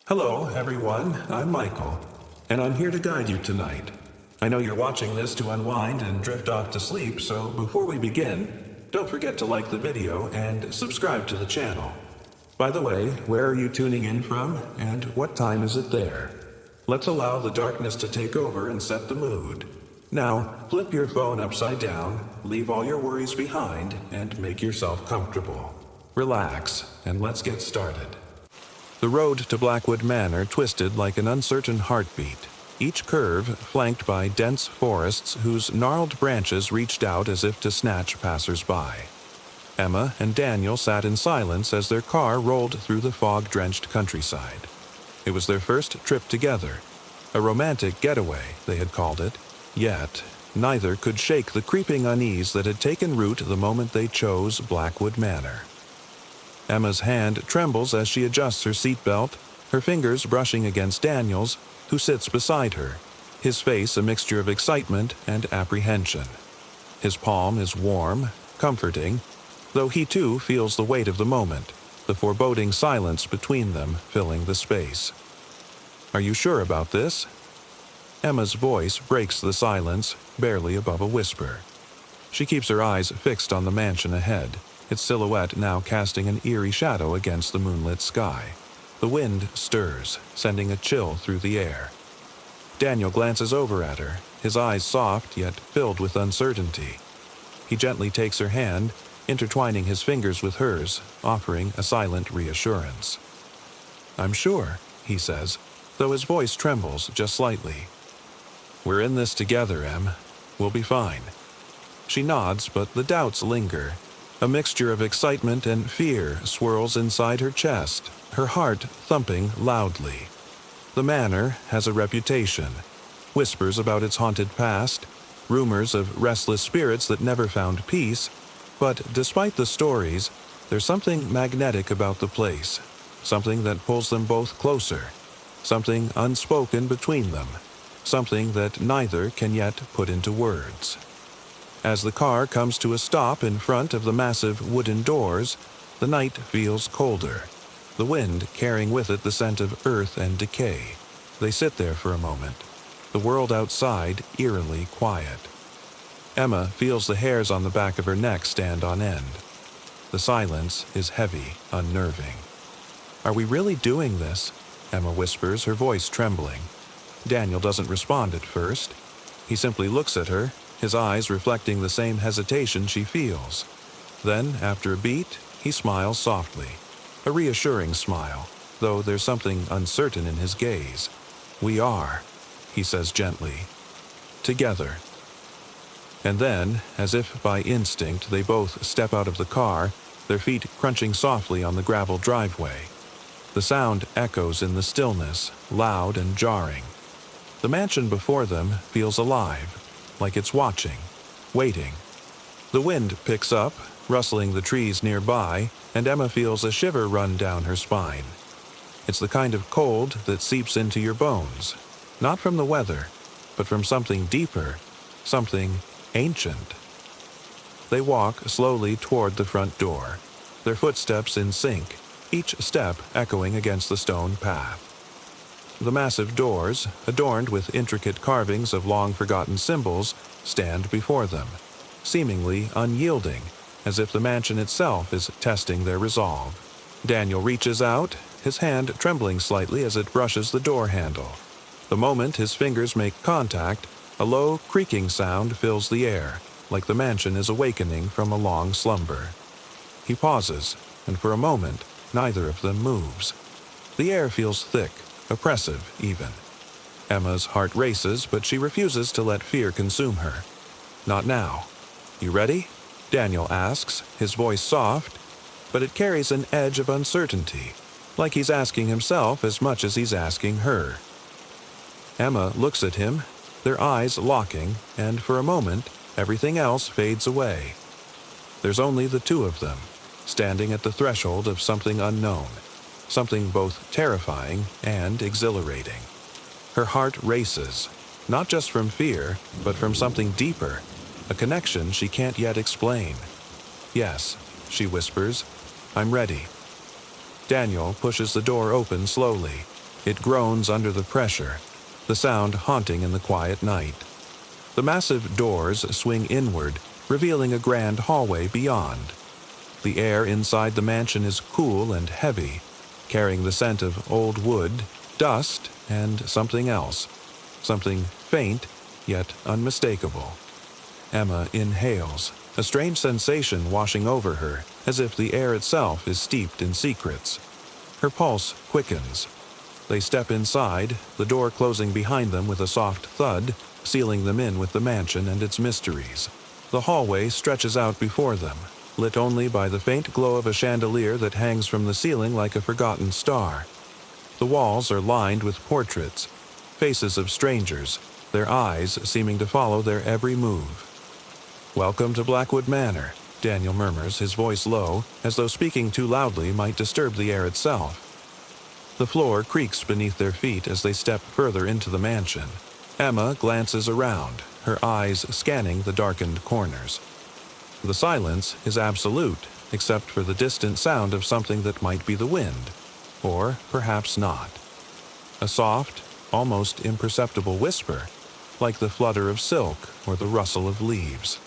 Hello, everyone. I'm Michael, and I'm here to guide you tonight. I know you're watching this to unwind and drift off to sleep, so before we begin, don't forget to like the video and subscribe to the channel. By the way, where are you tuning in from, and what time is it there? Let's allow the darkness to take over and set the mood. Now, flip your phone upside down, leave all your worries behind, and make yourself comfortable. Relax, and let's get started. The road to Blackwood Manor twisted like an uncertain heartbeat, each curve flanked by dense forests whose gnarled branches reached out as if to snatch passers-by. Emma and Daniel sat in silence as their car rolled through the fog-drenched countryside. It was their first trip together, a romantic getaway, they had called it, yet neither could shake the creeping unease that had taken root the moment they chose Blackwood Manor. Emma's hand trembles as she adjusts her seatbelt, her fingers brushing against Daniel's, who sits beside her, his face a mixture of excitement and apprehension. His palm is warm, comforting, though he too feels the weight of the moment, the foreboding silence between them filling the space. "Are you sure about this?" Emma's voice breaks the silence, barely above a whisper. She keeps her eyes fixed on the mansion ahead, its silhouette now casting an eerie shadow against the moonlit sky. The wind stirs, sending a chill through the air. Daniel glances over at her, his eyes soft yet filled with uncertainty. He gently takes her hand, intertwining his fingers with hers, offering a silent reassurance. "I'm sure," he says, though his voice trembles just slightly. "We're in this together, Em. We'll be fine." She nods, but the doubts linger. A mixture of excitement and fear swirls inside her chest, her heart thumping loudly. The manor has a reputation. Whispers about its haunted past, rumors of restless spirits that never found peace, but despite the stories, there's something magnetic about the place, something that pulls them both closer, something unspoken between them, something that neither can yet put into words. As the car comes to a stop in front of the massive wooden doors, the night feels colder, the wind carrying with it the scent of earth and decay. They sit there for a moment, the world outside eerily quiet. Emma feels the hairs on the back of her neck stand on end. The silence is heavy, unnerving. "Are we really doing this?" Emma whispers, her voice trembling. Daniel doesn't respond at first. He simply looks at her, his eyes reflecting the same hesitation she feels. Then, after a beat, he smiles softly, a reassuring smile, though there's something uncertain in his gaze. "We are," he says gently. "Together." And then, as if by instinct, they both step out of the car, their feet crunching softly on the gravel driveway. The sound echoes in the stillness, loud and jarring. The mansion before them feels alive, like it's watching, waiting. The wind picks up, rustling the trees nearby, and Emma feels a shiver run down her spine. It's the kind of cold that seeps into your bones, not from the weather, but from something deeper, something ancient. They walk slowly toward the front door, their footsteps in sync, each step echoing against the stone path. The massive doors, adorned with intricate carvings of long-forgotten symbols, stand before them, seemingly unyielding, as if the mansion itself is testing their resolve. Daniel reaches out, his hand trembling slightly as it brushes the door handle. The moment his fingers make contact, a low, creaking sound fills the air, like the mansion is awakening from a long slumber. He pauses, and for a moment, neither of them moves. The air feels thick, oppressive even. Emma's heart races, but she refuses to let fear consume her. "Not now. You ready?" Daniel asks, his voice soft, but it carries an edge of uncertainty, like he's asking himself as much as he's asking her. Emma looks at him, their eyes locking, and for a moment, everything else fades away. There's only the two of them, standing at the threshold of something unknown, something both terrifying and exhilarating. Her heart races, not just from fear, but from something deeper, a connection she can't yet explain. "Yes," she whispers, "I'm ready." Daniel pushes the door open slowly, It groans under the pressure, the sound haunting in the quiet night. The massive doors swing inward, revealing a grand hallway beyond. The air inside the mansion is cool and heavy, carrying the scent of old wood, dust, and something else. Something faint, yet unmistakable. Emma inhales, a strange sensation washing over her, as if the air itself is steeped in secrets. Her pulse quickens. They step inside, the door closing behind them with a soft thud, sealing them in with the mansion and its mysteries. The hallway stretches out before them, lit only by the faint glow of a chandelier that hangs from the ceiling like a forgotten star. The walls are lined with portraits, faces of strangers, their eyes seeming to follow their every move. "Welcome to Blackwood Manor," Daniel murmurs, his voice low, as though speaking too loudly might disturb the air itself. The floor creaks beneath their feet as they step further into the mansion. Emma glances around, her eyes scanning the darkened corners. The silence is absolute, except for the distant sound of something that might be the wind, or perhaps not. A soft, almost imperceptible whisper, like the flutter of silk or the rustle of leaves.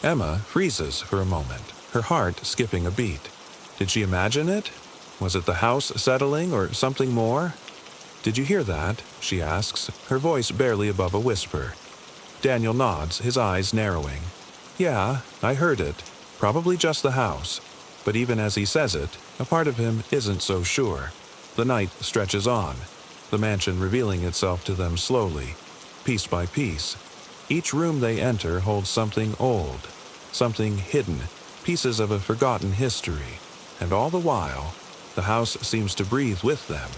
Emma freezes for a moment, her heart skipping a beat. Did she imagine it? Was it the house settling or something more? "Did you hear that?" she asks, her voice barely above a whisper. Daniel nods, his eyes narrowing. "Yeah, I heard it. Probably just the house." But even as he says it, a part of him isn't so sure. The night stretches on, the mansion revealing itself to them slowly, piece by piece. Each room they enter holds something old, something hidden, pieces of a forgotten history. And all the while, the house seems to breathe with them,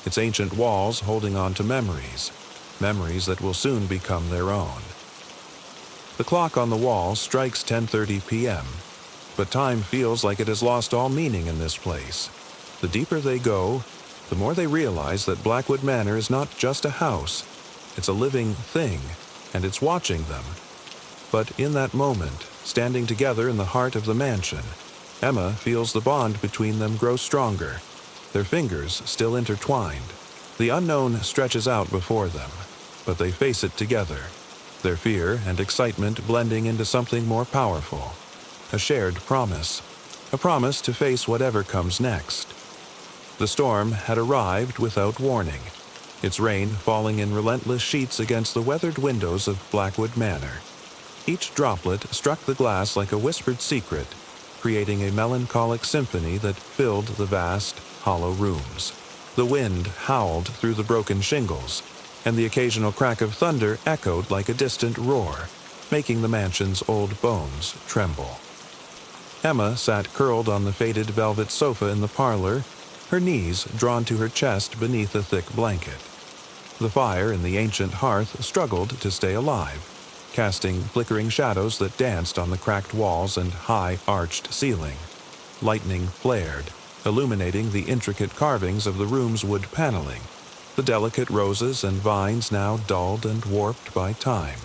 its ancient walls holding on to memories, memories that will soon become their own. The clock on the wall strikes 10:30 p.m., but time feels like it has lost all meaning in this place. The deeper they go, the more they realize that Blackwood Manor is not just a house, it's a living thing, and it's watching them. But in that moment, standing together in the heart of the mansion, Emma feels the bond between them grow stronger, their fingers still intertwined. The unknown stretches out before them, but they face it together, their fear and excitement blending into something more powerful. A shared promise, a promise to face whatever comes next. The storm had arrived without warning, its rain falling in relentless sheets against the weathered windows of Blackwood Manor. Each droplet struck the glass like a whispered secret, creating a melancholic symphony that filled the vast, hollow rooms. The wind howled through the broken shingles, and the occasional crack of thunder echoed like a distant roar, making the mansion's old bones tremble. Emma sat curled on the faded velvet sofa in the parlor, her knees drawn to her chest beneath a thick blanket. The fire in the ancient hearth struggled to stay alive, casting flickering shadows that danced on the cracked walls and high, arched ceiling. Lightning flared, illuminating the intricate carvings of the room's wood paneling, the delicate roses and vines now dulled and warped by time.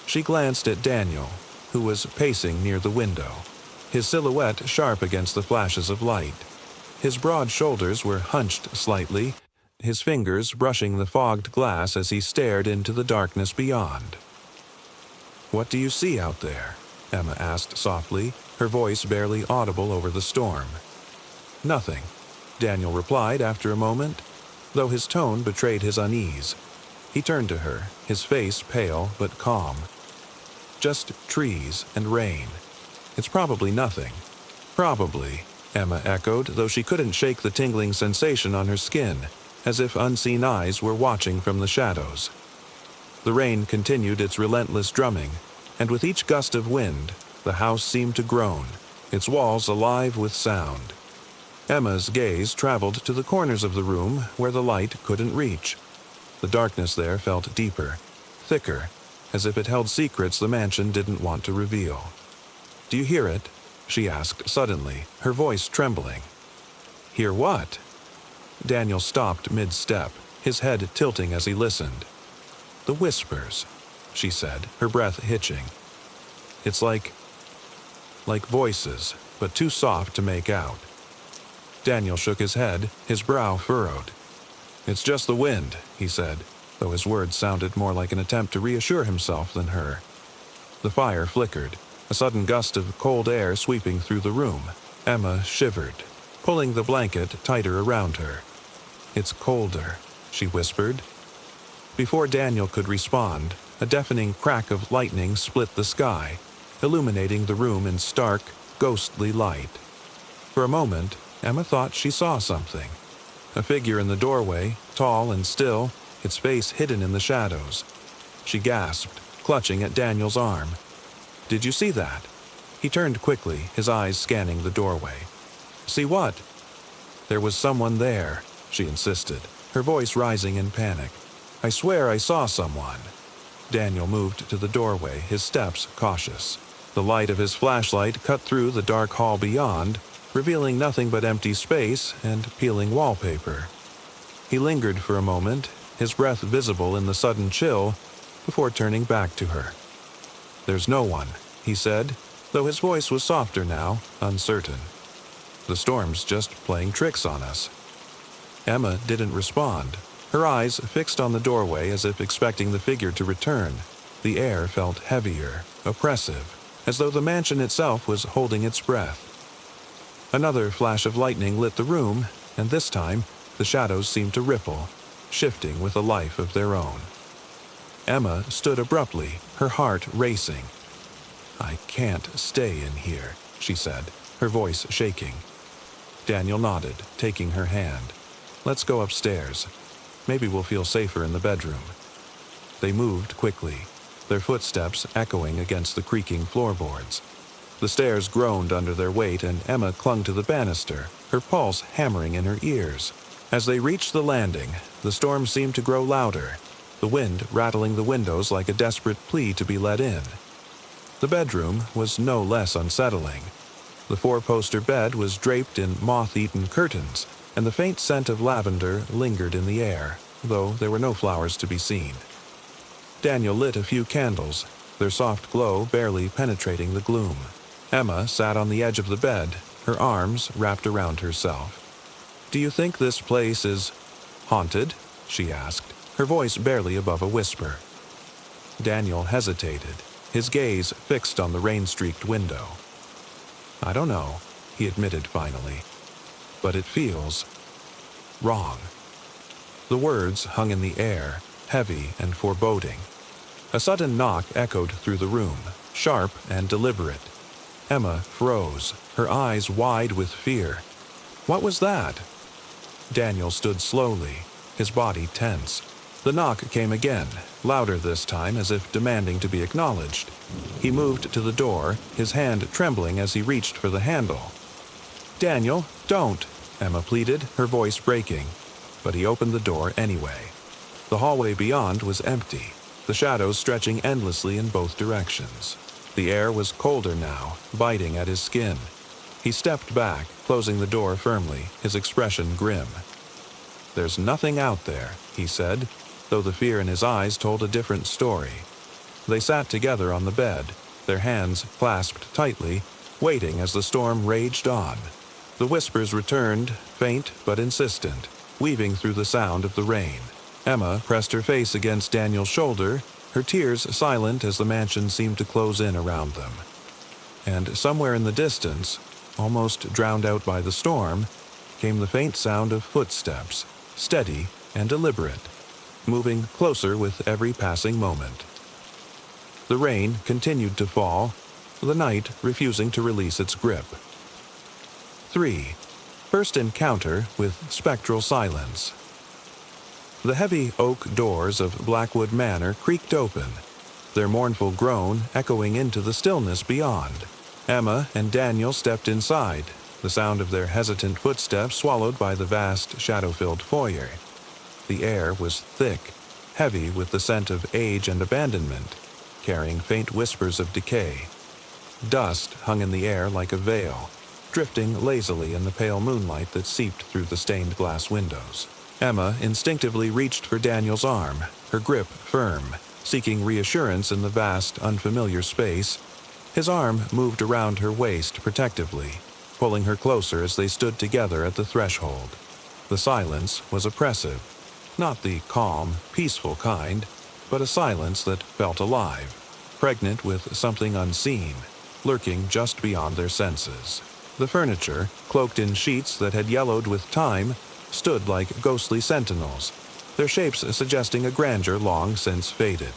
She glanced at Daniel, who was pacing near the window, his silhouette sharp against the flashes of light. His broad shoulders were hunched slightly, his fingers brushing the fogged glass as he stared into the darkness beyond. "What do you see out there?" Emma asked softly, her voice barely audible over the storm. "Nothing," Daniel replied after a moment, though his tone betrayed his unease. He turned to her, his face pale but calm. "Just trees and rain. It's probably nothing." "Probably," Emma echoed, though she couldn't shake the tingling sensation on her skin, as if unseen eyes were watching from the shadows. The rain continued its relentless drumming, and with each gust of wind, the house seemed to groan, its walls alive with sound. Emma's gaze traveled to the corners of the room where the light couldn't reach. The darkness there felt deeper, thicker, as if it held secrets the mansion didn't want to reveal. "Do you hear it?" she asked suddenly, her voice trembling. "Hear what?" Daniel stopped mid-step, his head tilting as he listened. "The whispers," she said, her breath hitching. "It's like voices, but too soft to make out." Daniel shook his head, his brow furrowed. "It's just the wind," he said, though his words sounded more like an attempt to reassure himself than her. The fire flickered, a sudden gust of cold air sweeping through the room. Emma shivered, pulling the blanket tighter around her. "It's colder," she whispered. Before Daniel could respond, a deafening crack of lightning split the sky, illuminating the room in stark, ghostly light. For a moment, Emma thought she saw something. A figure in the doorway, tall and still, its face hidden in the shadows. She gasped, clutching at Daniel's arm. "Did you see that?" He turned quickly, his eyes scanning the doorway. "See what?" "There was someone there," she insisted, her voice rising in panic. "I swear I saw someone." Daniel moved to the doorway, his steps cautious. The light of his flashlight cut through the dark hall beyond, revealing nothing but empty space and peeling wallpaper. He lingered for a moment, his breath visible in the sudden chill, before turning back to her. "There's no one," he said, though his voice was softer now, uncertain. "The storm's just playing tricks on us." Emma didn't respond, her eyes fixed on the doorway as if expecting the figure to return. The air felt heavier, oppressive, as though the mansion itself was holding its breath. Another flash of lightning lit the room, and this time the shadows seemed to ripple, shifting with a life of their own. Emma stood abruptly, her heart racing. "I can't stay in here," she said, her voice shaking. Daniel nodded, taking her hand. "Let's go upstairs. Maybe we'll feel safer in the bedroom." They moved quickly, their footsteps echoing against the creaking floorboards. The stairs groaned under their weight, and Emma clung to the banister, her pulse hammering in her ears. As they reached the landing, the storm seemed to grow louder, the wind rattling the windows like a desperate plea to be let in. The bedroom was no less unsettling. The four-poster bed was draped in moth-eaten curtains, and the faint scent of lavender lingered in the air, though there were no flowers to be seen. Daniel lit a few candles, their soft glow barely penetrating the gloom. Emma sat on the edge of the bed, her arms wrapped around herself. "Do you think this place is haunted?" she asked, her voice barely above a whisper. Daniel hesitated, his gaze fixed on the rain-streaked window. "I don't know," he admitted finally, "but it feels wrong." The words hung in the air, heavy and foreboding. A sudden knock echoed through the room, sharp and deliberate. Emma froze, her eyes wide with fear. What was that? Daniel stood slowly, his body tense. The knock came again, louder this time, as if demanding to be acknowledged. He moved to the door, his hand trembling as he reached for the handle. "Daniel, don't," Emma pleaded, her voice breaking. But he opened the door anyway. The hallway beyond was empty, the shadows stretching endlessly in both directions. The air was colder now, biting at his skin. He stepped back, closing the door firmly, his expression grim. "There's nothing out there," he said, though the fear in his eyes told a different story. They sat together on the bed, their hands clasped tightly, waiting as the storm raged on. The whispers returned, faint but insistent, weaving through the sound of the rain. Emma pressed her face against Daniel's shoulder, her tears silent as the mansion seemed to close in around them. And somewhere in the distance, almost drowned out by the storm, came the faint sound of footsteps, steady and deliberate, moving closer with every passing moment. The rain continued to fall, the night refusing to release its grip. 3. First encounter with spectral silence. The heavy oak doors of Blackwood Manor creaked open, their mournful groan echoing into the stillness beyond. Emma and Daniel stepped inside, the sound of their hesitant footsteps swallowed by the vast, shadow-filled foyer. The air was thick, heavy with the scent of age and abandonment, carrying faint whispers of decay. Dust hung in the air like a veil, drifting lazily in the pale moonlight that seeped through the stained glass windows. Emma instinctively reached for Daniel's arm, her grip firm, seeking reassurance in the vast, unfamiliar space. His arm moved around her waist protectively, pulling her closer as they stood together at the threshold. The silence was oppressive, Not the calm, peaceful kind, but a silence that felt alive, pregnant with something unseen, lurking just beyond their senses. The furniture, cloaked in sheets that had yellowed with time, stood like ghostly sentinels, their shapes suggesting a grandeur long since faded.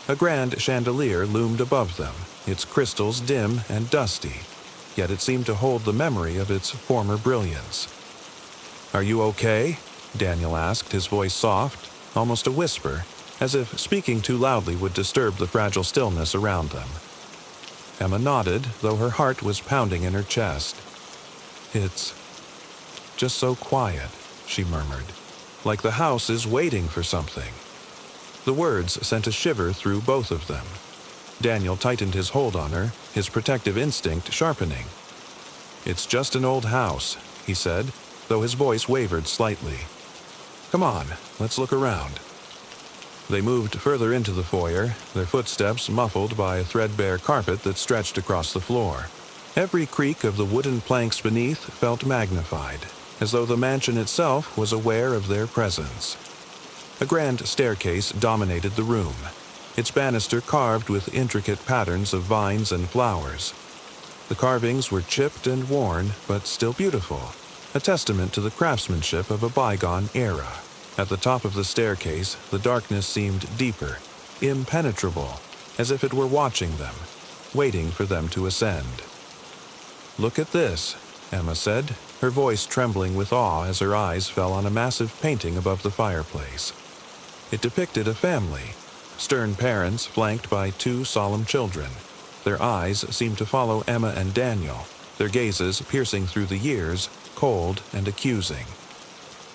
A grand chandelier loomed above them, its crystals dim and dusty, yet it seemed to hold the memory of its former brilliance. "Are you okay?" Daniel asked, his voice soft, almost a whisper, as if speaking too loudly would disturb the fragile stillness around them. Emma nodded, though her heart was pounding in her chest. "It's just so quiet," she murmured, "like the house is waiting for something." The words sent a shiver through both of them. Daniel tightened his hold on her, his protective instinct sharpening. "It's just an old house," he said, though his voice wavered slightly. "Come on, let's look around." They moved further into the foyer, their footsteps muffled by a threadbare carpet that stretched across the floor. Every creak of the wooden planks beneath felt magnified, as though the mansion itself was aware of their presence. A grand staircase dominated the room, its banister carved with intricate patterns of vines and flowers. The carvings were chipped and worn, but still beautiful, a testament to the craftsmanship of a bygone era. At the top of the staircase, the darkness seemed deeper, impenetrable, as if it were watching them, waiting for them to ascend. "Look at this," Emma said, her voice trembling with awe as her eyes fell on a massive painting above the fireplace. It depicted a family, stern parents flanked by two solemn children. Their eyes seemed to follow Emma and Daniel, their gazes piercing through the years, cold and accusing.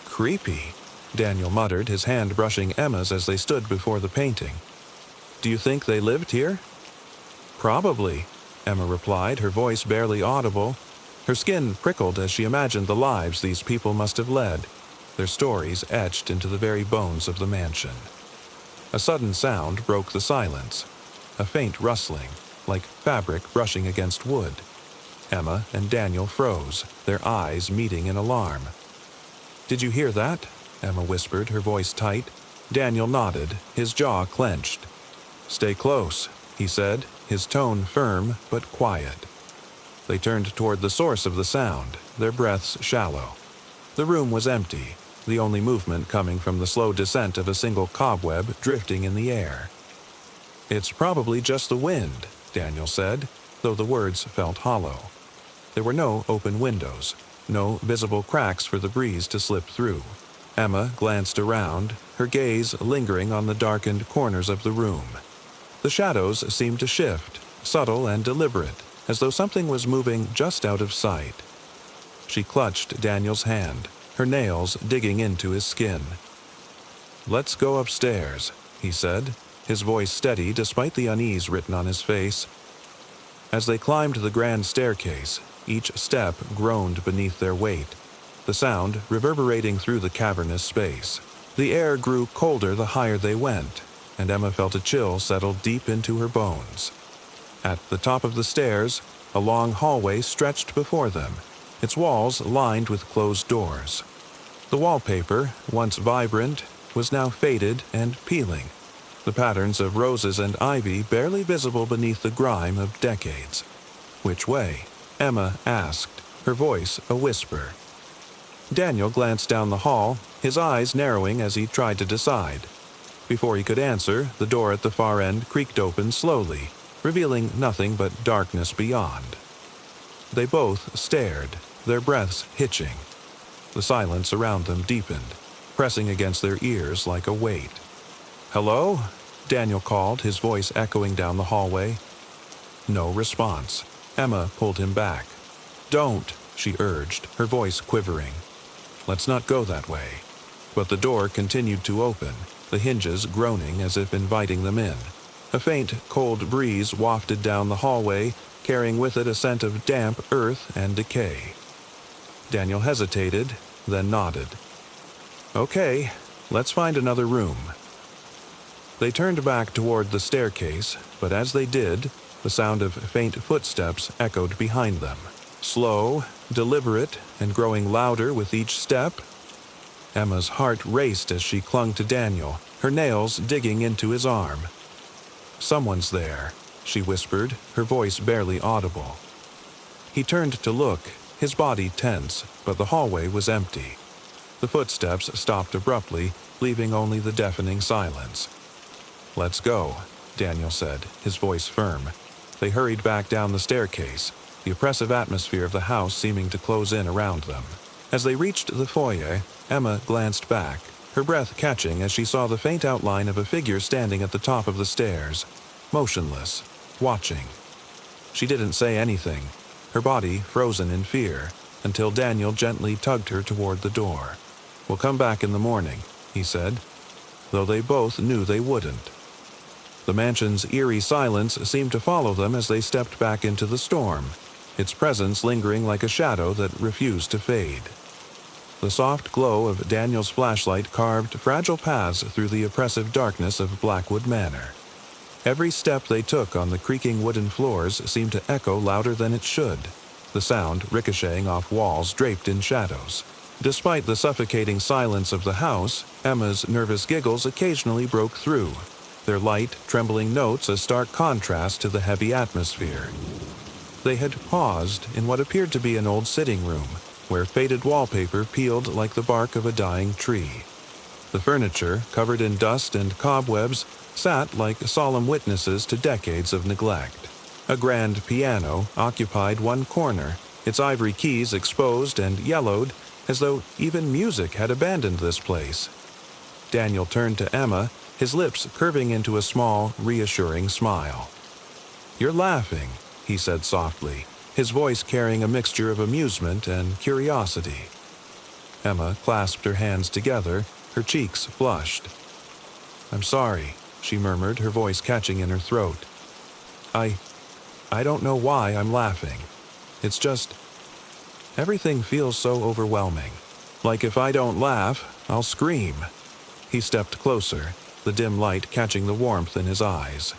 "Creepy," Daniel muttered, his hand brushing Emma's as they stood before the painting. "Do you think they lived here?" "Probably," Emma replied, her voice barely audible. Her skin prickled as she imagined the lives these people must have led, their stories etched into the very bones of the mansion. A sudden sound broke the silence, a faint rustling, like fabric brushing against wood. Emma and Daniel froze, their eyes meeting in alarm. "Did you hear that?" Emma whispered, her voice tight. Daniel nodded, his jaw clenched. "Stay close," he said, his tone firm but quiet. They turned toward the source of the sound, their breaths shallow. The room was empty, the only movement coming from the slow descent of a single cobweb drifting in the air. "It's probably just the wind," Daniel said, though the words felt hollow. There were no open windows, no visible cracks for the breeze to slip through. Emma glanced around, her gaze lingering on the darkened corners of the room. The shadows seemed to shift, subtle and deliberate, as though something was moving just out of sight. She clutched Daniel's hand, her nails digging into his skin. "Let's go upstairs," he said, his voice steady despite the unease written on his face. As they climbed the grand staircase, each step groaned beneath their weight, the sound reverberating through the cavernous space. The air grew colder the higher they went, and Emma felt a chill settle deep into her bones. At the top of the stairs, a long hallway stretched before them, its walls lined with closed doors. The wallpaper, once vibrant, was now faded and peeling, the patterns of roses and ivy barely visible beneath the grime of decades. "Which way?" Emma asked, her voice a whisper. Daniel glanced down the hall, his eyes narrowing as he tried to decide. Before he could answer, the door at the far end creaked open slowly, revealing nothing but darkness beyond. They both stared, their breaths hitching. The silence around them deepened, pressing against their ears like a weight. "Hello?" Daniel called, his voice echoing down the hallway. No response. Emma pulled him back. "Don't," she urged, her voice quivering. "Let's not go that way." But the door continued to open, the hinges groaning as if inviting them in. A faint, cold breeze wafted down the hallway, carrying with it a scent of damp earth and decay. Daniel hesitated, then nodded. "Okay, let's find another room." They turned back toward the staircase, but as they did, the sound of faint footsteps echoed behind them. Slow, deliberate, and growing louder with each step. Emma's heart raced as she clung to Daniel, her nails digging into his arm. "Someone's there," she whispered, her voice barely audible. He turned to look, his body tense, but the hallway was empty. The footsteps stopped abruptly, leaving only the deafening silence. "Let's go," Daniel said, his voice firm. They hurried back down the staircase, the oppressive atmosphere of the house seeming to close in around them. As they reached the foyer, Emma glanced back, her breath catching as she saw the faint outline of a figure standing at the top of the stairs, motionless, watching. She didn't say anything, her body frozen in fear, until Daniel gently tugged her toward the door. "We'll come back in the morning," he said, though they both knew they wouldn't. The mansion's eerie silence seemed to follow them as they stepped back into the storm, its presence lingering like a shadow that refused to fade. The soft glow of Daniel's flashlight carved fragile paths through the oppressive darkness of Blackwood Manor. Every step they took on the creaking wooden floors seemed to echo louder than it should, the sound ricocheting off walls draped in shadows. Despite the suffocating silence of the house, Emma's nervous giggles occasionally broke through, their light, trembling notes a stark contrast to the heavy atmosphere. They had paused in what appeared to be an old sitting room, where faded wallpaper peeled like the bark of a dying tree. The furniture, covered in dust and cobwebs, sat like solemn witnesses to decades of neglect. A grand piano occupied one corner, its ivory keys exposed and yellowed, as though even music had abandoned this place. Daniel turned to Emma, his lips curving into a small, reassuring smile. "You're laughing," he said softly, his voice carrying a mixture of amusement and curiosity. Emma clasped her hands together, her cheeks flushed. "I'm sorry," she murmured, her voice catching in her throat. I don't know why I'm laughing. It's just, everything feels so overwhelming. Like if I don't laugh, I'll scream." He stepped closer, the dim light catching the warmth in his eyes.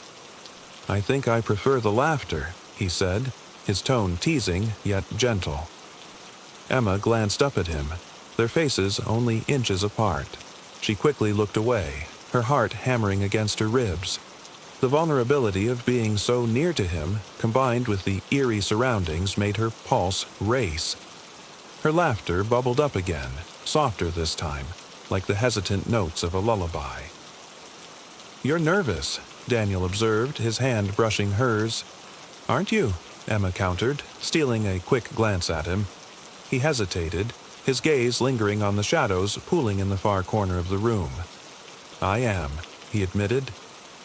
"I think I prefer the laughter," he said, his tone teasing yet gentle. Emma glanced up at him, their faces only inches apart. She quickly looked away, her heart hammering against her ribs. The vulnerability of being so near to him, combined with the eerie surroundings, made her pulse race. Her laughter bubbled up again, softer this time, like the hesitant notes of a lullaby. "You're nervous," Daniel observed, his hand brushing hers. "Aren't you?" Emma countered, stealing a quick glance at him. He hesitated, his gaze lingering on the shadows pooling in the far corner of the room. "I am," he admitted,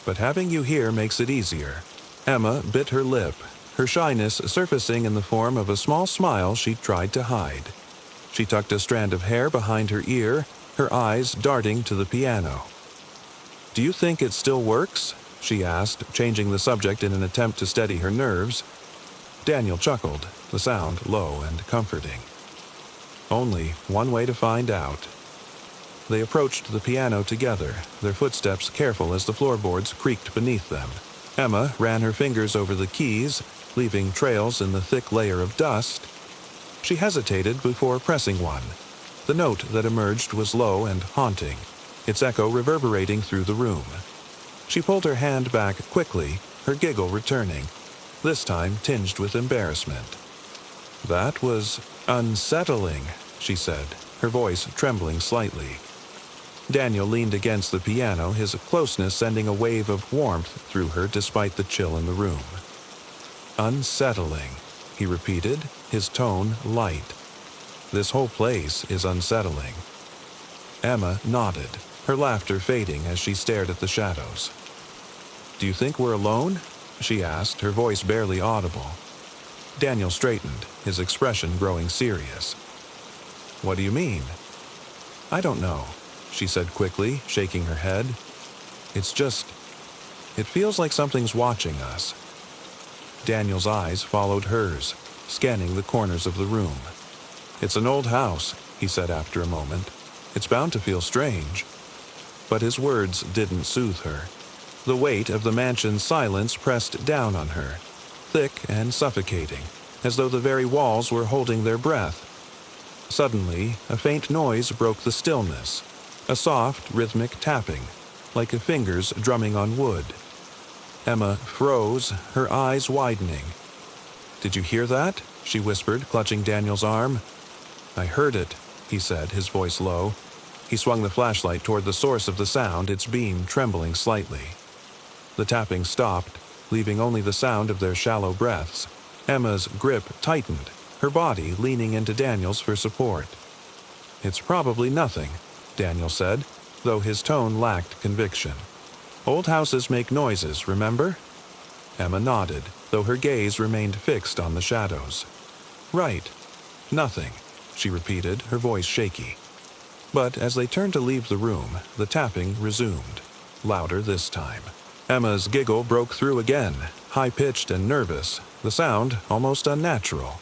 "but having you here makes it easier." Emma bit her lip, her shyness surfacing in the form of a small smile she tried to hide. She tucked a strand of hair behind her ear, her eyes darting to the piano. "Do you think it still works?" she asked, changing the subject in an attempt to steady her nerves. Daniel chuckled, the sound low and comforting. "Only one way to find out." They approached the piano together, their footsteps careful as the floorboards creaked beneath them. Emma ran her fingers over the keys, leaving trails in the thick layer of dust. She hesitated before pressing one. The note that emerged was low and haunting, its echo reverberating through the room. She pulled her hand back quickly, her giggle returning, this time tinged with embarrassment. "That was unsettling," she said, her voice trembling slightly. Daniel leaned against the piano, his closeness sending a wave of warmth through her despite the chill in the room. "Unsettling," he repeated, his tone light. "This whole place is unsettling." Emma nodded, her laughter fading as she stared at the shadows. "Do you think we're alone?" she asked, her voice barely audible. Daniel straightened, his expression growing serious. "What do you mean?" "I don't know," she said quickly, shaking her head. It feels like something's watching us." Daniel's eyes followed hers, scanning the corners of the room. "It's an old house," he said after a moment. "It's bound to feel strange." But his words didn't soothe her. The weight of the mansion's silence pressed down on her, thick and suffocating, as though the very walls were holding their breath. Suddenly, a faint noise broke the stillness, a soft, rhythmic tapping, like fingers drumming on wood. Emma froze, her eyes widening. "Did you hear that?" she whispered, clutching Daniel's arm. "I heard it," he said, his voice low. He swung the flashlight toward the source of the sound, its beam trembling slightly. The tapping stopped, leaving only the sound of their shallow breaths. Emma's grip tightened, her body leaning into Daniel's for support. "It's probably nothing," Daniel said, though his tone lacked conviction. "Old houses make noises, remember?" Emma nodded, though her gaze remained fixed on the shadows. "Right. Nothing," she repeated, her voice shaky. But as they turned to leave the room, the tapping resumed, louder this time. Emma's giggle broke through again, high-pitched and nervous, the sound almost unnatural.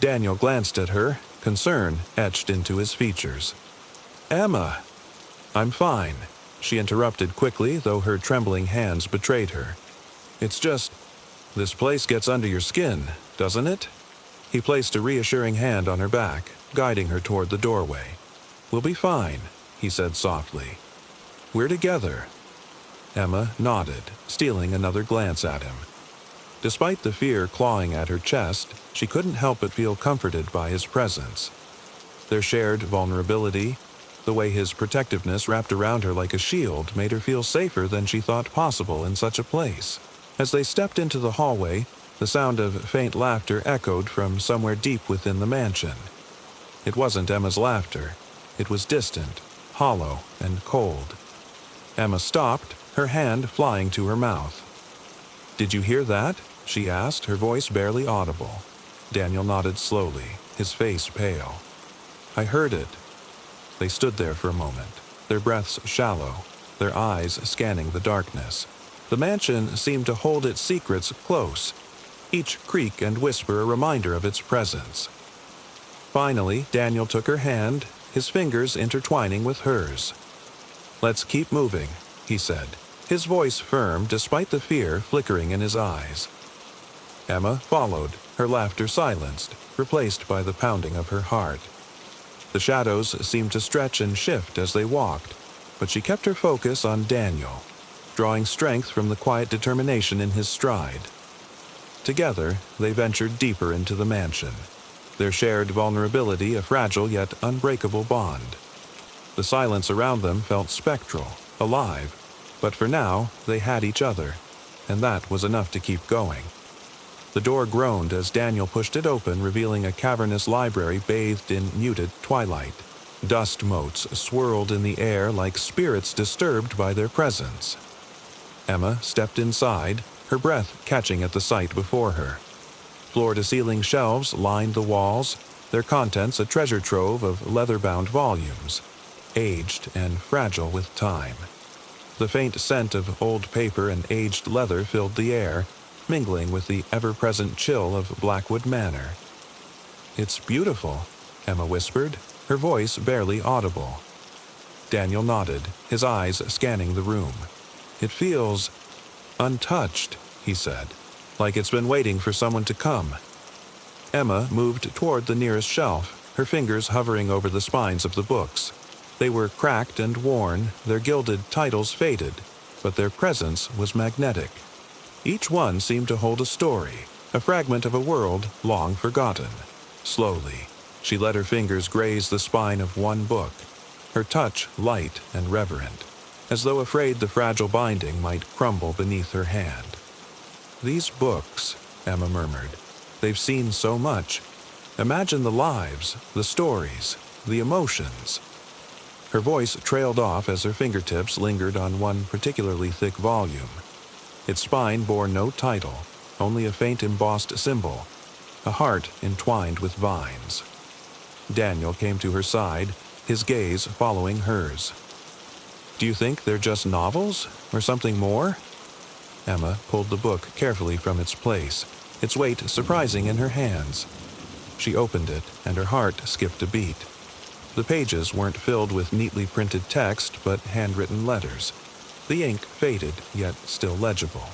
Daniel glanced at her, concern etched into his features. "Emma!" "I'm fine," she interrupted quickly, though her trembling hands betrayed her. "It's just, this place gets under your skin, doesn't it?" He placed a reassuring hand on her back, guiding her toward the doorway. "We'll be fine," he said softly. "We're together." Emma nodded, stealing another glance at him. Despite the fear clawing at her chest, she couldn't help but feel comforted by his presence. Their shared vulnerability, the way his protectiveness wrapped around her like a shield, made her feel safer than she thought possible in such a place. As they stepped into the hallway, the sound of faint laughter echoed from somewhere deep within the mansion. It wasn't Emma's laughter. It was distant, hollow, and cold. Emma stopped, her hand flying to her mouth. "Did you hear that?" she asked, her voice barely audible. Daniel nodded slowly, his face pale. "I heard it." They stood there for a moment, their breaths shallow, their eyes scanning the darkness. The mansion seemed to hold its secrets close, each creak and whisper a reminder of its presence. Finally, Daniel took her hand, his fingers intertwining with hers. "Let's keep moving," he said, his voice firm despite the fear flickering in his eyes. Emma followed, her laughter silenced, replaced by the pounding of her heart. The shadows seemed to stretch and shift as they walked, but she kept her focus on Daniel, drawing strength from the quiet determination in his stride. Together, they ventured deeper into the mansion, their shared vulnerability a fragile yet unbreakable bond. The silence around them felt spectral, alive, but for now they had each other, and that was enough to keep going. The door groaned as Daniel pushed it open, revealing a cavernous library bathed in muted twilight. Dust motes swirled in the air like spirits disturbed by their presence. Emma stepped inside, her breath catching at the sight before her. Floor-to-ceiling shelves lined the walls, their contents a treasure trove of leather-bound volumes, aged and fragile with time. The faint scent of old paper and aged leather filled the air, mingling with the ever-present chill of Blackwood Manor. "It's beautiful," Emma whispered, her voice barely audible. Daniel nodded, his eyes scanning the room. "It feels untouched," he said, "like it's been waiting for someone to come." Emma moved toward the nearest shelf, her fingers hovering over the spines of the books. They were cracked and worn, their gilded titles faded, but their presence was magnetic. Each one seemed to hold a story, a fragment of a world long forgotten. Slowly, she let her fingers graze the spine of one book, her touch light and reverent, as though afraid the fragile binding might crumble beneath her hand. "These books," Emma murmured, "they've seen so much. Imagine the lives, the stories, the emotions." Her voice trailed off as her fingertips lingered on one particularly thick volume. Its spine bore no title, only a faint embossed symbol, a heart entwined with vines. Daniel came to her side, his gaze following hers. "Do you think they're just novels, or something more?" Emma pulled the book carefully from its place, its weight surprising in her hands. She opened it, and her heart skipped a beat. The pages weren't filled with neatly printed text, but handwritten letters. The ink faded, yet still legible.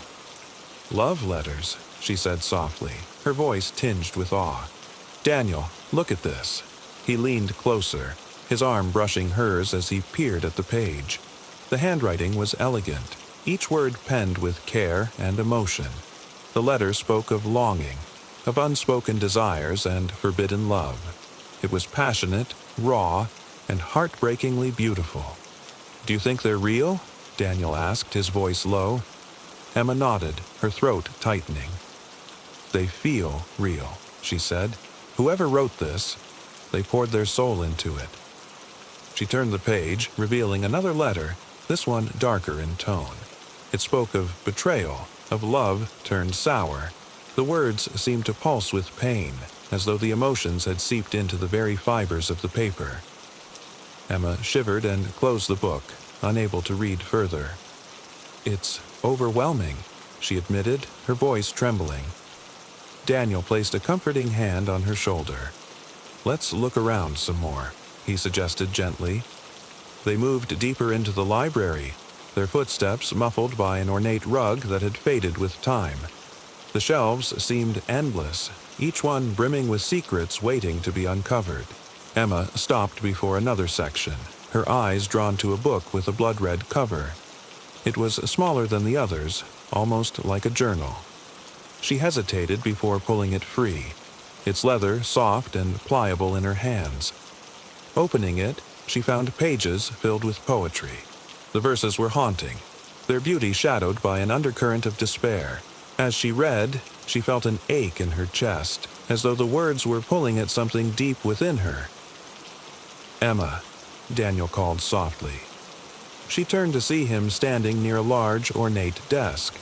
"Love letters," she said softly, her voice tinged with awe. "Daniel, look at this." He leaned closer, his arm brushing hers as he peered at the page. The handwriting was elegant, each word penned with care and emotion. The letter spoke of longing, of unspoken desires and forbidden love. It was passionate, raw, and heartbreakingly beautiful. "Do you think they're real?" Daniel asked, his voice low. Emma nodded, her throat tightening. "They feel real," she said. "Whoever wrote this, they poured their soul into it." She turned the page, revealing another letter, this one darker in tone. It spoke of betrayal, of love turned sour. The words seemed to pulse with pain, as though the emotions had seeped into the very fibers of the paper. Emma shivered and closed the book, unable to read further. "It's overwhelming," she admitted, her voice trembling. Daniel placed a comforting hand on her shoulder. "Let's look around some more," he suggested gently. They moved deeper into the library, their footsteps muffled by an ornate rug that had faded with time. The shelves seemed endless, each one brimming with secrets waiting to be uncovered. Emma stopped before another section, her eyes drawn to a book with a blood-red cover. It was smaller than the others, almost like a journal. She hesitated before pulling it free, its leather soft and pliable in her hands. Opening it, she found pages filled with poetry. The verses were haunting, their beauty shadowed by an undercurrent of despair. As she read, she felt an ache in her chest, as though the words were pulling at something deep within her. "Emma," Daniel called softly. She turned to see him standing near a large, ornate desk.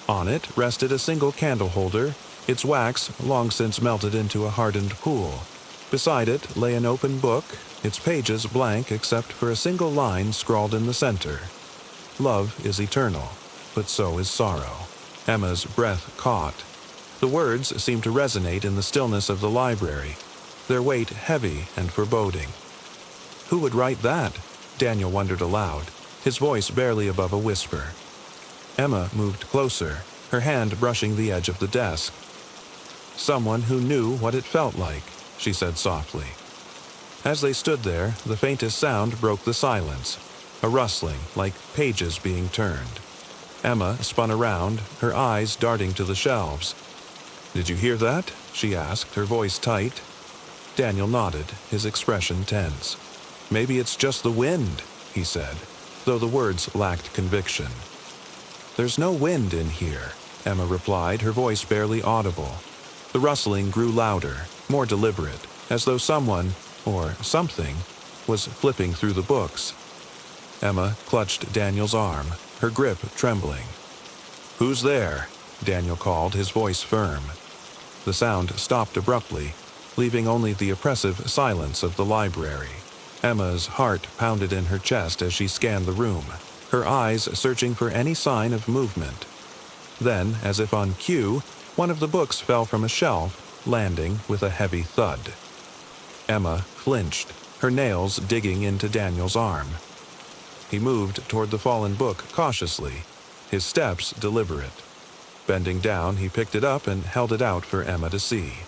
On it rested a single candle holder, its wax long since melted into a hardened pool. Beside it lay an open book, its pages blank except for a single line scrawled in the center. "Love is eternal, but so is sorrow." Emma's breath caught. The words seemed to resonate in the stillness of the library, their weight heavy and foreboding. Who would write that? Daniel wondered aloud, his voice barely above a whisper. Emma moved closer, her hand brushing the edge of the desk. "Someone who knew what it felt like," she said softly. As they stood there, the faintest sound broke the silence, a rustling like pages being turned. Emma spun around, her eyes darting to the shelves. "Did you hear that?" she asked, her voice tight. Daniel nodded, his expression tense. "Maybe it's just the wind," he said, though the words lacked conviction. "There's no wind in here," Emma replied, her voice barely audible. The rustling grew louder, more deliberate, as though someone, or something, was flipping through the books. Emma clutched Daniel's arm, her grip trembling. "Who's there?" Daniel called, his voice firm. The sound stopped abruptly, leaving only the oppressive silence of the library. Emma's heart pounded in her chest as she scanned the room, her eyes searching for any sign of movement. Then, as if on cue, one of the books fell from a shelf, landing with a heavy thud. Emma flinched, her nails digging into Daniel's arm. He moved toward the fallen book cautiously, his steps deliberate. Bending down, he picked it up and held it out for Emma to see.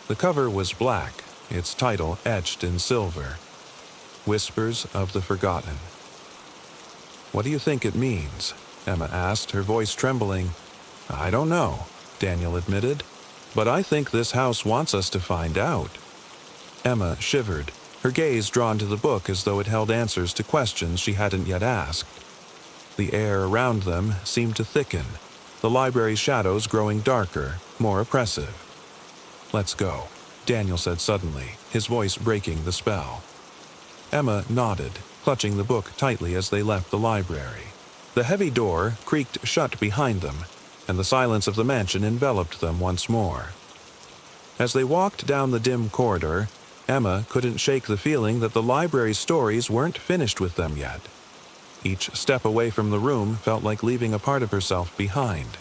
The cover was black, its title etched in silver. Whispers of the Forgotten. "What do you think it means?" Emma asked, her voice trembling. "I don't know," Daniel admitted, "but I think this house wants us to find out." Emma shivered, her gaze drawn to the book as though it held answers to questions she hadn't yet asked. The air around them seemed to thicken, the library's shadows growing darker, more oppressive. "Let's go," Daniel said suddenly, his voice breaking the spell. Emma nodded, clutching the book tightly as they left the library. The heavy door creaked shut behind them, and the silence of the mansion enveloped them once more. As they walked down the dim corridor, Emma couldn't shake the feeling that the library's stories weren't finished with them yet. Each step away from the room felt like leaving a part of herself behind,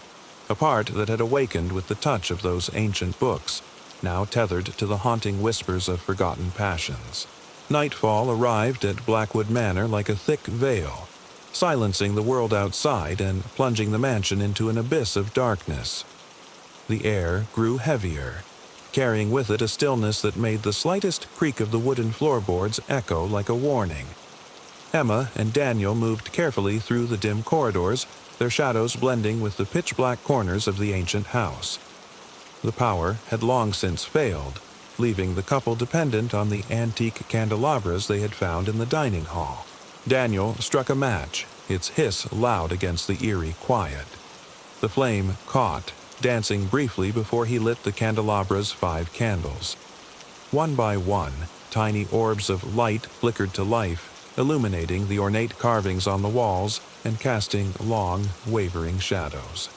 a part that had awakened with the touch of those ancient books, now tethered to the haunting whispers of forgotten passions. Nightfall arrived at Blackwood Manor like a thick veil, silencing the world outside and plunging the mansion into an abyss of darkness. The air grew heavier, carrying with it a stillness that made the slightest creak of the wooden floorboards echo like a warning. Emma and Daniel moved carefully through the dim corridors, their shadows blending with the pitch-black corners of the ancient house. The power had long since failed, leaving the couple dependent on the antique candelabras they had found in the dining hall. Daniel struck a match, its hiss loud against the eerie quiet. The flame caught, dancing briefly before he lit the candelabra's 5 candles. One by one, tiny orbs of light flickered to life, illuminating the ornate carvings on the walls and casting long, wavering shadows.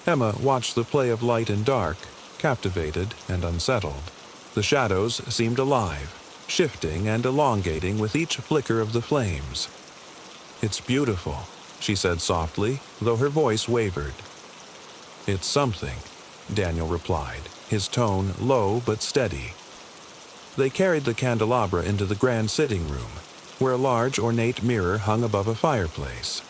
Emma watched the play of light and dark, captivated and unsettled. The shadows seemed alive, shifting and elongating with each flicker of the flames. "It's beautiful," she said softly, though her voice wavered. "It's something," Daniel replied, his tone low but steady. They carried the candelabra into the grand sitting room, where a large ornate mirror hung above a fireplace.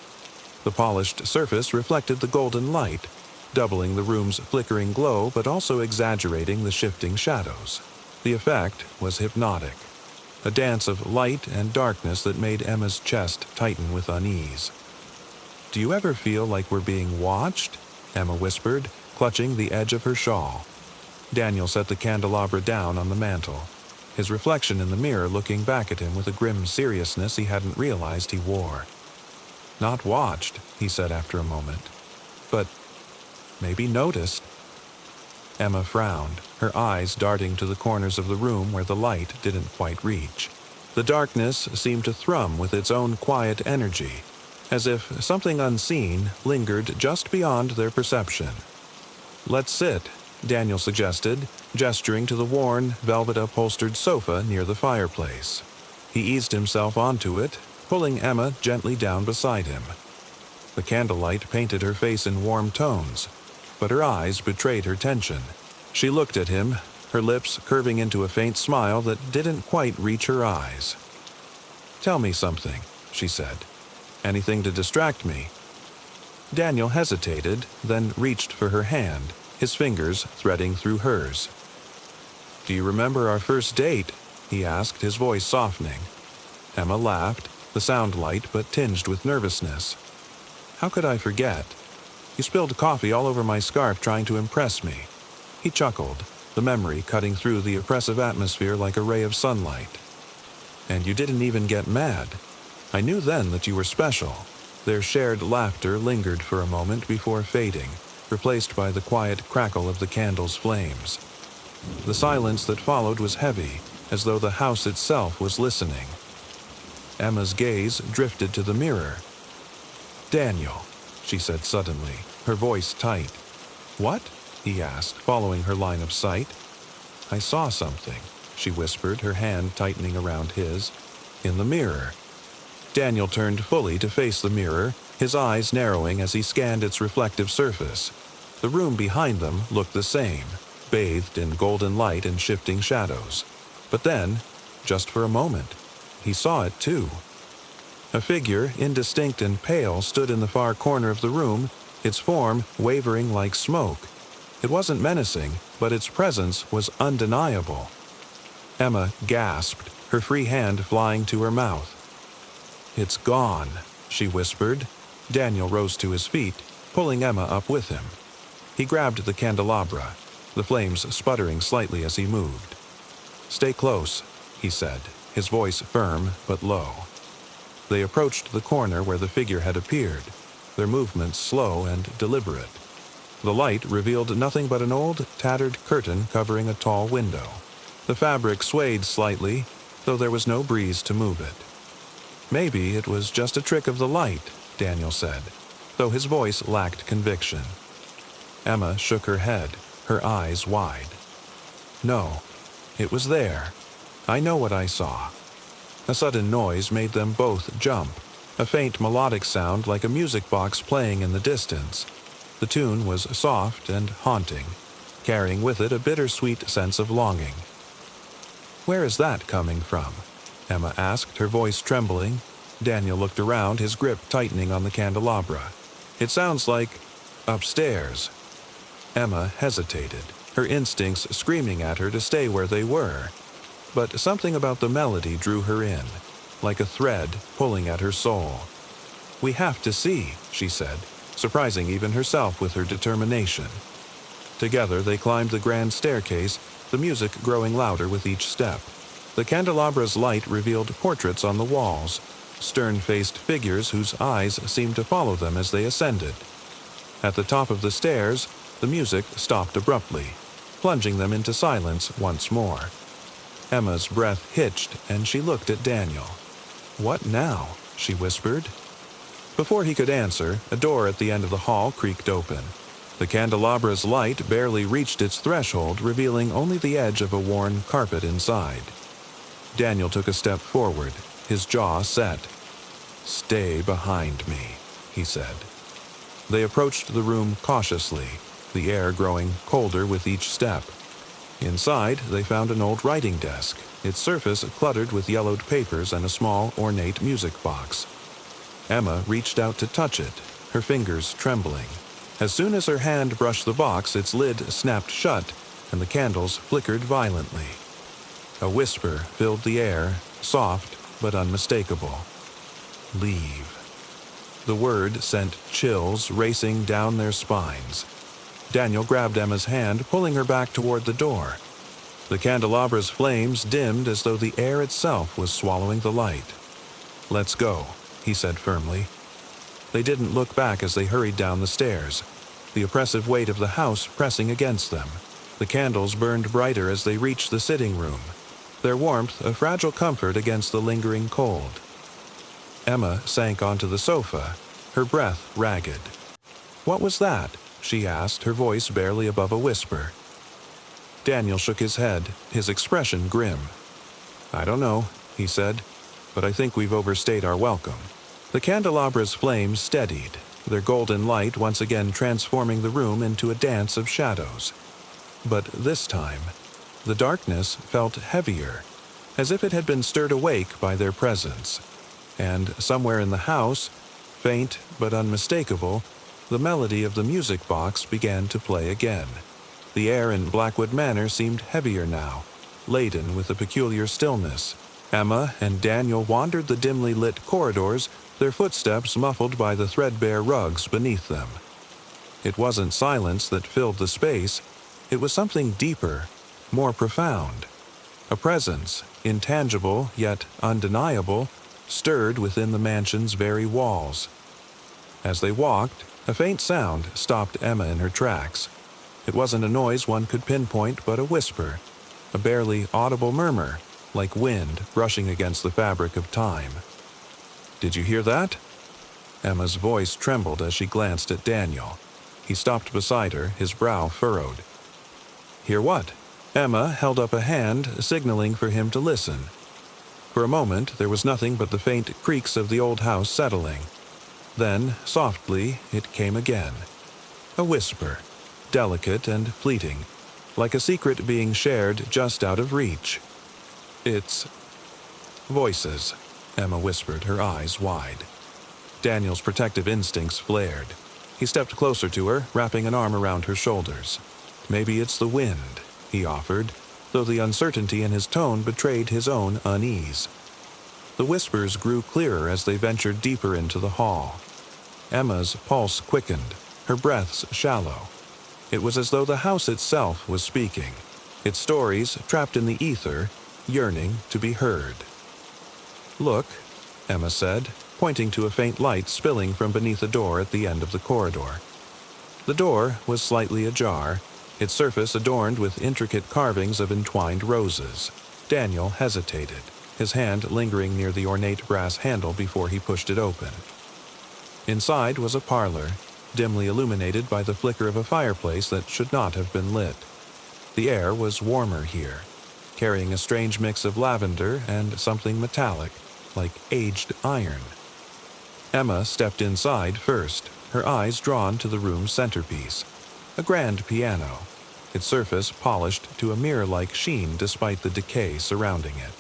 The polished surface reflected the golden light, doubling the room's flickering glow but also exaggerating the shifting shadows. The effect was hypnotic, a dance of light and darkness that made Emma's chest tighten with unease. "Do you ever feel like we're being watched?" Emma whispered, clutching the edge of her shawl. Daniel set the candelabra down on the mantel, his reflection in the mirror looking back at him with a grim seriousness he hadn't realized he wore. "Not watched," he said after a moment, "but maybe noticed." Emma frowned, her eyes darting to the corners of the room where the light didn't quite reach. The darkness seemed to thrum with its own quiet energy, as if something unseen lingered just beyond their perception. "Let's sit," Daniel suggested, gesturing to the worn, velvet-upholstered sofa near the fireplace. He eased himself onto it, pulling Emma gently down beside him. The candlelight painted her face in warm tones, but her eyes betrayed her tension. She looked at him, her lips curving into a faint smile that didn't quite reach her eyes. "Tell me something," she said. "Anything to distract me?" Daniel hesitated, then reached for her hand, his fingers threading through hers. "Do you remember our first date?" he asked, his voice softening. Emma laughed, the sound light but tinged with nervousness. "How could I forget? You spilled coffee all over my scarf trying to impress me." He chuckled, the memory cutting through the oppressive atmosphere like a ray of sunlight. "And you didn't even get mad. I knew then that you were special." Their shared laughter lingered for a moment before fading, replaced by the quiet crackle of the candle's flames. The silence that followed was heavy, as though the house itself was listening. Emma's gaze drifted to the mirror. "Daniel," she said suddenly, her voice tight. "What?" he asked, following her line of sight. "I saw something," she whispered, her hand tightening around his. "In the mirror." Daniel turned fully to face the mirror, his eyes narrowing as he scanned its reflective surface. The room behind them looked the same, bathed in golden light and shifting shadows. But then, just for a moment, he saw it too. A figure, indistinct and pale, stood in the far corner of the room, its form wavering like smoke. It wasn't menacing, but its presence was undeniable. Emma gasped, her free hand flying to her mouth. "It's gone," she whispered. Daniel rose to his feet, pulling Emma up with him. He grabbed the candelabra, the flames sputtering slightly as he moved. "Stay close," he said, his voice firm but low. They approached the corner where the figure had appeared, their movements slow and deliberate. The light revealed nothing but an old, tattered curtain covering a tall window. The fabric swayed slightly, though there was no breeze to move it. "Maybe it was just a trick of the light," Daniel said, though his voice lacked conviction. Emma shook her head, her eyes wide. "No, it was there. I know what I saw." A sudden noise made them both jump, a faint melodic sound like a music box playing in the distance. The tune was soft and haunting, carrying with it a bittersweet sense of longing. "Where is that coming from?" Emma asked, her voice trembling. Daniel looked around, his grip tightening on the candelabra. "It sounds like upstairs." Emma hesitated, her instincts screaming at her to stay where they were. But something about the melody drew her in, like a thread pulling at her soul. "We have to see," she said, surprising even herself with her determination. Together they climbed the grand staircase, the music growing louder with each step. The candelabra's light revealed portraits on the walls, stern-faced figures whose eyes seemed to follow them as they ascended. At the top of the stairs, the music stopped abruptly, plunging them into silence once more. Emma's breath hitched, and she looked at Daniel. "What now?" she whispered. Before he could answer, a door at the end of the hall creaked open. The candelabra's light barely reached its threshold, revealing only the edge of a worn carpet inside. Daniel took a step forward, his jaw set. "Stay behind me," he said. They approached the room cautiously, the air growing colder with each step. Inside, they found an old writing desk, its surface cluttered with yellowed papers and a small, ornate music box. Emma reached out to touch it, her fingers trembling. As soon as her hand brushed the box, its lid snapped shut, and the candles flickered violently. A whisper filled the air, soft but unmistakable. "Leave." The word sent chills racing down their spines. Daniel grabbed Emma's hand, pulling her back toward the door. The candelabra's flames dimmed as though the air itself was swallowing the light. "Let's go," he said firmly. They didn't look back as they hurried down the stairs, the oppressive weight of the house pressing against them. The candles burned brighter as they reached the sitting room, their warmth a fragile comfort against the lingering cold. Emma sank onto the sofa, her breath ragged. "What was that?" she asked, her voice barely above a whisper. Daniel shook his head, his expression grim. "I don't know," he said, "but I think we've overstayed our welcome." The candelabra's flames steadied, their golden light once again transforming the room into a dance of shadows. But this time, the darkness felt heavier, as if it had been stirred awake by their presence. And somewhere in the house, faint but unmistakable, the melody of the music box began to play again. The air in Blackwood Manor seemed heavier now, laden with a peculiar stillness. Emma and Daniel wandered the dimly lit corridors, their footsteps muffled by the threadbare rugs beneath them. It wasn't silence that filled the space, it was something deeper, more profound. A presence, intangible yet undeniable, stirred within the mansion's very walls. As they walked, a faint sound stopped Emma in her tracks. It wasn't a noise one could pinpoint, but a whisper, a barely audible murmur, like wind brushing against the fabric of time. "Did you hear that?" Emma's voice trembled as she glanced at Daniel. He stopped beside her, his brow furrowed. "Hear what?" Emma held up a hand, signaling for him to listen. For a moment, there was nothing but the faint creaks of the old house settling. Then, softly, it came again. A whisper, delicate and fleeting, like a secret being shared just out of reach. "It's voices," Emma whispered, her eyes wide. Daniel's protective instincts flared. He stepped closer to her, wrapping an arm around her shoulders. "Maybe it's the wind," he offered, though the uncertainty in his tone betrayed his own unease. The whispers grew clearer as they ventured deeper into the hall. Emma's pulse quickened, her breaths shallow. It was as though the house itself was speaking, its stories trapped in the ether, yearning to be heard. "Look," Emma said, pointing to a faint light spilling from beneath a door at the end of the corridor. The door was slightly ajar, its surface adorned with intricate carvings of entwined roses. Daniel hesitated, his hand lingering near the ornate brass handle before he pushed it open. Inside was a parlor, dimly illuminated by the flicker of a fireplace that should not have been lit. The air was warmer here, carrying a strange mix of lavender and something metallic, like aged iron. Emma stepped inside first, her eyes drawn to the room's centerpiece, a grand piano, its surface polished to a mirror-like sheen despite the decay surrounding it.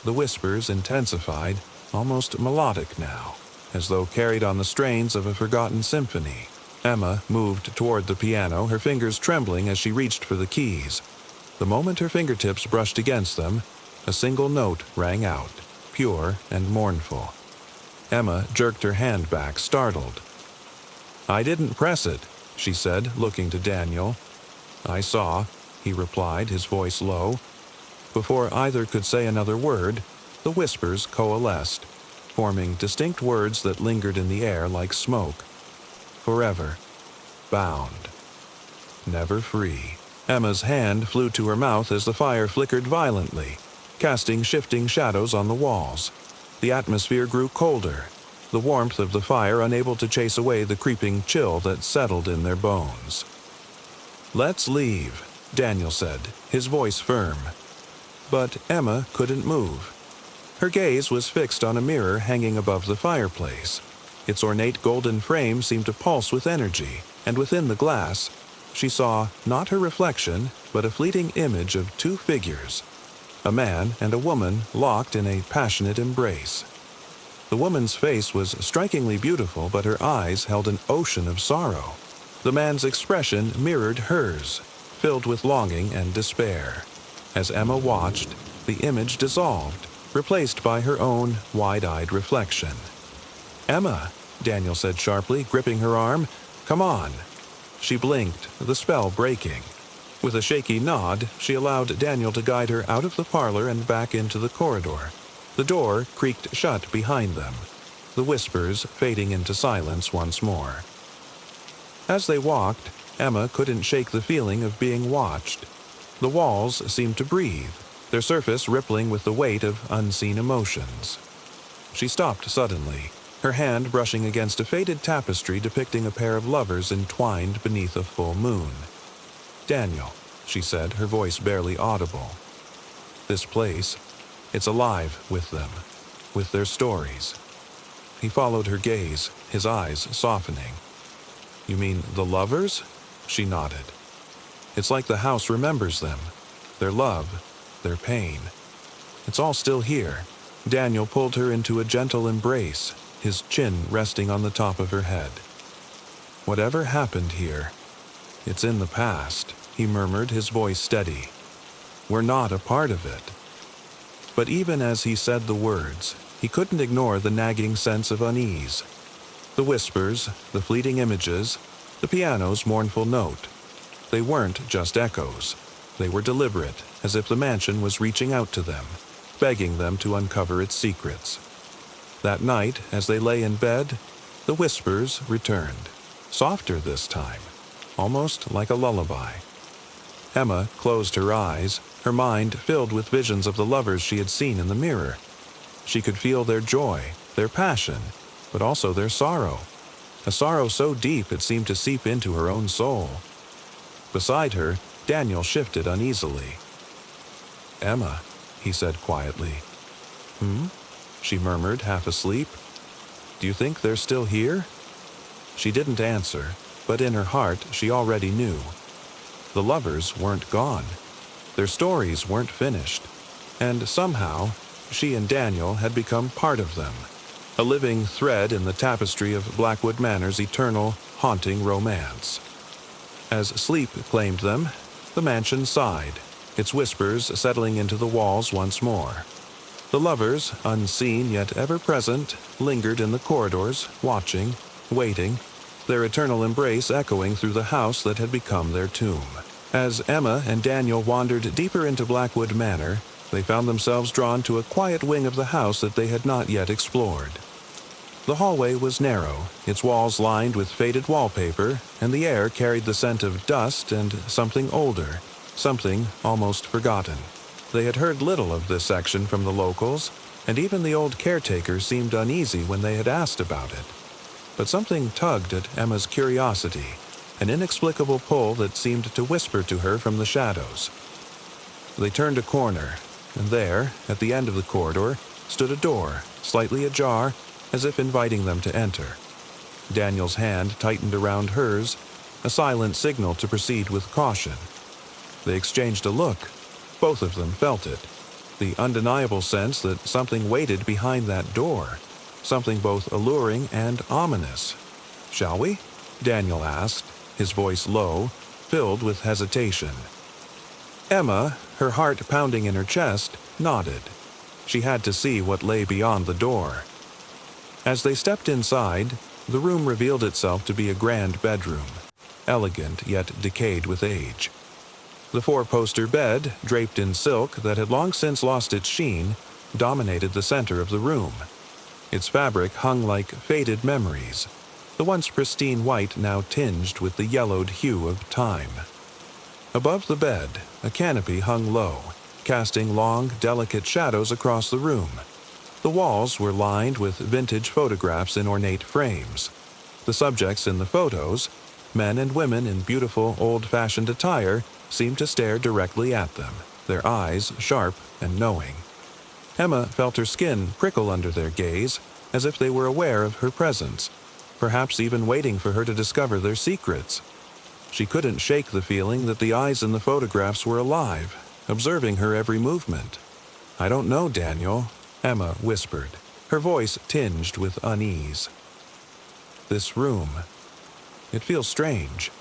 The whispers intensified, almost melodic now, as though carried on the strains of a forgotten symphony. Emma moved toward the piano, her fingers trembling as she reached for the keys. The moment her fingertips brushed against them, a single note rang out, pure and mournful. Emma jerked her hand back, startled. "I didn't press it," she said, looking to Daniel. "I saw," he replied, his voice low. Before either could say another word, the whispers coalesced, forming distinct words that lingered in the air like smoke. Forever. Bound. Never free. Emma's hand flew to her mouth as the fire flickered violently, casting shifting shadows on the walls. The atmosphere grew colder, the warmth of the fire unable to chase away the creeping chill that settled in their bones. "Let's leave," Daniel said, his voice firm. But Emma couldn't move. Her gaze was fixed on a mirror hanging above the fireplace. Its ornate golden frame seemed to pulse with energy, and within the glass, she saw not her reflection, but a fleeting image of two figures, a man and a woman locked in a passionate embrace. The woman's face was strikingly beautiful, but her eyes held an ocean of sorrow. The man's expression mirrored hers, filled with longing and despair. As Emma watched, the image dissolved, replaced by her own wide-eyed reflection. "Emma," Daniel said sharply, gripping her arm, "come on." She blinked, the spell breaking. With a shaky nod, she allowed Daniel to guide her out of the parlor and back into the corridor. The door creaked shut behind them, the whispers fading into silence once more. As they walked, Emma couldn't shake the feeling of being watched. The walls seemed to breathe, their surface rippling with the weight of unseen emotions. She stopped suddenly, her hand brushing against a faded tapestry depicting a pair of lovers entwined beneath a full moon. "Daniel," she said, her voice barely audible. "This place, it's alive with them, with their stories." He followed her gaze, his eyes softening. "You mean the lovers?" She nodded. "It's like the house remembers them, their love, their pain. It's all still here." Daniel pulled her into a gentle embrace, his chin resting on the top of her head. "Whatever happened here, it's in the past," he murmured, his voice steady. "We're not a part of it." But even as he said the words, he couldn't ignore the nagging sense of unease. The whispers, the fleeting images, the piano's mournful note. They weren't just echoes. They were deliberate, as if the mansion was reaching out to them, begging them to uncover its secrets. That night, as they lay in bed, the whispers returned, softer this time, almost like a lullaby. Emma closed her eyes, her mind filled with visions of the lovers she had seen in the mirror. She could feel their joy, their passion, but also their sorrow, a sorrow so deep it seemed to seep into her own soul. Beside her, Daniel shifted uneasily. "Emma," he said quietly. "Hmm?" she murmured, half asleep. "Do you think they're still here?" She didn't answer, but in her heart she already knew. The lovers weren't gone. Their stories weren't finished. And somehow, she and Daniel had become part of them, a living thread in the tapestry of Blackwood Manor's eternal, haunting romance. As sleep claimed them, the mansion sighed, its whispers settling into the walls once more. The lovers, unseen yet ever-present, lingered in the corridors, watching, waiting, their eternal embrace echoing through the house that had become their tomb. As Emma and Daniel wandered deeper into Blackwood Manor, they found themselves drawn to a quiet wing of the house that they had not yet explored. The hallway was narrow, its walls lined with faded wallpaper, and the air carried the scent of dust and something older, something almost forgotten. They had heard little of this section from the locals, and even the old caretaker seemed uneasy when they had asked about it. But something tugged at Emma's curiosity, an inexplicable pull that seemed to whisper to her from the shadows. They turned a corner, and there, at the end of the corridor, stood a door, slightly ajar, as if inviting them to enter. Daniel's hand tightened around hers, a silent signal to proceed with caution. They exchanged a look. Both of them felt it, the undeniable sense that something waited behind that door, something both alluring and ominous. "Shall we?" Daniel asked, his voice low, filled with hesitation. Emma, her heart pounding in her chest, nodded. She had to see what lay beyond the door. As they stepped inside, the room revealed itself to be a grand bedroom, elegant yet decayed with age. The four-poster bed, draped in silk that had long since lost its sheen, dominated the center of the room. Its fabric hung like faded memories, the once pristine white now tinged with the yellowed hue of time. Above the bed, a canopy hung low, casting long, delicate shadows across the room. The walls were lined with vintage photographs in ornate frames. The subjects in the photos, men and women in beautiful, old-fashioned attire, seemed to stare directly at them, their eyes sharp and knowing. Emma felt her skin prickle under their gaze, as if they were aware of her presence, perhaps even waiting for her to discover their secrets. She couldn't shake the feeling that the eyes in the photographs were alive, observing her every movement. "I don't know, Daniel," Emma whispered, her voice tinged with unease. "This room, it feels strange."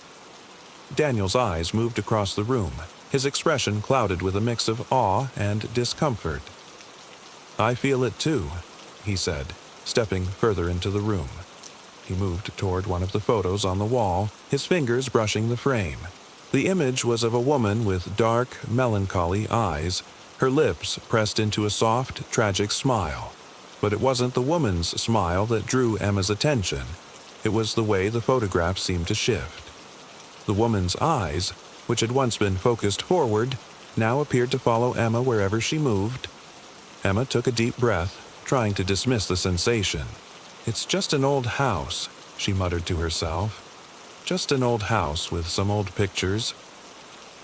Daniel's eyes moved across the room, his expression clouded with a mix of awe and discomfort. "I feel it too," he said, stepping further into the room. He moved toward one of the photos on the wall, his fingers brushing the frame. The image was of a woman with dark, melancholy eyes, her lips pressed into a soft, tragic smile. But it wasn't the woman's smile that drew Emma's attention. It was the way the photograph seemed to shift. The woman's eyes, which had once been focused forward, now appeared to follow Emma wherever she moved. Emma took a deep breath, trying to dismiss the sensation. "It's just an old house," she muttered to herself. "Just an old house with some old pictures."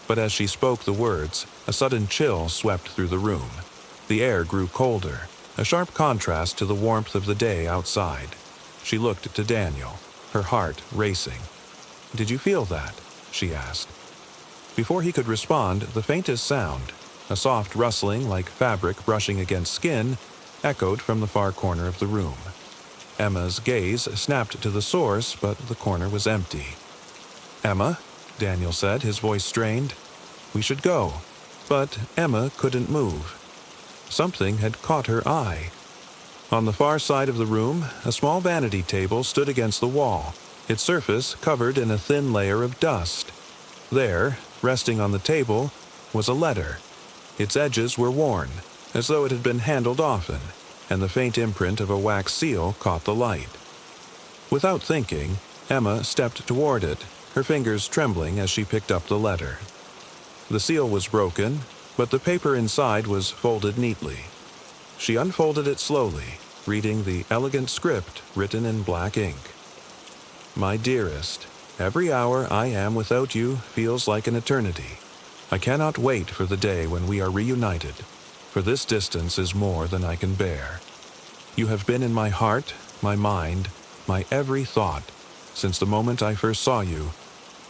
But as she spoke the words, a sudden chill swept through the room. The air grew colder, a sharp contrast to the warmth of the day outside. She looked to Daniel, her heart racing. "Did you feel that?" she asked. Before he could respond, the faintest sound, a soft rustling like fabric brushing against skin, echoed from the far corner of the room. Emma's gaze snapped to the source, but the corner was empty. "Emma," Daniel said, his voice strained. "We should go." But Emma couldn't move. Something had caught her eye. On the far side of the room, a small vanity table stood against the wall, its surface covered in a thin layer of dust. There, resting on the table, was a letter. Its edges were worn, as though it had been handled often, and the faint imprint of a wax seal caught the light. Without thinking, Emma stepped toward it, her fingers trembling as she picked up the letter. The seal was broken, but the paper inside was folded neatly. She unfolded it slowly, reading the elegant script written in black ink. "My dearest, every hour I am without you feels like an eternity. I cannot wait for the day when we are reunited, for this distance is more than I can bear. You have been in my heart, my mind, my every thought, since the moment I first saw you.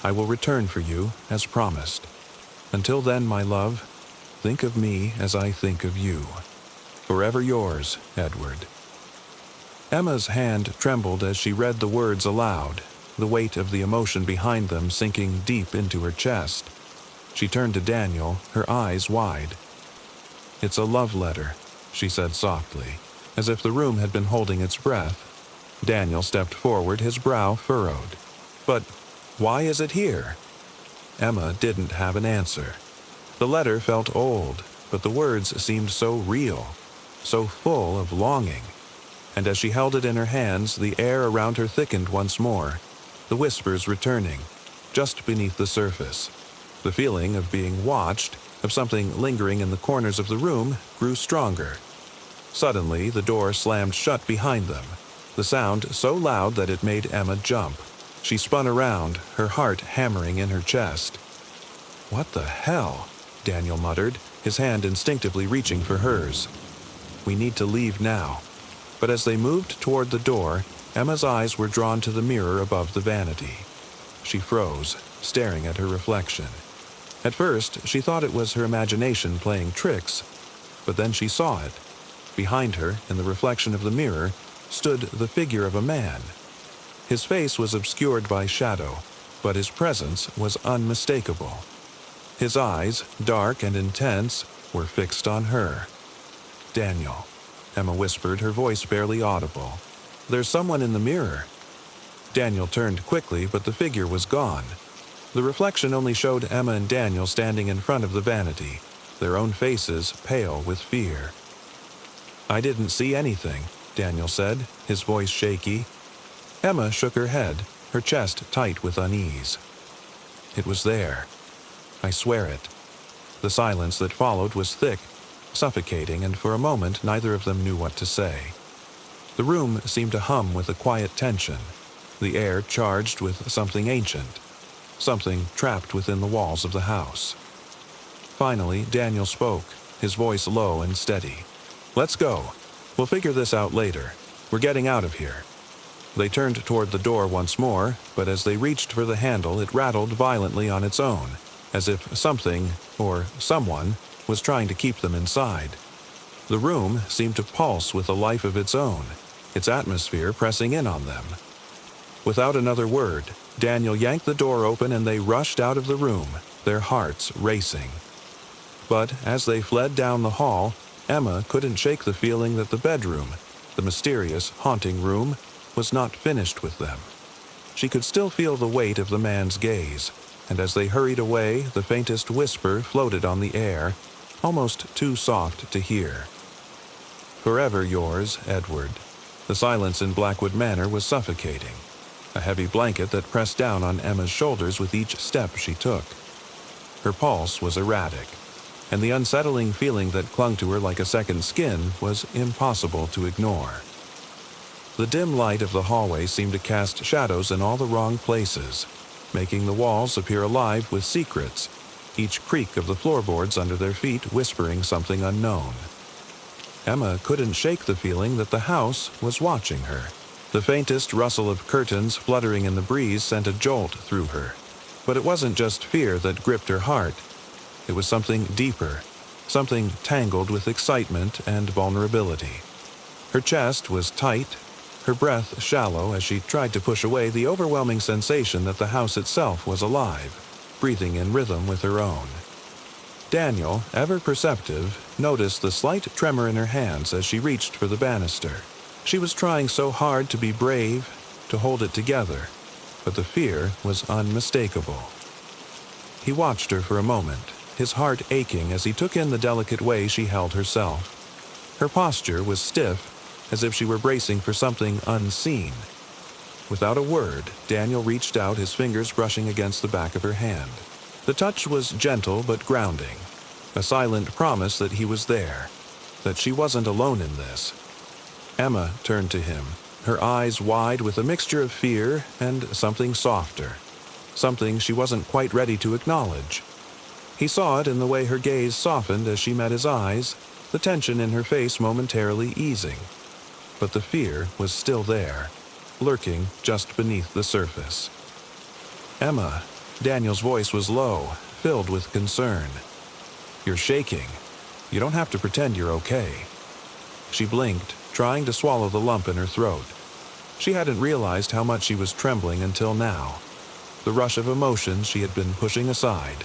I will return for you, as promised. Until then, my love, think of me as I think of you. Forever yours, Edward." Emma's hand trembled as she read the words aloud, the weight of the emotion behind them sinking deep into her chest. She turned to Daniel, her eyes wide. "It's a love letter," she said softly, as if the room had been holding its breath. Daniel stepped forward, his brow furrowed. "But why is it here?" Emma didn't have an answer. The letter felt old, but the words seemed so real, so full of longing. And as she held it in her hands, the air around her thickened once more, the whispers returning, just beneath the surface. The feeling of being watched, of something lingering in the corners of the room, grew stronger. Suddenly, the door slammed shut behind them, the sound so loud that it made Emma jump. She spun around, her heart hammering in her chest. "What the hell?" Daniel muttered, his hand instinctively reaching for hers. "We need to leave now." But as they moved toward the door, Emma's eyes were drawn to the mirror above the vanity. She froze, staring at her reflection. At first, she thought it was her imagination playing tricks, but then she saw it. Behind her, in the reflection of the mirror, stood the figure of a man. His face was obscured by shadow, but his presence was unmistakable. His eyes, dark and intense, were fixed on her. "Daniel," Emma whispered, her voice barely audible. "There's someone in the mirror." Daniel turned quickly, but the figure was gone. The reflection only showed Emma and Daniel standing in front of the vanity, their own faces pale with fear. "I didn't see anything," Daniel said, his voice shaky. Emma shook her head, her chest tight with unease. "It was there. I swear it." The silence that followed was thick, suffocating, and for a moment neither of them knew what to say. The room seemed to hum with a quiet tension, the air charged with something ancient, something trapped within the walls of the house. Finally, Daniel spoke, his voice low and steady. "Let's go. We'll figure this out later. We're getting out of here." They turned toward the door once more, but as they reached for the handle, it rattled violently on its own, as if something, or someone, was trying to keep them inside. The room seemed to pulse with a life of its own, its atmosphere pressing in on them. Without another word, Daniel yanked the door open and they rushed out of the room, their hearts racing. But as they fled down the hall, Emma couldn't shake the feeling that the bedroom, the mysterious, haunting room, was not finished with them. She could still feel the weight of the man's gaze, and as they hurried away, the faintest whisper floated on the air, almost too soft to hear. "Forever yours, Edward." The silence in Blackwood Manor was suffocating, a heavy blanket that pressed down on Emma's shoulders with each step she took. Her pulse was erratic, and the unsettling feeling that clung to her like a second skin was impossible to ignore. The dim light of the hallway seemed to cast shadows in all the wrong places, making the walls appear alive with secrets, each creak of the floorboards under their feet whispering something unknown. Emma couldn't shake the feeling that the house was watching her. The faintest rustle of curtains fluttering in the breeze sent a jolt through her. But it wasn't just fear that gripped her heart. It was something deeper, something tangled with excitement and vulnerability. Her chest was tight, her breath shallow as she tried to push away the overwhelming sensation that the house itself was alive, breathing in rhythm with her own. Daniel, ever perceptive, noticed the slight tremor in her hands as she reached for the banister. She was trying so hard to be brave, to hold it together, but the fear was unmistakable. He watched her for a moment, his heart aching as he took in the delicate way she held herself. Her posture was stiff, as if she were bracing for something unseen. Without a word, Daniel reached out, his fingers brushing against the back of her hand. The touch was gentle but grounding, a silent promise that he was there, that she wasn't alone in this. Emma turned to him, her eyes wide with a mixture of fear and something softer, something she wasn't quite ready to acknowledge. He saw it in the way her gaze softened as she met his eyes, the tension in her face momentarily easing. But the fear was still there, lurking just beneath the surface. "Emma," Daniel's voice was low, filled with concern. "You're shaking. You don't have to pretend you're okay." She blinked, trying to swallow the lump in her throat. She hadn't realized how much she was trembling until now. The rush of emotions she had been pushing aside,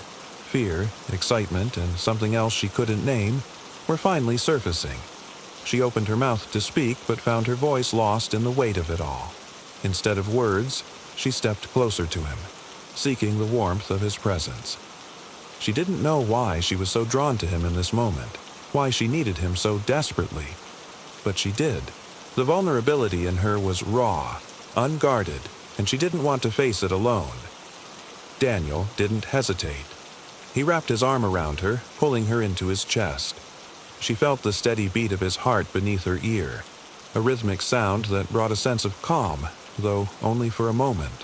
fear, excitement, and something else she couldn't name, were finally surfacing. She opened her mouth to speak, but found her voice lost in the weight of it all. Instead of words, she stepped closer to him, seeking the warmth of his presence. She didn't know why she was so drawn to him in this moment, why she needed him so desperately. But she did. The vulnerability in her was raw, unguarded, and she didn't want to face it alone. Daniel didn't hesitate. He wrapped his arm around her, pulling her into his chest. She felt the steady beat of his heart beneath her ear, a rhythmic sound that brought a sense of calm, though only for a moment.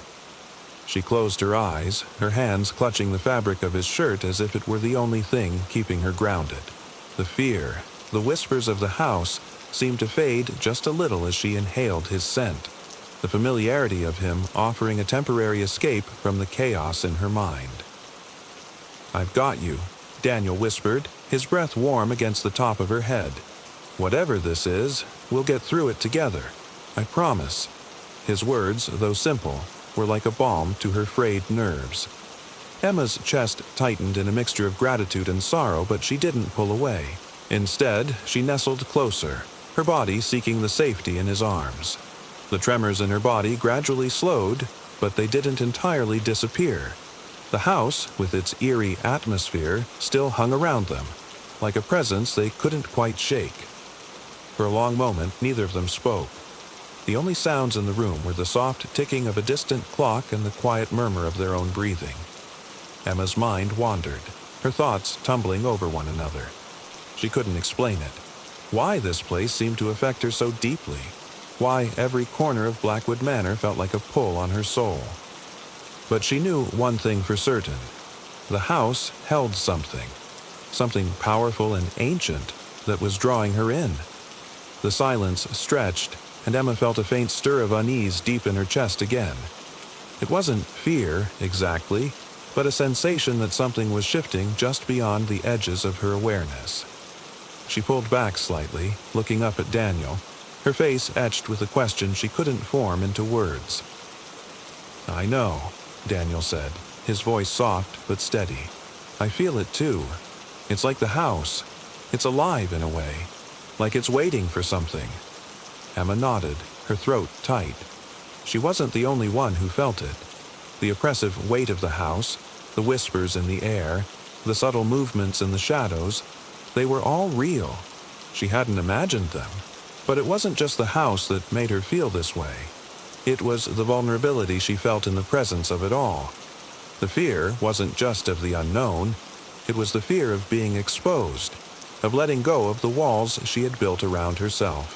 She closed her eyes, her hands clutching the fabric of his shirt as if it were the only thing keeping her grounded. The fear, the whispers of the house, seemed to fade just a little as she inhaled his scent, the familiarity of him offering a temporary escape from the chaos in her mind. "I've got you," Daniel whispered, his breath warm against the top of her head. "Whatever this is, we'll get through it together. I promise." His words, though simple, were like a balm to her frayed nerves. Emma's chest tightened in a mixture of gratitude and sorrow, but she didn't pull away. Instead, she nestled closer, her body seeking the safety in his arms. The tremors in her body gradually slowed, but they didn't entirely disappear. The house, with its eerie atmosphere, still hung around them, like a presence they couldn't quite shake. For a long moment, neither of them spoke. The only sounds in the room were the soft ticking of a distant clock and the quiet murmur of their own breathing. Emma's mind wandered, her thoughts tumbling over one another. She couldn't explain it. Why this place seemed to affect her so deeply. Why every corner of Blackwood Manor felt like a pull on her soul. But she knew one thing for certain. The house held something powerful and ancient that was drawing her in. The silence stretched, and Emma felt a faint stir of unease deep in her chest again. It wasn't fear, exactly, but a sensation that something was shifting just beyond the edges of her awareness. She pulled back slightly, looking up at Daniel, her face etched with a question she couldn't form into words. "I know," Daniel said, his voice soft but steady. "I feel it too. It's like the house. It's alive in a way, like it's waiting for something." Emma nodded, her throat tight. She wasn't the only one who felt it. The oppressive weight of the house, the whispers in the air, the subtle movements in the shadows, they were all real. She hadn't imagined them. But it wasn't just the house that made her feel this way. It was the vulnerability she felt in the presence of it all. The fear wasn't just of the unknown. It was the fear of being exposed, of letting go of the walls she had built around herself.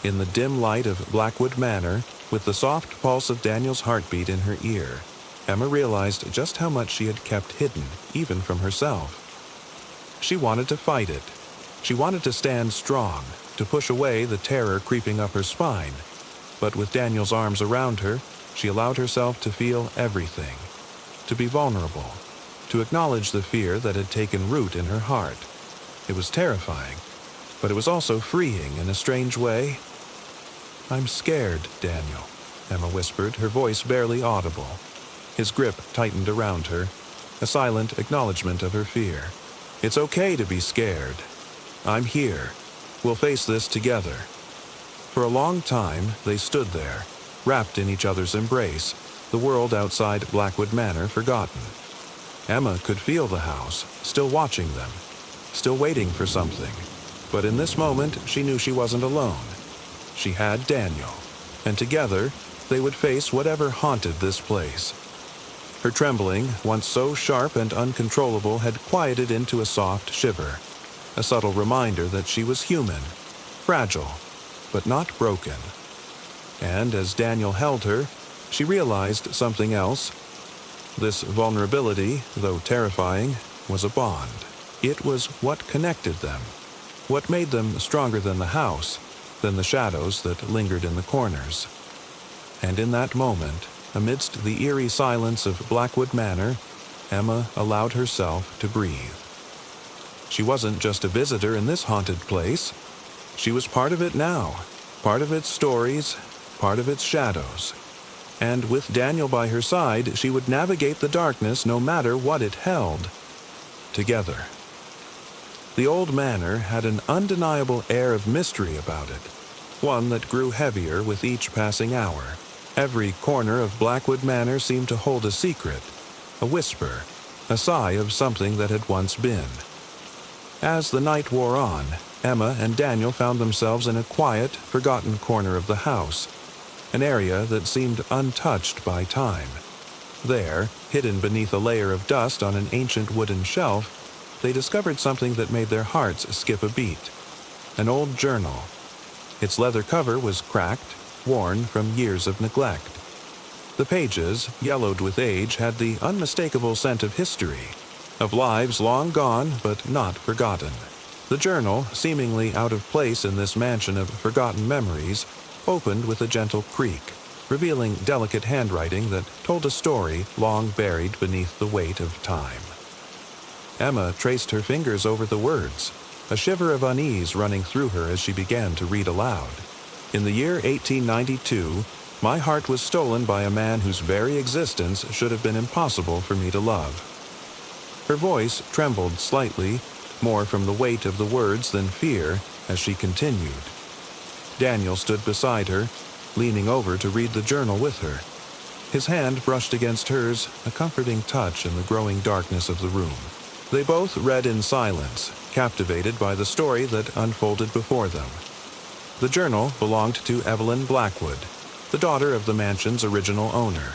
In the dim light of Blackwood Manor, with the soft pulse of Daniel's heartbeat in her ear, Emma realized just how much she had kept hidden, even from herself. She wanted to fight it. She wanted to stand strong, to push away the terror creeping up her spine. But with Daniel's arms around her, she allowed herself to feel everything, to be vulnerable, to acknowledge the fear that had taken root in her heart. It was terrifying, but it was also freeing in a strange way. "I'm scared, Daniel," Emma whispered, her voice barely audible. His grip tightened around her, a silent acknowledgement of her fear. "It's okay to be scared. I'm here. We'll face this together." For a long time, they stood there, wrapped in each other's embrace, the world outside Blackwood Manor forgotten. Emma could feel the house, still watching them, still waiting for something. But in this moment, she knew she wasn't alone. She had Daniel, and together, they would face whatever haunted this place. Her trembling, once so sharp and uncontrollable, had quieted into a soft shiver, a subtle reminder that she was human, fragile, but not broken. And as Daniel held her, she realized something else. This vulnerability, though terrifying, was a bond. It was what connected them, what made them stronger than the house, than the shadows that lingered in the corners. And in that moment, amidst the eerie silence of Blackwood Manor, Emma allowed herself to breathe. She wasn't just a visitor in this haunted place. She was part of it now, part of its stories, part of its shadows. And with Daniel by her side, she would navigate the darkness no matter what it held. Together. The old manor had an undeniable air of mystery about it, one that grew heavier with each passing hour. Every corner of Blackwood Manor seemed to hold a secret, a whisper, a sigh of something that had once been. As the night wore on, Emma and Daniel found themselves in a quiet, forgotten corner of the house, an area that seemed untouched by time. There, hidden beneath a layer of dust on an ancient wooden shelf, they discovered something that made their hearts skip a beat. An old journal. Its leather cover was cracked, worn from years of neglect. The pages, yellowed with age, had the unmistakable scent of history, of lives long gone but not forgotten. The journal, seemingly out of place in this mansion of forgotten memories, opened with a gentle creak, revealing delicate handwriting that told a story long buried beneath the weight of time. Emma traced her fingers over the words, a shiver of unease running through her as she began to read aloud. In the year 1892, My heart was stolen by a man whose very existence should have been impossible for me to love. Her voice trembled slightly, more from the weight of the words than fear, as she continued. Daniel stood beside her, leaning over to read the journal with her. His hand brushed against hers, a comforting touch in the growing darkness of the room. They both read in silence, captivated by the story that unfolded before them. The journal belonged to Evelyn Blackwood, the daughter of the mansion's original owner.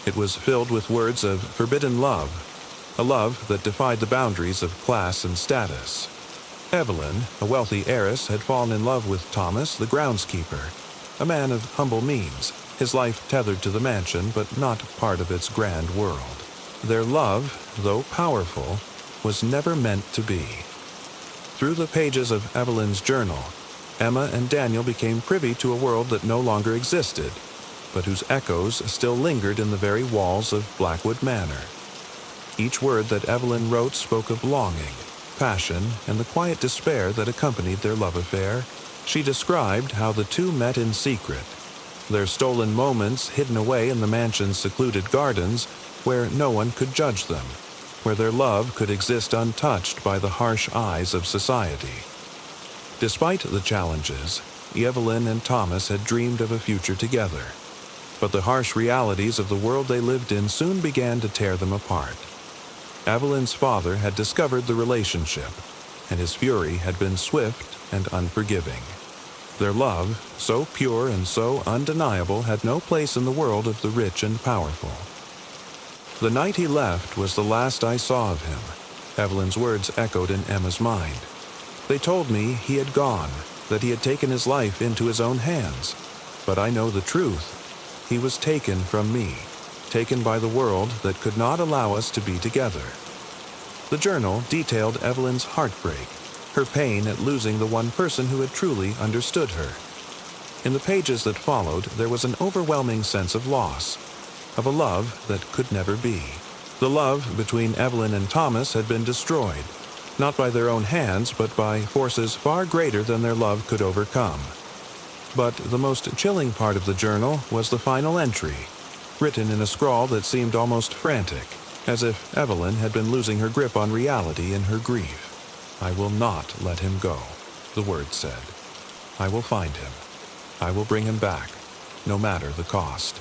It was filled with words of forbidden love, a love that defied the boundaries of class and status. Evelyn, a wealthy heiress, had fallen in love with Thomas, the groundskeeper, a man of humble means, his life tethered to the mansion but not part of its grand world. Their love, though powerful, was never meant to be. Through the pages of Evelyn's journal, Emma and Daniel became privy to a world that no longer existed, but whose echoes still lingered in the very walls of Blackwood Manor. Each word that Evelyn wrote spoke of longing, passion, and the quiet despair that accompanied their love affair. She described how the two met in secret, their stolen moments hidden away in the mansion's secluded gardens where no one could judge them, where their love could exist untouched by the harsh eyes of society. Despite the challenges, Evelyn and Thomas had dreamed of a future together, but the harsh realities of the world they lived in soon began to tear them apart. Evelyn's father had discovered the relationship, and his fury had been swift and unforgiving. Their love, so pure and so undeniable, had no place in the world of the rich and powerful. The night he left was the last I saw of him. Evelyn's words echoed in Emma's mind. They told me he had gone, that he had taken his life into his own hands. But I know the truth. He was taken from me, taken by the world that could not allow us to be together. The journal detailed Evelyn's heartbreak, her pain at losing the one person who had truly understood her. In the pages that followed, there was an overwhelming sense of loss, of a love that could never be. The love between Evelyn and Thomas had been destroyed, not by their own hands, but by forces far greater than their love could overcome. But the most chilling part of the journal was the final entry, written in a scrawl that seemed almost frantic, as if Evelyn had been losing her grip on reality in her grief. "I will not let him go," the words said. "I will find him. I will bring him back, no matter the cost."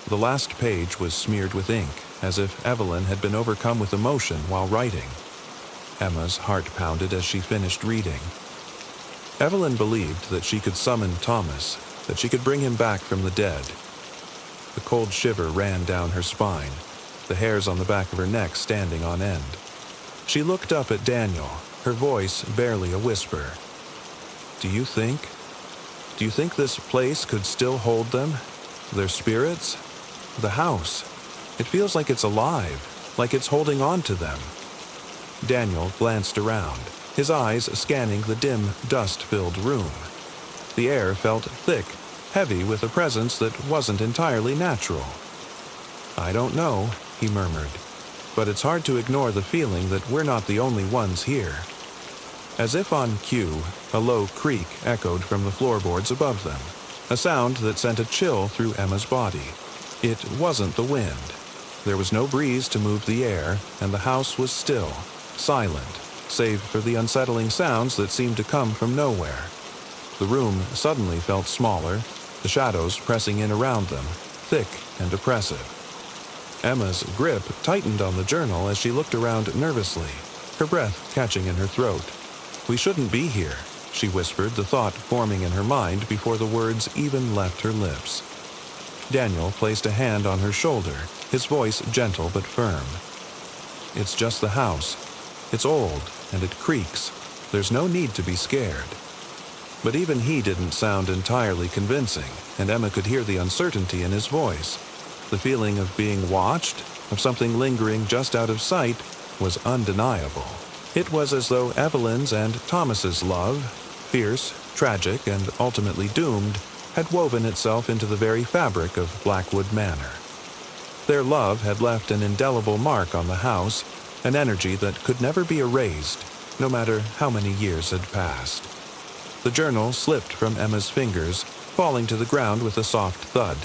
The last page was smeared with ink, as if Evelyn had been overcome with emotion while writing. Emma's heart pounded as she finished reading. Evelyn believed that she could summon Thomas, that she could bring him back from the dead. The cold shiver ran down her spine, the hairs on the back of her neck standing on end. She looked up at Daniel, her voice barely a whisper. Do you think this place could still hold them? Their spirits? The house? It feels like it's alive, like it's holding on to them." Daniel glanced around, his eyes scanning the dim, dust-filled room. The air felt thick, heavy with a presence that wasn't entirely natural. "I don't know," he murmured, "but it's hard to ignore the feeling that we're not the only ones here." As if on cue, a low creak echoed from the floorboards above them, a sound that sent a chill through Emma's body. It wasn't the wind. There was no breeze to move the air, and the house was still, silent, save for the unsettling sounds that seemed to come from nowhere. The room suddenly felt smaller, the shadows pressing in around them, thick and oppressive. Emma's grip tightened on the journal as she looked around nervously, her breath catching in her throat. "We shouldn't be here," she whispered, the thought forming in her mind before the words even left her lips. Daniel placed a hand on her shoulder, his voice gentle but firm. "It's just the house. It's old, and it creaks. There's no need to be scared." But even he didn't sound entirely convincing, and Emma could hear the uncertainty in his voice. The feeling of being watched, of something lingering just out of sight, was undeniable. It was as though Evelyn's and Thomas's love, fierce, tragic, and ultimately doomed, had woven itself into the very fabric of Blackwood Manor. Their love had left an indelible mark on the house, an energy that could never be erased, no matter how many years had passed. The journal slipped from Emma's fingers, falling to the ground with a soft thud.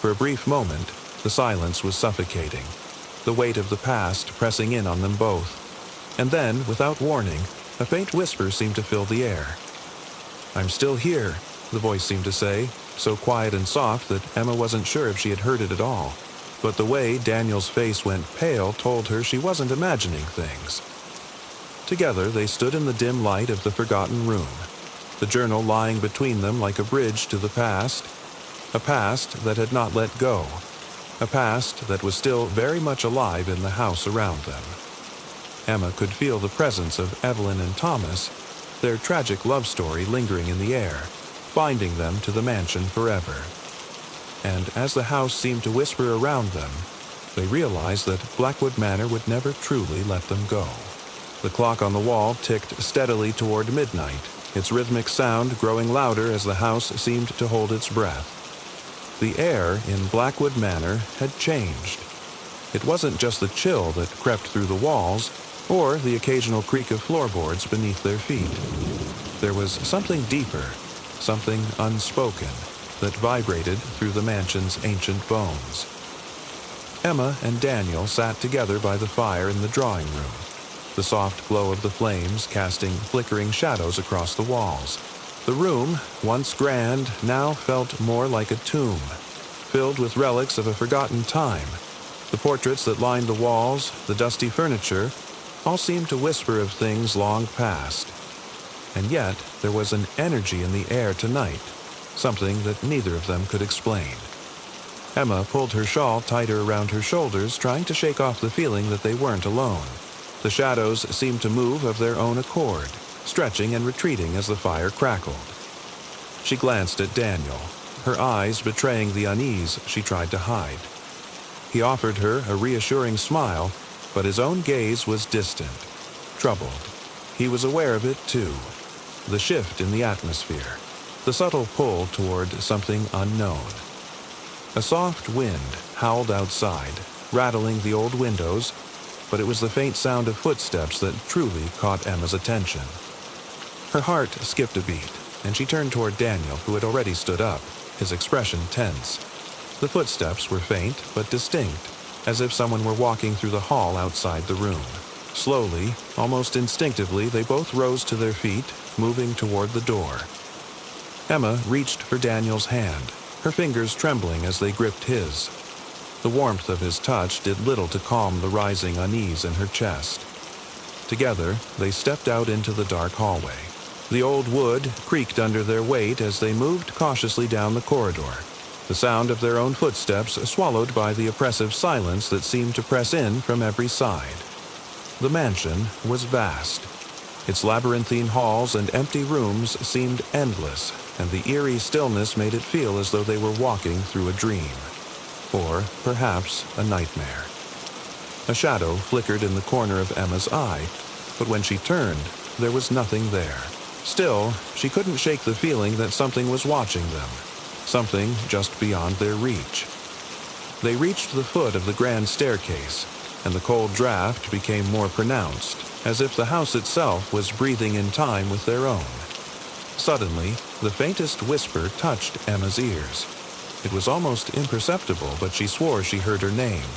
For a brief moment, the silence was suffocating, the weight of the past pressing in on them both. And then, without warning, a faint whisper seemed to fill the air. "I'm still here," the voice seemed to say, so quiet and soft that Emma wasn't sure if she had heard it at all. But the way Daniel's face went pale told her she wasn't imagining things. Together, they stood in the dim light of the forgotten room, the journal lying between them like a bridge to the past, a past that had not let go, a past that was still very much alive in the house around them. Emma could feel the presence of Evelyn and Thomas, their tragic love story lingering in the air, binding them to the mansion forever. And as the house seemed to whisper around them, they realized that Blackwood Manor would never truly let them go. The clock on the wall ticked steadily toward midnight, its rhythmic sound growing louder as the house seemed to hold its breath. The air in Blackwood Manor had changed. It wasn't just the chill that crept through the walls, or the occasional creak of floorboards beneath their feet. There was something deeper, something unspoken, that vibrated through the mansion's ancient bones. Emma and Daniel sat together by the fire in the drawing room, the soft glow of the flames casting flickering shadows across the walls. The room, once grand, now felt more like a tomb, filled with relics of a forgotten time. The portraits that lined the walls, the dusty furniture, all seemed to whisper of things long past. And yet, there was an energy in the air tonight, something that neither of them could explain. Emma pulled her shawl tighter around her shoulders, trying to shake off the feeling that they weren't alone. The shadows seemed to move of their own accord, stretching and retreating as the fire crackled. She glanced at Daniel, her eyes betraying the unease she tried to hide. He offered her a reassuring smile, but his own gaze was distant, troubled. He was aware of it, too. The shift in the atmosphere, the subtle pull toward something unknown. A soft wind howled outside, rattling the old windows, but it was the faint sound of footsteps that truly caught Emma's attention. Her heart skipped a beat, and she turned toward Daniel, who had already stood up, his expression tense. The footsteps were faint but distinct, as if someone were walking through the hall outside the room. Slowly, almost instinctively, they both rose to their feet, moving toward the door. Emma reached for Daniel's hand, her fingers trembling as they gripped his. The warmth of his touch did little to calm the rising unease in her chest. Together, they stepped out into the dark hallway. The old wood creaked under their weight as they moved cautiously down the corridor, the sound of their own footsteps swallowed by the oppressive silence that seemed to press in from every side. The mansion was vast. Its labyrinthine halls and empty rooms seemed endless, and the eerie stillness made it feel as though they were walking through a dream. Or perhaps a nightmare. A shadow flickered in the corner of Emma's eye, but when she turned, there was nothing there. Still, she couldn't shake the feeling that something was watching them, something just beyond their reach. They reached the foot of the grand staircase, and the cold draft became more pronounced, as if the house itself was breathing in time with their own. Suddenly, the faintest whisper touched Emma's ears. It was almost imperceptible, but she swore she heard her name,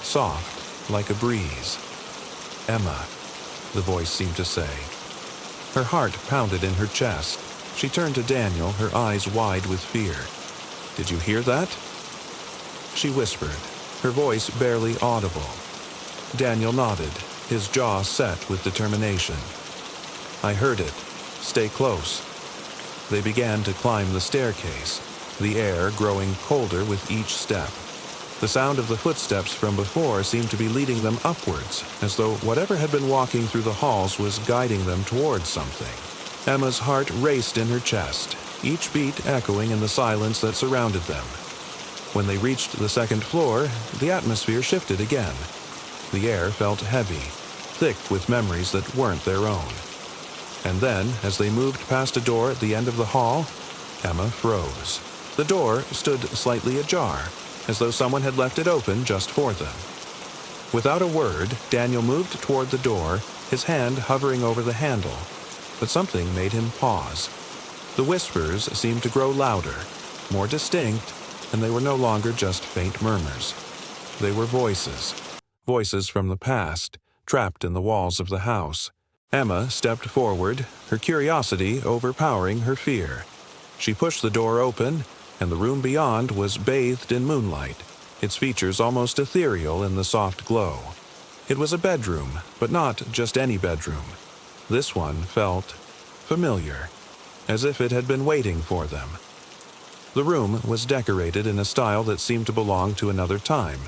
soft, like a breeze. "Emma," the voice seemed to say. Her heart pounded in her chest. She turned to Daniel, her eyes wide with fear. "Did you hear that?" She whispered, her voice barely audible. Daniel nodded, his jaw set with determination. "I heard it. Stay close." They began to climb the staircase, the air growing colder with each step. The sound of the footsteps from before seemed to be leading them upwards, as though whatever had been walking through the halls was guiding them towards something. Emma's heart raced in her chest, each beat echoing in the silence that surrounded them. When they reached the second floor, the atmosphere shifted again. The air felt heavy, thick with memories that weren't their own. And then, as they moved past a door at the end of the hall, Emma froze. The door stood slightly ajar, as though someone had left it open just for them. Without a word, Daniel moved toward the door, his hand hovering over the handle, but something made him pause. The whispers seemed to grow louder, more distinct, and they were no longer just faint murmurs. They were voices. Voices from the past, trapped in the walls of the house. Emma stepped forward, her curiosity overpowering her fear. She pushed the door open, and the room beyond was bathed in moonlight, its features almost ethereal in the soft glow. It was a bedroom, but not just any bedroom. This one felt familiar, as if it had been waiting for them. The room was decorated in a style that seemed to belong to another time,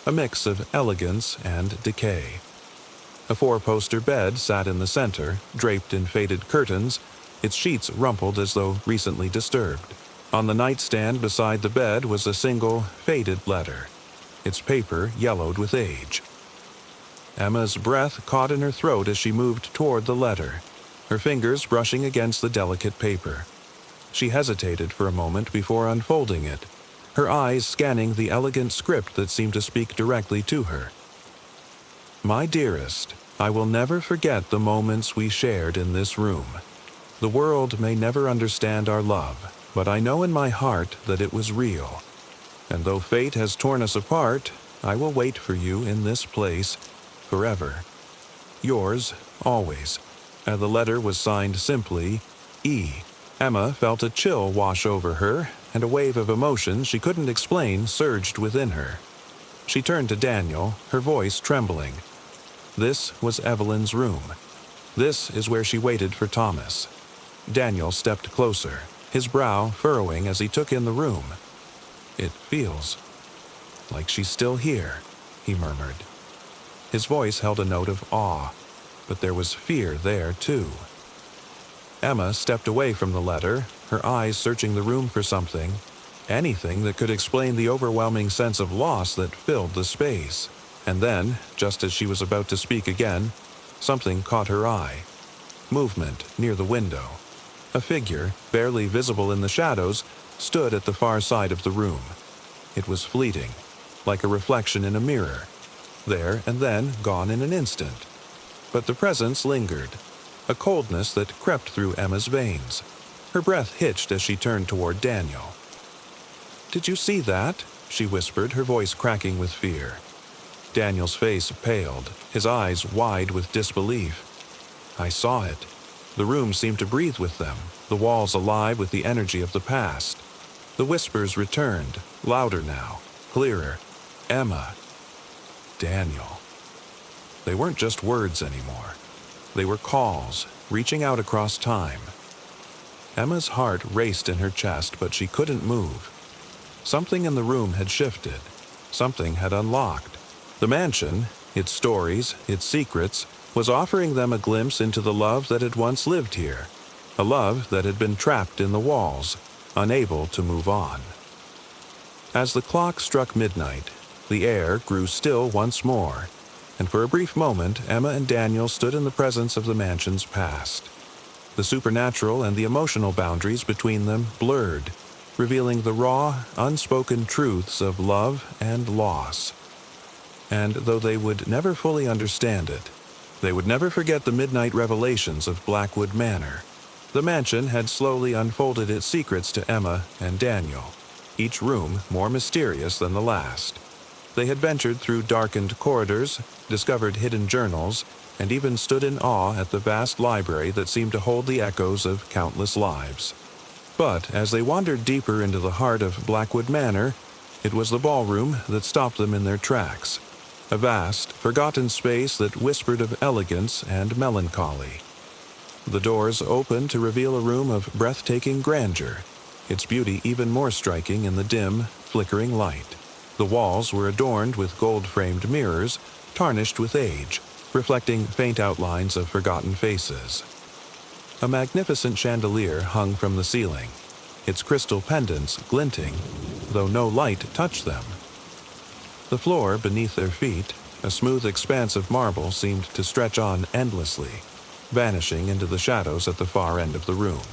a mix of elegance and decay. A four-poster bed sat in the center, draped in faded curtains, its sheets rumpled as though recently disturbed. On the nightstand beside the bed was a single, faded letter, its paper yellowed with age. Emma's breath caught in her throat as she moved toward the letter, her fingers brushing against the delicate paper. She hesitated for a moment before unfolding it, her eyes scanning the elegant script that seemed to speak directly to her. My dearest, I will never forget the moments we shared in this room. The world may never understand our love, but I know in my heart that it was real. And though fate has torn us apart, I will wait for you in this place forever. Yours, always. And the letter was signed simply, E. Emma felt a chill wash over her, and a wave of emotion she couldn't explain surged within her. She turned to Daniel, her voice trembling. This was Evelyn's room. This is where she waited for Thomas. Daniel stepped closer, his brow furrowing as he took in the room. It feels like she's still here, he murmured. His voice held a note of awe, but there was fear there too. Emma stepped away from the letter, her eyes searching the room for something, anything that could explain the overwhelming sense of loss that filled the space. And then, just as she was about to speak again, something caught her eye. Movement near the window. A figure, barely visible in the shadows, stood at the far side of the room. It was fleeting, like a reflection in a mirror, there and then gone in an instant. But the presence lingered, a coldness that crept through Emma's veins. Her breath hitched as she turned toward Daniel. "Did you see that?" she whispered, her voice cracking with fear. Daniel's face paled, his eyes wide with disbelief. "I saw it." The room seemed to breathe with them, the walls alive with the energy of the past. The whispers returned, louder now, clearer. Emma. Daniel. They weren't just words anymore. They were calls, reaching out across time. Emma's heart raced in her chest, but she couldn't move. Something in the room had shifted. Something had unlocked. The mansion, its stories, its secrets, was offering them a glimpse into the love that had once lived here, a love that had been trapped in the walls, unable to move on. As the clock struck midnight, the air grew still once more, and for a brief moment Emma and Daniel stood in the presence of the mansion's past. The supernatural and the emotional boundaries between them blurred, revealing the raw, unspoken truths of love and loss. And though they would never fully understand it, they would never forget the midnight revelations of Blackwood Manor. The mansion had slowly unfolded its secrets to Emma and Daniel, each room more mysterious than the last. They had ventured through darkened corridors, discovered hidden journals, and even stood in awe at the vast library that seemed to hold the echoes of countless lives. But as they wandered deeper into the heart of Blackwood Manor, it was the ballroom that stopped them in their tracks. A vast, forgotten space that whispered of elegance and melancholy. The doors opened to reveal a room of breathtaking grandeur, its beauty even more striking in the dim, flickering light. The walls were adorned with gold-framed mirrors, tarnished with age, reflecting faint outlines of forgotten faces. A magnificent chandelier hung from the ceiling, its crystal pendants glinting, though no light touched them. The floor beneath their feet, a smooth expanse of marble, seemed to stretch on endlessly, vanishing into the shadows at the far end of the room.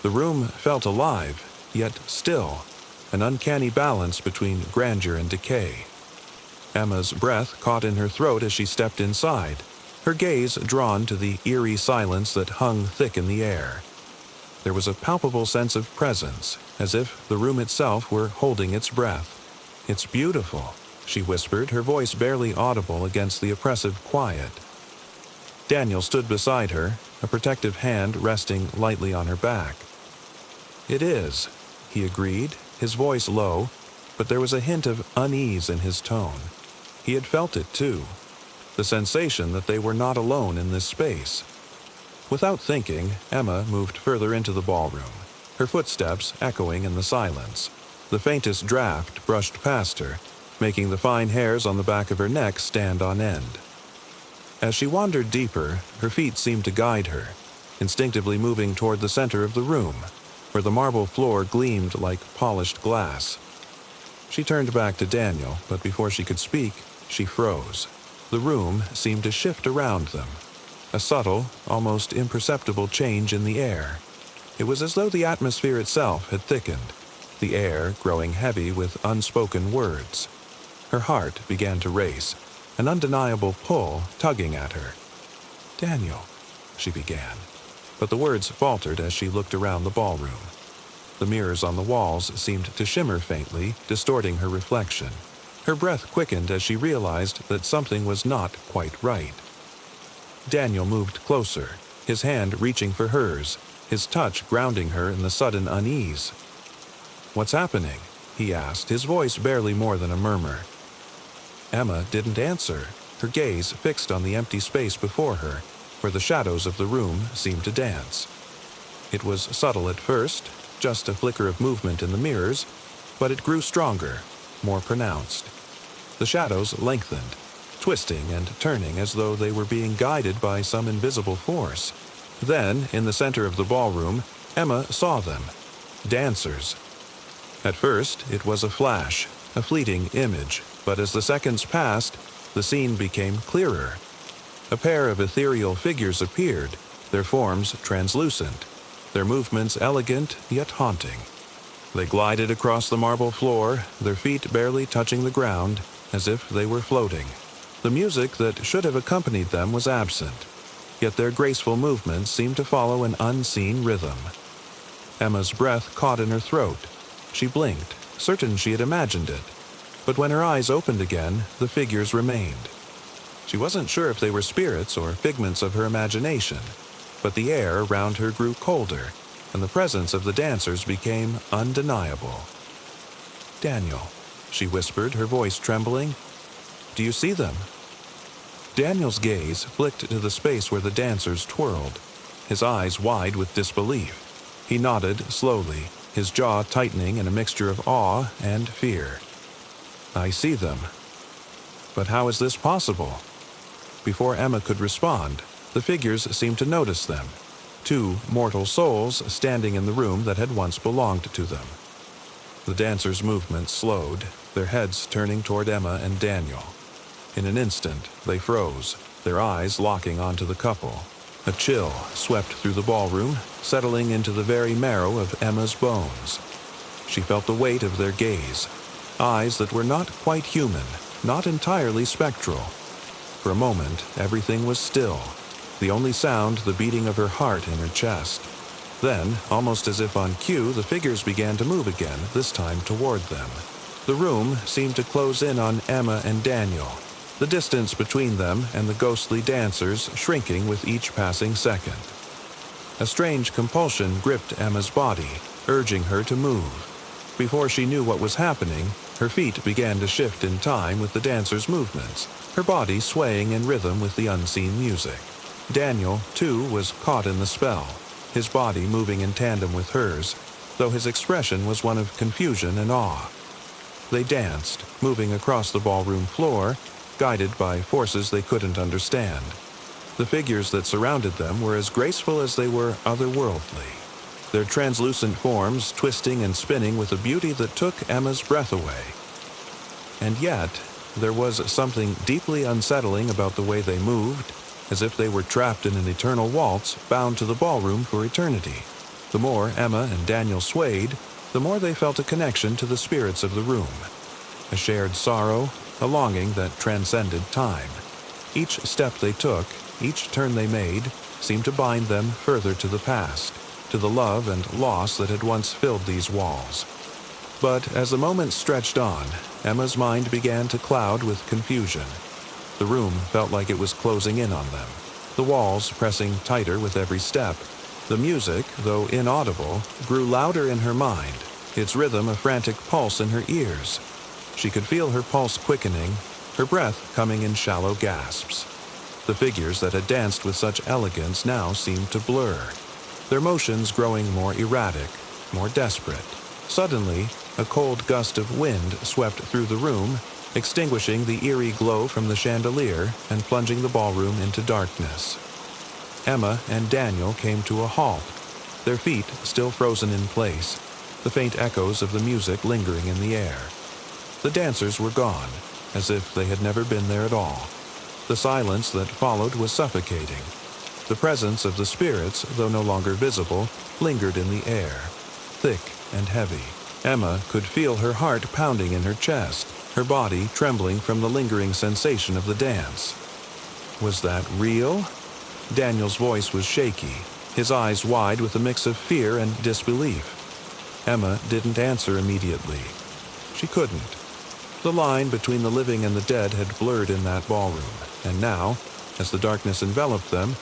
The room felt alive, yet still, an uncanny balance between grandeur and decay. Emma's breath caught in her throat as she stepped inside, her gaze drawn to the eerie silence that hung thick in the air. There was a palpable sense of presence, as if the room itself were holding its breath. "It's beautiful," she whispered, her voice barely audible against the oppressive quiet. Daniel stood beside her, a protective hand resting lightly on her back. "It is," he agreed, his voice low, but there was a hint of unease in his tone. He had felt it too, the sensation that they were not alone in this space. Without thinking, Emma moved further into the ballroom, her footsteps echoing in the silence. The faintest draft brushed past her, making the fine hairs on the back of her neck stand on end. As she wandered deeper, her feet seemed to guide her, instinctively moving toward the center of the room, where the marble floor gleamed like polished glass. She turned back to Daniel, but before she could speak, she froze. The room seemed to shift around them, a subtle, almost imperceptible change in the air. It was as though the atmosphere itself had thickened, the air growing heavy with unspoken words. Her heart began to race, an undeniable pull tugging at her. "Daniel," she began, but the words faltered as she looked around the ballroom. The mirrors on the walls seemed to shimmer faintly, distorting her reflection. Her breath quickened as she realized that something was not quite right. Daniel moved closer, his hand reaching for hers, his touch grounding her in the sudden unease. "What's happening?" he asked, his voice barely more than a murmur. Emma didn't answer, her gaze fixed on the empty space before her, where the shadows of the room seemed to dance. It was subtle at first, just a flicker of movement in the mirrors, but it grew stronger, more pronounced. The shadows lengthened, twisting and turning as though they were being guided by some invisible force. Then, in the center of the ballroom, Emma saw them, dancers. At first, it was a flash, a fleeting image, but as the seconds passed, the scene became clearer. A pair of ethereal figures appeared, their forms translucent, their movements elegant yet haunting. They glided across the marble floor, their feet barely touching the ground, as if they were floating. The music that should have accompanied them was absent, yet their graceful movements seemed to follow an unseen rhythm. Emma's breath caught in her throat. She blinked, certain she had imagined it. But when her eyes opened again, the figures remained. She wasn't sure if they were spirits or figments of her imagination, but the air around her grew colder, and the presence of the dancers became undeniable. "Daniel," she whispered, her voice trembling. "Do you see them?" Daniel's gaze flicked to the space where the dancers twirled, his eyes wide with disbelief. He nodded slowly, his jaw tightening in a mixture of awe and fear. "I see them. But how is this possible?" Before Emma could respond, the figures seemed to notice them, two mortal souls standing in the room that had once belonged to them. The dancers' movements slowed, their heads turning toward Emma and Daniel. In an instant, they froze, their eyes locking onto the couple. A chill swept through the ballroom, settling into the very marrow of Emma's bones. She felt the weight of their gaze, eyes that were not quite human, not entirely spectral. For a moment, everything was still, the only sound the beating of her heart in her chest. Then, almost as if on cue, the figures began to move again, this time toward them. The room seemed to close in on Emma and Daniel, the distance between them and the ghostly dancers shrinking with each passing second. A strange compulsion gripped Emma's body, urging her to move. Before she knew what was happening, her feet began to shift in time with the dancers' movements, her body swaying in rhythm with the unseen music. Daniel, too, was caught in the spell, his body moving in tandem with hers, though his expression was one of confusion and awe. They danced, moving across the ballroom floor, guided by forces they couldn't understand. The figures that surrounded them were as graceful as they were otherworldly, their translucent forms twisting and spinning with a beauty that took Emma's breath away. And yet, there was something deeply unsettling about the way they moved, as if they were trapped in an eternal waltz bound to the ballroom for eternity. The more Emma and Daniel swayed, the more they felt a connection to the spirits of the room, a shared sorrow, a longing that transcended time. Each step they took, each turn they made, seemed to bind them further to the past, to the love and loss that had once filled these walls. But as the moments stretched on, Emma's mind began to cloud with confusion. The room felt like it was closing in on them, the walls pressing tighter with every step. The music, though inaudible, grew louder in her mind, its rhythm a frantic pulse in her ears. She could feel her pulse quickening, her breath coming in shallow gasps. The figures that had danced with such elegance now seemed to blur, their motions growing more erratic, more desperate. Suddenly, a cold gust of wind swept through the room, extinguishing the eerie glow from the chandelier and plunging the ballroom into darkness. Emma and Daniel came to a halt, their feet still frozen in place, the faint echoes of the music lingering in the air. The dancers were gone, as if they had never been there at all. The silence that followed was suffocating. The presence of the spirits, though no longer visible, lingered in the air, thick and heavy. Emma could feel her heart pounding in her chest, her body trembling from the lingering sensation of the dance. Was that real? Daniel's voice was shaky, his eyes wide with a mix of fear and disbelief. Emma didn't answer immediately. She couldn't. The line between the living and the dead had blurred in that ballroom, and now, as the darkness enveloped them,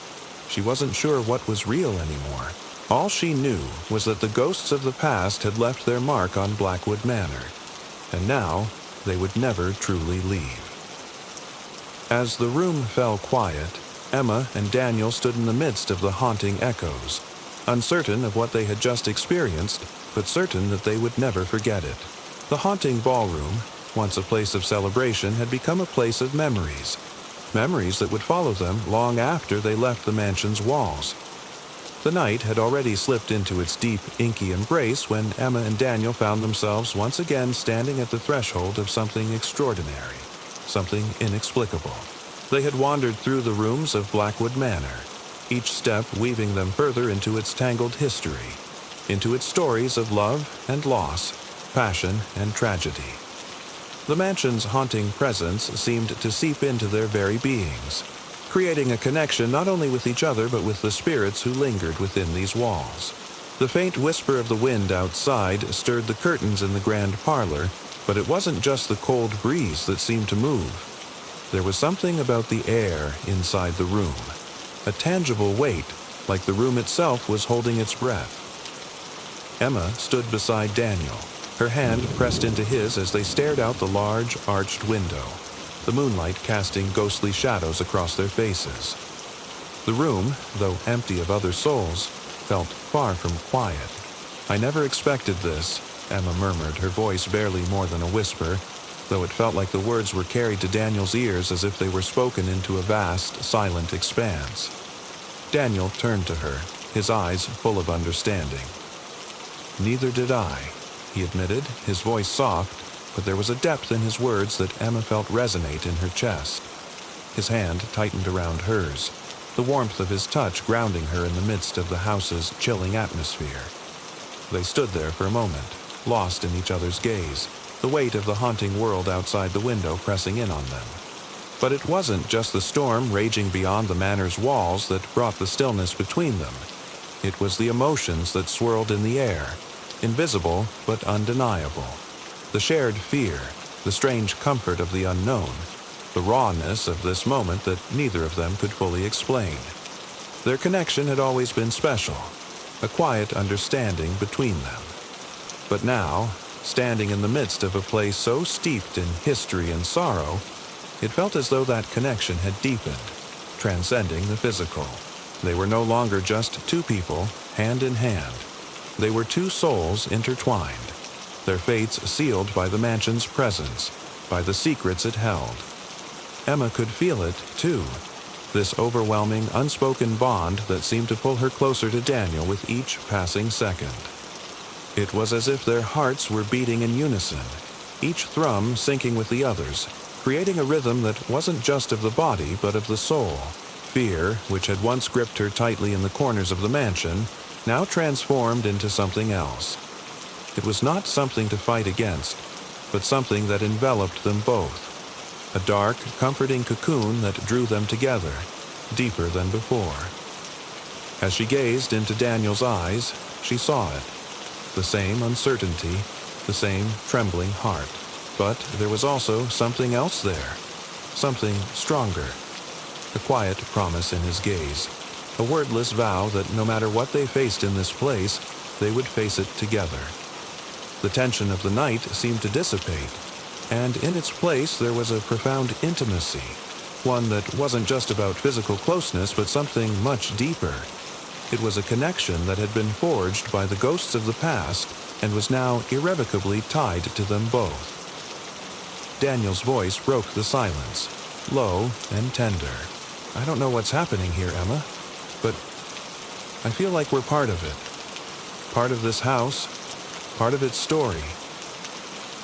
she wasn't sure what was real anymore. All she knew was that the ghosts of the past had left their mark on Blackwood Manor, and now they would never truly leave. As the room fell quiet, Emma and Daniel stood in the midst of the haunting echoes, uncertain of what they had just experienced, but certain that they would never forget it. The haunting ballroom, once a place of celebration, had become a place of memories. Memories that would follow them long after they left the mansion's walls. The night had already slipped into its deep, inky embrace when Emma and Daniel found themselves once again standing at the threshold of something extraordinary, something inexplicable. They had wandered through the rooms of Blackwood Manor, each step weaving them further into its tangled history, into its stories of love and loss, passion and tragedy. The mansion's haunting presence seemed to seep into their very beings, creating a connection not only with each other but with the spirits who lingered within these walls. The faint whisper of the wind outside stirred the curtains in the grand parlor, but it wasn't just the cold breeze that seemed to move. There was something about the air inside the room, a tangible weight, like the room itself was holding its breath. Emma stood beside Daniel, her hand pressed into his as they stared out the large, arched window, the moonlight casting ghostly shadows across their faces. The room, though empty of other souls, felt far from quiet. "I never expected this," Emma murmured, her voice barely more than a whisper, though it felt like the words were carried to Daniel's ears as if they were spoken into a vast, silent expanse. Daniel turned to her, his eyes full of understanding. "Neither did I," he admitted, his voice soft, but there was a depth in his words that Emma felt resonate in her chest. His hand tightened around hers, the warmth of his touch grounding her in the midst of the house's chilling atmosphere. They stood there for a moment, lost in each other's gaze, the weight of the haunting world outside the window pressing in on them. But it wasn't just the storm raging beyond the manor's walls that brought the stillness between them. It was the emotions that swirled in the air, invisible but undeniable. The shared fear, the strange comfort of the unknown, the rawness of this moment that neither of them could fully explain. Their connection had always been special, a quiet understanding between them. But now, standing in the midst of a place so steeped in history and sorrow, it felt as though that connection had deepened, transcending the physical. They were no longer just two people, hand in hand. They were two souls intertwined, their fates sealed by the mansion's presence, by the secrets it held. Emma could feel it, too, this overwhelming, unspoken bond that seemed to pull her closer to Daniel with each passing second. It was as if their hearts were beating in unison, each thrum syncing with the others, creating a rhythm that wasn't just of the body but of the soul. Fear, which had once gripped her tightly in the corners of the mansion, now transformed into something else. It was not something to fight against, but something that enveloped them both. A dark, comforting cocoon that drew them together, deeper than before. As she gazed into Daniel's eyes, she saw it. The same uncertainty, the same trembling heart. But there was also something else there, something stronger. A quiet promise in his gaze, a wordless vow that no matter what they faced in this place, they would face it together. The tension of the night seemed to dissipate, and in its place there was a profound intimacy, one that wasn't just about physical closeness but something much deeper. It was a connection that had been forged by the ghosts of the past and was now irrevocably tied to them both. Daniel's voice broke the silence, low and tender. "I don't know what's happening here, Emma, but I feel like we're part of it. Part of this house, part of its story."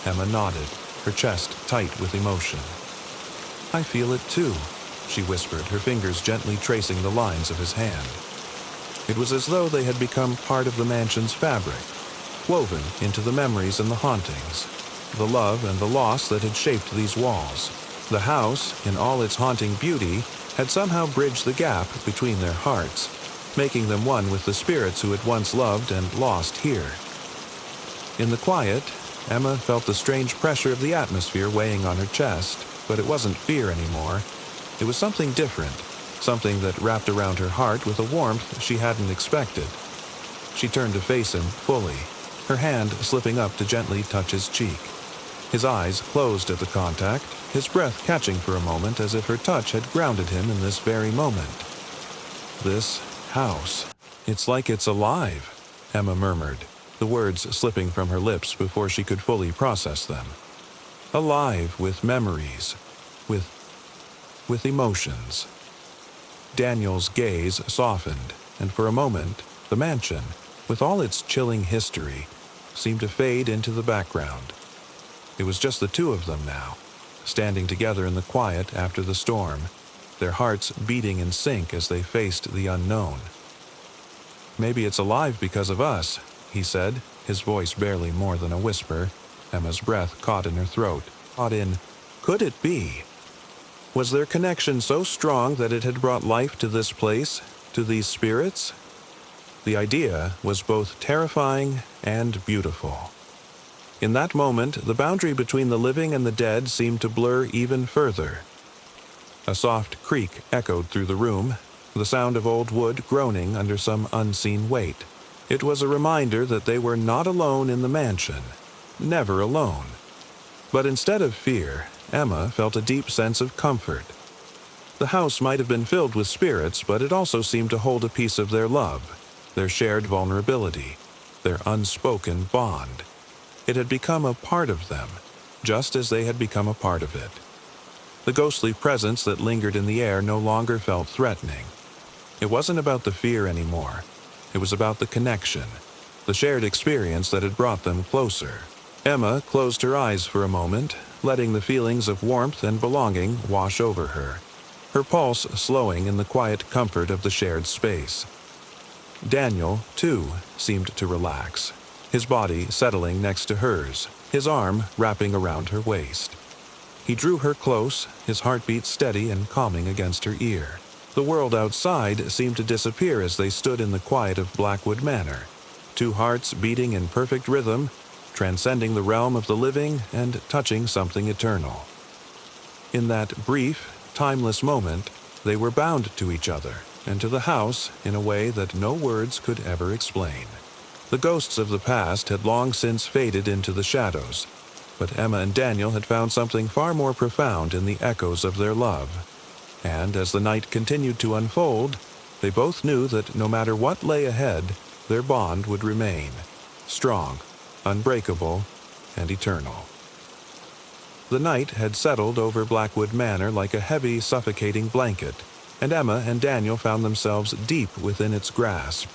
Emma nodded, her chest tight with emotion. "I feel it too," she whispered, her fingers gently tracing the lines of his hand. It was as though they had become part of the mansion's fabric, woven into the memories and the hauntings, the love and the loss that had shaped these walls. The house, in all its haunting beauty, had somehow bridged the gap between their hearts, making them one with the spirits who had once loved and lost here. In the quiet, Emma felt the strange pressure of the atmosphere weighing on her chest, but it wasn't fear anymore. It was something different, something that wrapped around her heart with a warmth she hadn't expected. She turned to face him fully, her hand slipping up to gently touch his cheek. His eyes closed at the contact, his breath catching for a moment as if her touch had grounded him in this very moment. "This house, it's like it's alive," Emma murmured, the words slipping from her lips before she could fully process them. "Alive with memories, with emotions." Daniel's gaze softened, and for a moment, the mansion, with all its chilling history, seemed to fade into the background. It was just the two of them now, standing together in the quiet after the storm, their hearts beating in sync as they faced the unknown. "Maybe it's alive because of us," he said, his voice barely more than a whisper. Emma's breath caught in her throat, caught in, could it be? Was their connection so strong that it had brought life to this place, to these spirits? The idea was both terrifying and beautiful. In that moment, the boundary between the living and the dead seemed to blur even further. A soft creak echoed through the room, the sound of old wood groaning under some unseen weight. It was a reminder that they were not alone in the mansion, never alone. But instead of fear, Emma felt a deep sense of comfort. The house might have been filled with spirits, but it also seemed to hold a piece of their love, their shared vulnerability, their unspoken bond. It had become a part of them, just as they had become a part of it. The ghostly presence that lingered in the air no longer felt threatening. It wasn't about the fear anymore. It was about the connection, the shared experience that had brought them closer. Emma closed her eyes for a moment, letting the feelings of warmth and belonging wash over her, her pulse slowing in the quiet comfort of the shared space. Daniel, too, seemed to relax, his body settling next to hers, his arm wrapping around her waist. He drew her close, his heartbeat steady and calming against her ear. The world outside seemed to disappear as they stood in the quiet of Blackwood Manor, two hearts beating in perfect rhythm, transcending the realm of the living and touching something eternal. In that brief, timeless moment, they were bound to each other and to the house in a way that no words could ever explain. The ghosts of the past had long since faded into the shadows, but Emma and Daniel had found something far more profound in the echoes of their love. And as the night continued to unfold, they both knew that no matter what lay ahead, their bond would remain, strong, unbreakable, and eternal. The night had settled over Blackwood Manor like a heavy, suffocating blanket, and Emma and Daniel found themselves deep within its grasp.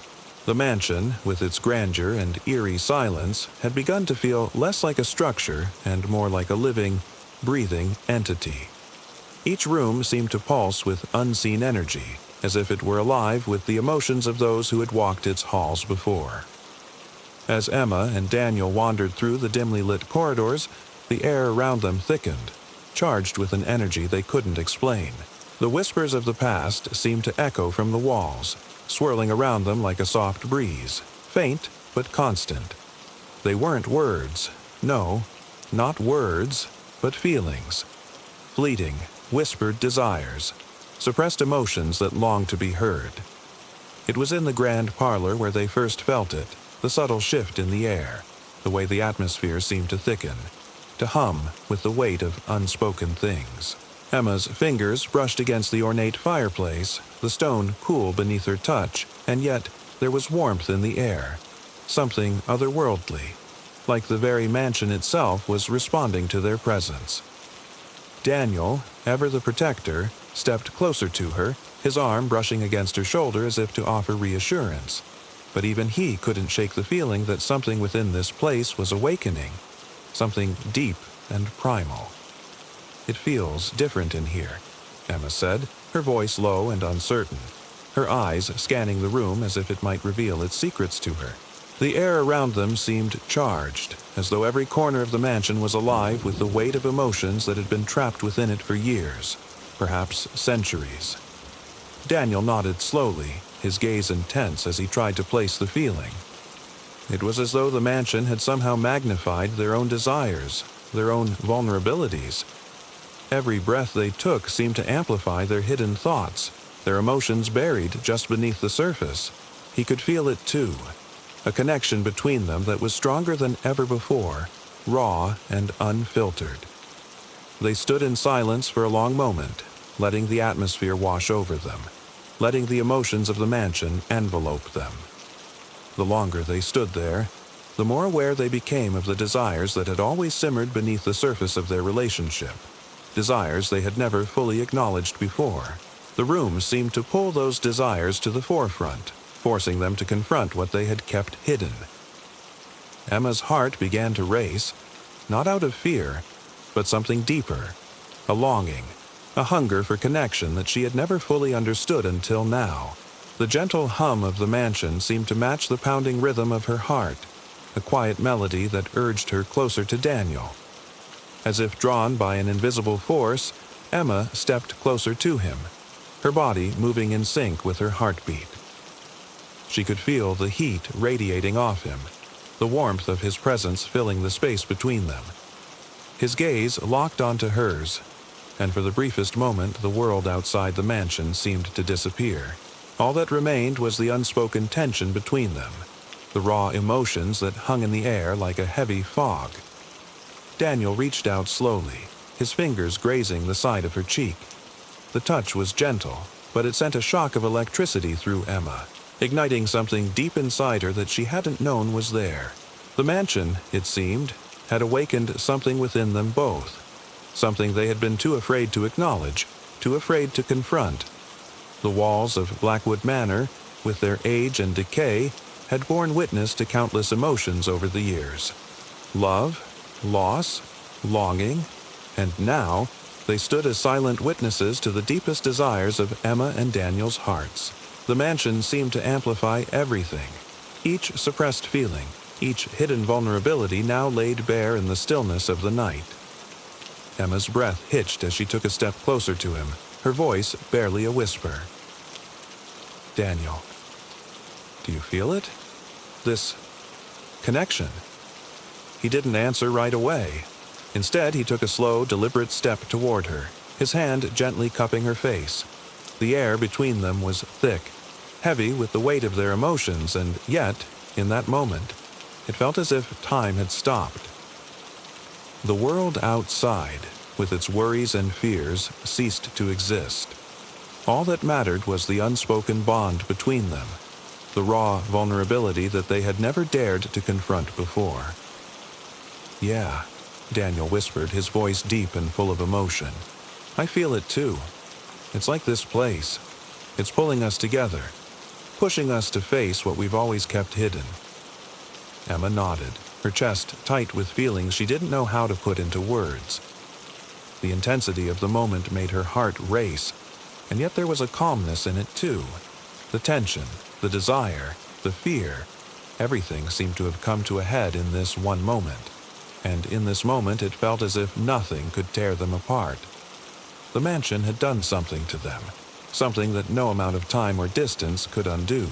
The mansion, with its grandeur and eerie silence, had begun to feel less like a structure and more like a living, breathing entity. Each room seemed to pulse with unseen energy, as if it were alive with the emotions of those who had walked its halls before. As Emma and Daniel wandered through the dimly lit corridors, the air around them thickened, charged with an energy they couldn't explain. The whispers of the past seemed to echo from the walls, swirling around them like a soft breeze, faint but constant. They weren't words. No, not words, but feelings. Fleeting, whispered desires, suppressed emotions that longed to be heard. It was in the grand parlor where they first felt it, the subtle shift in the air, the way the atmosphere seemed to thicken, to hum with the weight of unspoken things. Emma's fingers brushed against the ornate fireplace, the stone cool beneath her touch, and yet there was warmth in the air, something otherworldly, like the very mansion itself was responding to their presence. Daniel, ever the protector, stepped closer to her, his arm brushing against her shoulder as if to offer reassurance. But even he couldn't shake the feeling that something within this place was awakening, something deep and primal. "It feels different in here," Emma said, her voice low and uncertain, her eyes scanning the room as if it might reveal its secrets to her. The air around them seemed charged, as though every corner of the mansion was alive with the weight of emotions that had been trapped within it for years, perhaps centuries. Daniel nodded slowly, his gaze intense as he tried to place the feeling. It was as though the mansion had somehow magnified their own desires, their own vulnerabilities. Every breath they took seemed to amplify their hidden thoughts, their emotions buried just beneath the surface. He could feel it too, a connection between them that was stronger than ever before, raw and unfiltered. They stood in silence for a long moment, letting the atmosphere wash over them, letting the emotions of the mansion envelope them. The longer they stood there, the more aware they became of the desires that had always simmered beneath the surface of their relationship, desires they had never fully acknowledged before. The room seemed to pull those desires to the forefront, forcing them to confront what they had kept hidden. Emma's heart began to race, not out of fear, but something deeper, a longing, a hunger for connection that she had never fully understood until now. The gentle hum of the mansion seemed to match the pounding rhythm of her heart, a quiet melody that urged her closer to Daniel. As if drawn by an invisible force, Emma stepped closer to him, her body moving in sync with her heartbeat. She could feel the heat radiating off him, the warmth of his presence filling the space between them. His gaze locked onto hers, and for the briefest moment the world outside the mansion seemed to disappear. All that remained was the unspoken tension between them, the raw emotions that hung in the air like a heavy fog. Daniel reached out slowly, his fingers grazing the side of her cheek. The touch was gentle, but it sent a shock of electricity through Emma, igniting something deep inside her that she hadn't known was there. The mansion, it seemed, had awakened something within them both, something they had been too afraid to acknowledge, too afraid to confront. The walls of Blackwood Manor, with their age and decay, had borne witness to countless emotions over the years. Love, loss, longing, and now they stood as silent witnesses to the deepest desires of Emma and Daniel's hearts. The mansion seemed to amplify everything. Each suppressed feeling, each hidden vulnerability now laid bare in the stillness of the night. Emma's breath hitched as she took a step closer to him, her voice barely a whisper. "Daniel, do you feel it? This connection?" He didn't answer right away. Instead, he took a slow, deliberate step toward her, his hand gently cupping her face. The air between them was thick, heavy with the weight of their emotions, and yet, in that moment, it felt as if time had stopped. The world outside, with its worries and fears, ceased to exist. All that mattered was the unspoken bond between them, the raw vulnerability that they had never dared to confront before. "Yeah," Daniel whispered, his voice deep and full of emotion. "I feel it too. It's like this place. It's pulling us together, pushing us to face what we've always kept hidden." Emma nodded, her chest tight with feelings she didn't know how to put into words. The intensity of the moment made her heart race, and yet there was a calmness in it too. The tension, the desire, the fear, everything seemed to have come to a head in this one moment, and in this moment it felt as if nothing could tear them apart. The mansion had done something to them, something that no amount of time or distance could undo.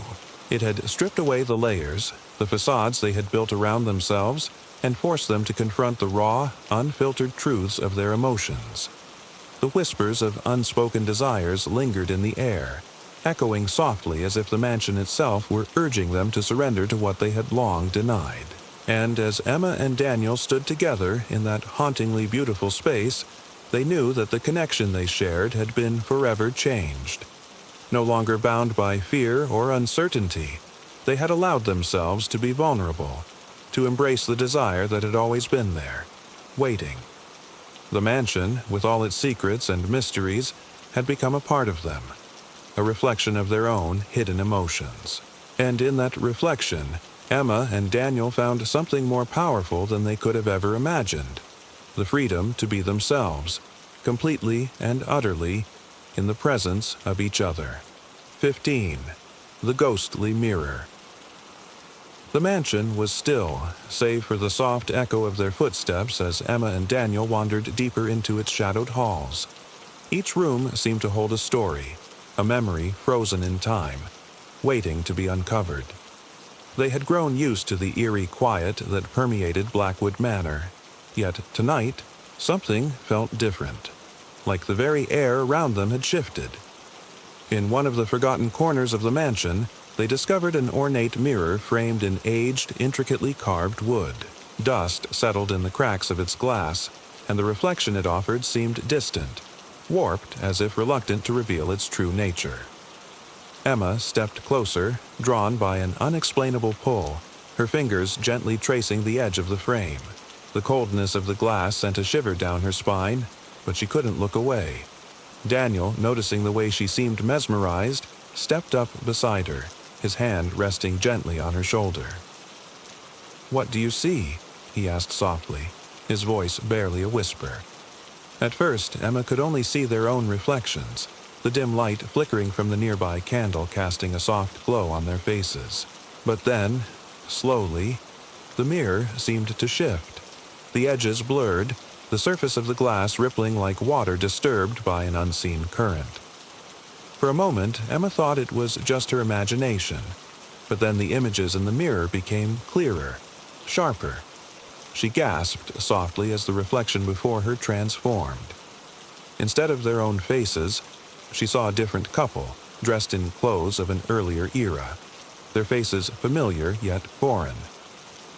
It had stripped away the layers, the facades they had built around themselves, and forced them to confront the raw, unfiltered truths of their emotions. The whispers of unspoken desires lingered in the air, echoing softly as if the mansion itself were urging them to surrender to what they had long denied. And as Emma and Daniel stood together in that hauntingly beautiful space, they knew that the connection they shared had been forever changed. No longer bound by fear or uncertainty, they had allowed themselves to be vulnerable, to embrace the desire that had always been there, waiting. The mansion, with all its secrets and mysteries, had become a part of them, a reflection of their own hidden emotions. And in that reflection, Emma and Daniel found something more powerful than they could have ever imagined: the freedom to be themselves, completely and utterly, in the presence of each other. 15. The Ghostly Mirror. The mansion was still, save for the soft echo of their footsteps as Emma and Daniel wandered deeper into its shadowed halls. Each room seemed to hold a story, a memory frozen in time, waiting to be uncovered. They had grown used to the eerie quiet that permeated Blackwood Manor, yet tonight something felt different, like the very air around them had shifted. In one of the forgotten corners of the mansion, they discovered an ornate mirror framed in aged, intricately carved wood. Dust settled in the cracks of its glass, and the reflection it offered seemed distant, warped as if reluctant to reveal its true nature. Emma stepped closer, drawn by an unexplainable pull, her fingers gently tracing the edge of the frame. The coldness of the glass sent a shiver down her spine, but she couldn't look away. Daniel, noticing the way she seemed mesmerized, stepped up beside her, his hand resting gently on her shoulder. "What do you see?" he asked softly, his voice barely a whisper. At first, Emma could only see their own reflections, the dim light flickering from the nearby candle casting a soft glow on their faces. But then, slowly, the mirror seemed to shift. The edges blurred, the surface of the glass rippling like water disturbed by an unseen current. For a moment, Emma thought it was just her imagination, but then the images in the mirror became clearer, sharper. She gasped softly as the reflection before her transformed. Instead of their own faces, she saw a different couple, dressed in clothes of an earlier era, their faces familiar yet foreign.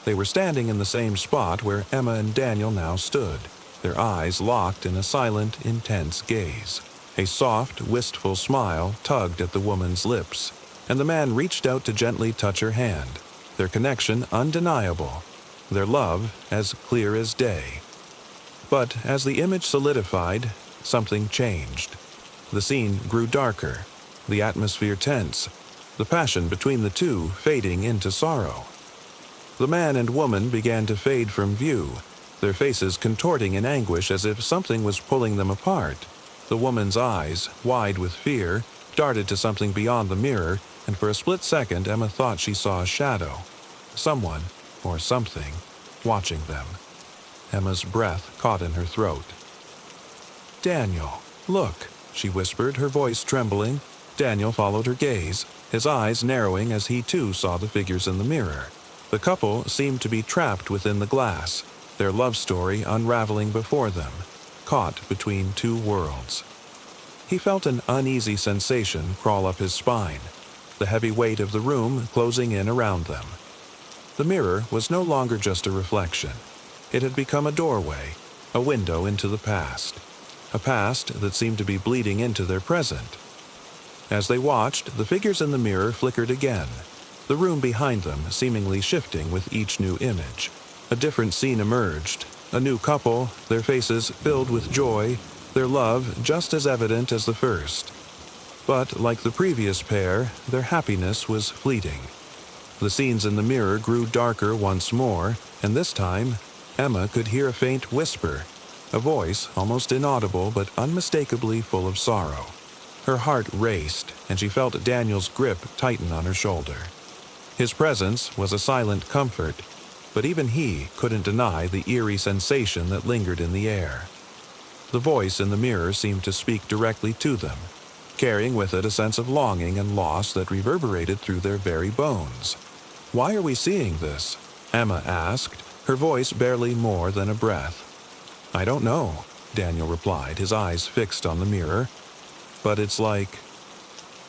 They were standing in the same spot where Emma and Daniel now stood, their eyes locked in a silent, intense gaze. A soft, wistful smile tugged at the woman's lips, and the man reached out to gently touch her hand, their connection undeniable, their love as clear as day. But as the image solidified, something changed. The scene grew darker, the atmosphere tense, the passion between the two fading into sorrow. The man and woman began to fade from view, their faces contorting in anguish as if something was pulling them apart. The woman's eyes, wide with fear, darted to something beyond the mirror, and for a split second Emma thought she saw a shadow. Someone, or something, watching them. Emma's breath caught in her throat. "Daniel, look," she whispered, her voice trembling. Daniel followed her gaze, his eyes narrowing as he too saw the figures in the mirror. The couple seemed to be trapped within the glass, their love story unraveling before them, caught between two worlds. He felt an uneasy sensation crawl up his spine, the heavy weight of the room closing in around them. The mirror was no longer just a reflection. It had become a doorway, a window into the past, a past that seemed to be bleeding into their present. As they watched, the figures in the mirror flickered again, the room behind them seemingly shifting with each new image. A different scene emerged, a new couple, their faces filled with joy, their love just as evident as the first. But like the previous pair, their happiness was fleeting. The scenes in the mirror grew darker once more, and this time, Emma could hear a faint whisper, a voice almost inaudible but unmistakably full of sorrow. Her heart raced, and she felt Daniel's grip tighten on her shoulder. His presence was a silent comfort, but even he couldn't deny the eerie sensation that lingered in the air. The voice in the mirror seemed to speak directly to them, carrying with it a sense of longing and loss that reverberated through their very bones. "Why are we seeing this?" Emma asked, her voice barely more than a breath. "I don't know," Daniel replied, his eyes fixed on the mirror. "But it's like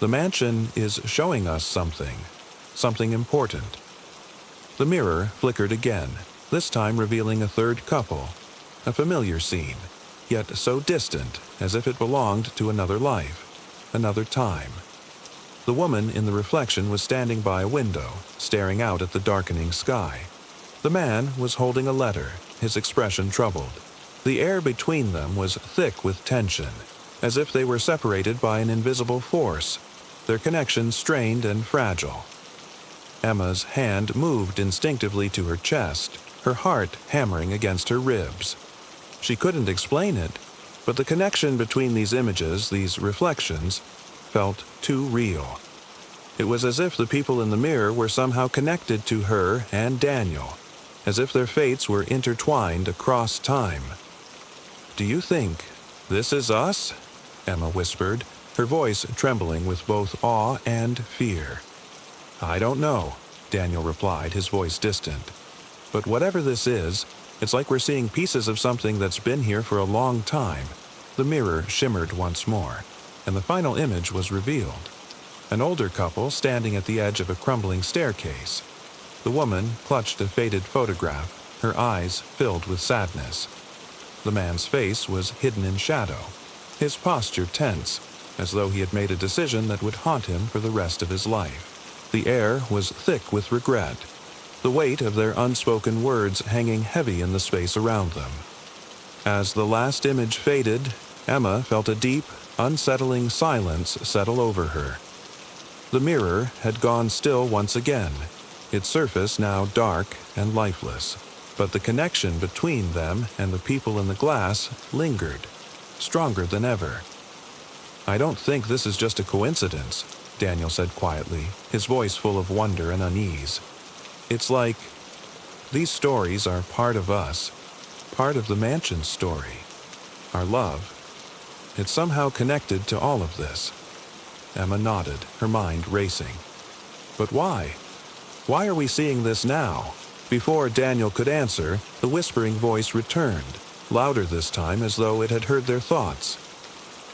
the mansion is showing us something important." The mirror flickered again, this time revealing a third couple, a familiar scene, yet so distant as if it belonged to another life, another time. The woman in the reflection was standing by a window, staring out at the darkening sky. The man was holding a letter, his expression troubled. The air between them was thick with tension, as if they were separated by an invisible force, their connection strained and fragile. Emma's hand moved instinctively to her chest, her heart hammering against her ribs. She couldn't explain it, but the connection between these images, these reflections, felt too real. It was as if the people in the mirror were somehow connected to her and Daniel, as if their fates were intertwined across time. "Do you think this is us?" Emma whispered, her voice trembling with both awe and fear. "I don't know," Daniel replied, his voice distant. "But whatever this is, it's like we're seeing pieces of something that's been here for a long time." The mirror shimmered once more, and the final image was revealed. An older couple standing at the edge of a crumbling staircase. The woman clutched a faded photograph, her eyes filled with sadness. The man's face was hidden in shadow, his posture tense, as though he had made a decision that would haunt him for the rest of his life. The air was thick with regret, the weight of their unspoken words hanging heavy in the space around them. As the last image faded, Emma felt a deep, unsettling silence settle over her. The mirror had gone still once again, its surface now dark and lifeless, but the connection between them and the people in the glass lingered, stronger than ever. "I don't think this is just a coincidence," Daniel said quietly, his voice full of wonder and unease. "It's like these stories are part of us, part of the mansion's story. Our love. It's somehow connected to all of this." Emma nodded, her mind racing. "But why? Why are we seeing this now?" Before Daniel could answer, the whispering voice returned, louder this time as though it had heard their thoughts.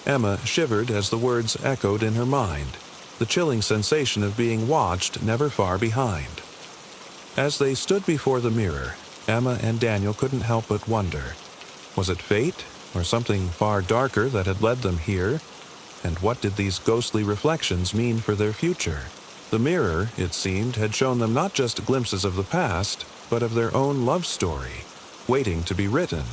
Emma shivered as the words echoed in her mind, the chilling sensation of being watched never far behind. As they stood before the mirror, Emma and Daniel couldn't help but wonder. Was it fate, or something far darker that had led them here? And what did these ghostly reflections mean for their future? The mirror, it seemed, had shown them not just glimpses of the past, but of their own love story, waiting to be written.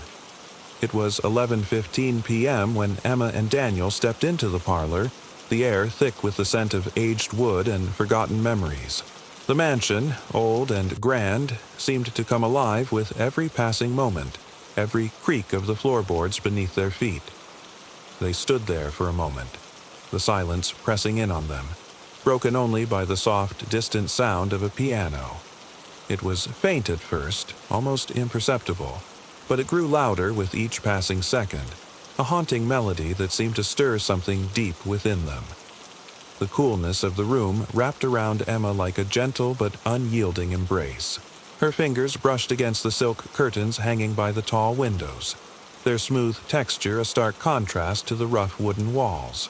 It was 11:15 p.m. when Emma and Daniel stepped into the parlor, the air thick with the scent of aged wood and forgotten memories. The mansion, old and grand, seemed to come alive with every passing moment, every creak of the floorboards beneath their feet. They stood there for a moment, the silence pressing in on them, broken only by the soft, distant sound of a piano. It was faint at first, almost imperceptible, but it grew louder with each passing second, a haunting melody that seemed to stir something deep within them. The coolness of the room wrapped around Emma like a gentle but unyielding embrace. Her fingers brushed against the silk curtains hanging by the tall windows, their smooth texture a stark contrast to the rough wooden walls.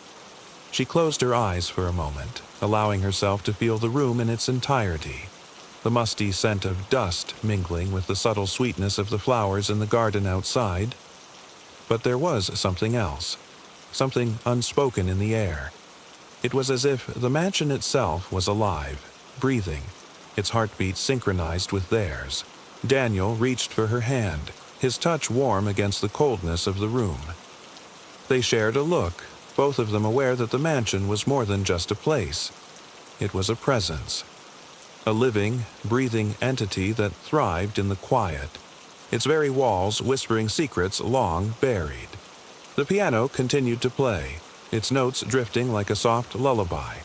She closed her eyes for a moment, allowing herself to feel the room in its entirety, the musty scent of dust mingling with the subtle sweetness of the flowers in the garden outside. But there was something else, something unspoken in the air. It was as if the mansion itself was alive, breathing, its heartbeat synchronized with theirs. Daniel reached for her hand, his touch warm against the coldness of the room. They shared a look, both of them aware that the mansion was more than just a place. It was a presence, a living, breathing entity that thrived in the quiet, its very walls whispering secrets long buried. The piano continued to play, its notes drifting like a soft lullaby,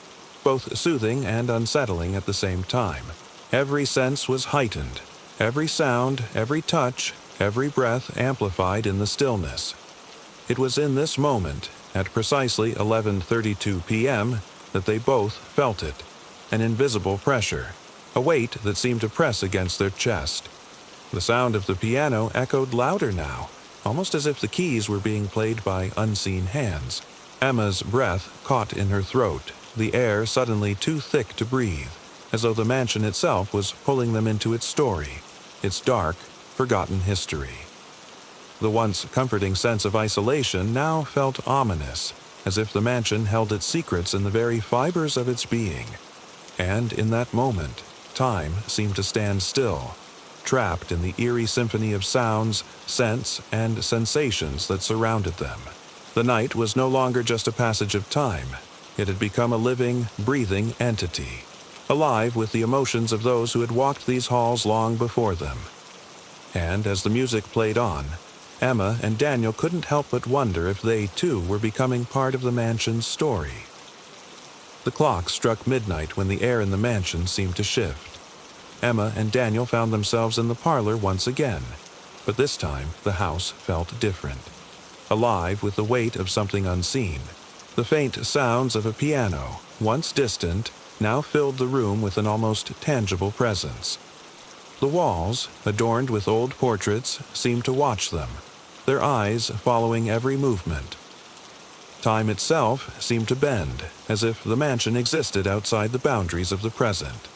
both soothing and unsettling at the same time. Every sense was heightened, every sound, every touch, every breath amplified in the stillness. It was in this moment, at precisely 11:32 p.m., that they both felt it, an invisible pressure, a weight that seemed to press against their chest. The sound of the piano echoed louder now, almost as if the keys were being played by unseen hands. Emma's breath caught in her throat, the air suddenly too thick to breathe, as though the mansion itself was pulling them into its story, its dark, forgotten history. The once comforting sense of isolation now felt ominous, as if the mansion held its secrets in the very fibers of its being. And in that moment, time seemed to stand still, trapped in the eerie symphony of sounds, scents, and sensations that surrounded them. The night was no longer just a passage of time. It had become a living, breathing entity, alive with the emotions of those who had walked these halls long before them. And as the music played on, Emma and Daniel couldn't help but wonder if they, too, were becoming part of the mansion's story. The clock struck midnight when the air in the mansion seemed to shift. Emma and Daniel found themselves in the parlor once again, but this time the house felt different, alive with the weight of something unseen. The faint sounds of a piano, once distant, now filled the room with an almost tangible presence. The walls, adorned with old portraits, seemed to watch them, their eyes following every movement. Time itself seemed to bend, as if the mansion existed outside the boundaries of the present.